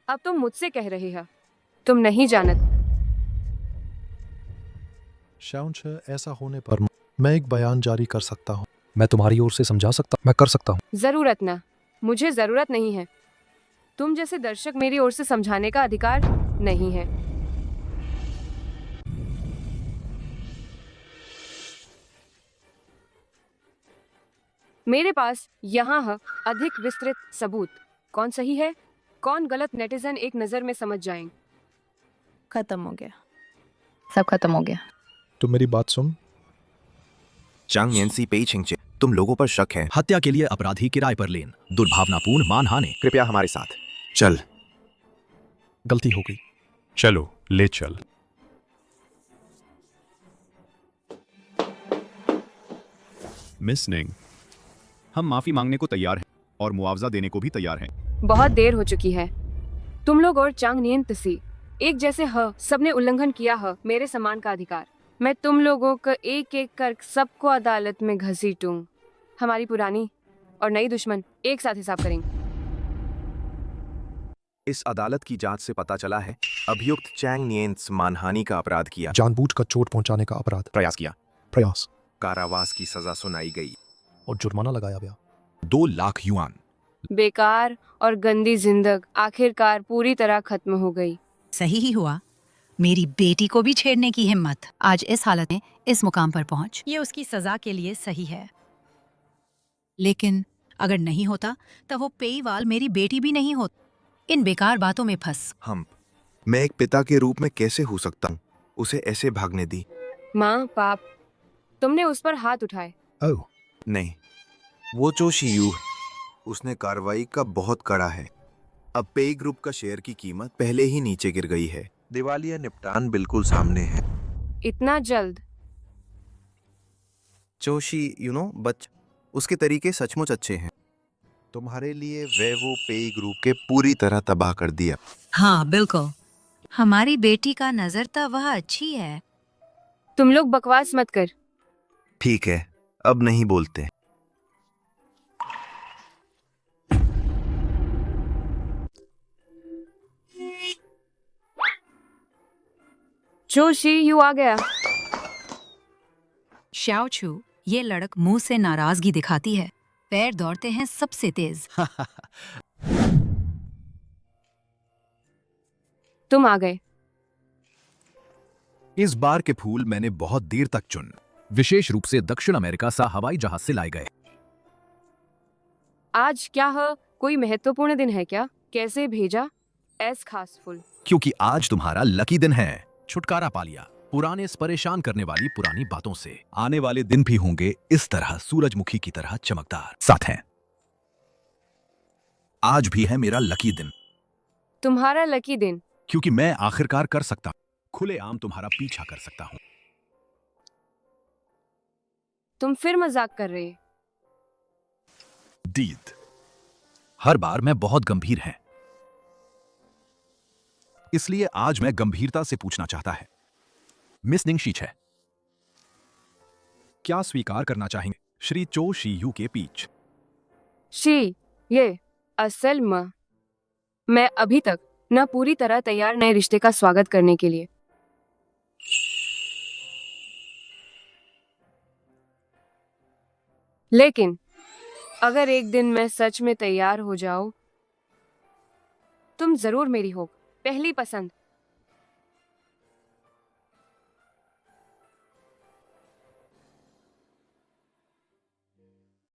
अब तुम मुझसे कह रहे हो तुम नहीं जानत। शाओचा, ऐसा होने पर मैं एक बयान जारी कर सकता हूँ। मैं तुम्हारी ओर से समझा सकता, मैं कर सकता हूँ। जरूरत ना, मुझे जरूरत नहीं है। तुम जैसे दर्शक मेरी ओर से समझाने का अधिकार नहीं है। मेरे पास यहाँ है अधिक विस्तृत सबूत। कौन सही है कौन गलत नेटिजन एक नजर में समझ जाएंगे। खत्म हो गया, सब खत्म हो गया। तुम मेरी बात सुन। चांग यिनसी, पेई छिंग, तुम लोगों पर शक है। हत्या के लिए अपराधी किराए पर लेन, दुर्भावनापूर्ण मानहानि। कृपया हमारे साथ चल। गलती हो गई, चलो ले चल। मिस निंग, हम माफी मांगने को तैयार हैं और मुआवजा देने को भी तैयार हैं। बहुत देर हो चुकी है। तुम लोग और चांग नियन तसी एक जैसे ह, सबने उल्लंघन किया ह मेरे सम्मान का अधिकार। मैं तुम लोगों को एक एक कर सबको अदालत में घसीटूं। हमारी पुरानी और नई दुश्मन एक साथ हिसाब करेंगे। इस अदालत की जांच से पता चला है अभियुक्त चैंग नियंस मानहानि का अपराध किया, जानबूझकर चोट पहुंचाने का अपराध, प्रयास किया, प्रयास, कारावास की सजा सुनाई गई और जुर्माना लगाया गया 2 लाख युआन। बेकार और गंदी जिंदगी आखिरकार पूरी तरह खत्म हो गई। सही ही हुआ। मेरी बेटी को भी छेड़ने की हिम्मत, आज इस हालत में इस मुकाम पर पहुंच, ये उसकी सजा के लिए सही है। लेकिन अगर नहीं होता तब वो पेईवाल मेरी बेटी भी नहीं होती। इन बेकार बातों में फंस मैं एक पिता के रूप में कैसे हो सकता हूँ? उसे ऐसे भागने दी। माँ पाप, तुमने उस पर हाथ उठाए। ओह नहीं, वो चो शियू है। उसने कार्रवाई का बहुत कड़ा है। अब पेई ग्रुप का शेयर की कीमत पहले ही नीचे गिर गई है। दिवालिया निपटान बिल्कुल सामने है। इतना जल्द? चोशी बच उसके तरीके सचमुच अच्छे हैं। तुम्हारे लिए वो पेई ग्रुप के पूरी तरह तबाह कर दिया। हाँ बिल्कुल, हमारी बेटी का नजर तो वह अच्छी है। तुम लोग बकवास मत कर। ठीक है, अब नहीं बोलते। जोशी यू आ गया। श्याओ छू, ये लड़क मुंह से नाराजगी दिखाती है, पैर दौड़ते हैं सबसे तेज। तुम आ गए। इस बार के फूल मैंने बहुत देर तक चुन, विशेष रूप से दक्षिण अमेरिका से हवाई जहाज से लाए गए। आज क्या है? कोई महत्वपूर्ण दिन है क्या? कैसे भेजा? ऐस खास फूल। क्योंकि आज तुम्हारा लकी दिन है। छुटकारा पा लिया पुराने परेशान करने वाली पुरानी बातों से। आने वाले दिन भी होंगे इस तरह सूरजमुखी की तरह चमकदार। साथ हैं, आज भी है मेरा लकी दिन। तुम्हारा लकी दिन? क्योंकि मैं आखिरकार कर सकता हूं, खुलेआम तुम्हारा पीछा कर सकता हूं। तुम फिर मजाक कर रहे? दीद, हर बार मैं बहुत गंभीर है, इसलिए आज मैं गंभीरता से पूछना चाहता है। मिस निंग शीच है, क्या स्वीकार करना चाहेंगे श्री चो शी यू के पीछ? शी, ये असल में मैं अभी तक न पूरी तरह तैयार नए रिश्ते का स्वागत करने के लिए। लेकिन अगर एक दिन मैं सच में तैयार हो जाऊं, तुम जरूर मेरी हो पहली पसंद।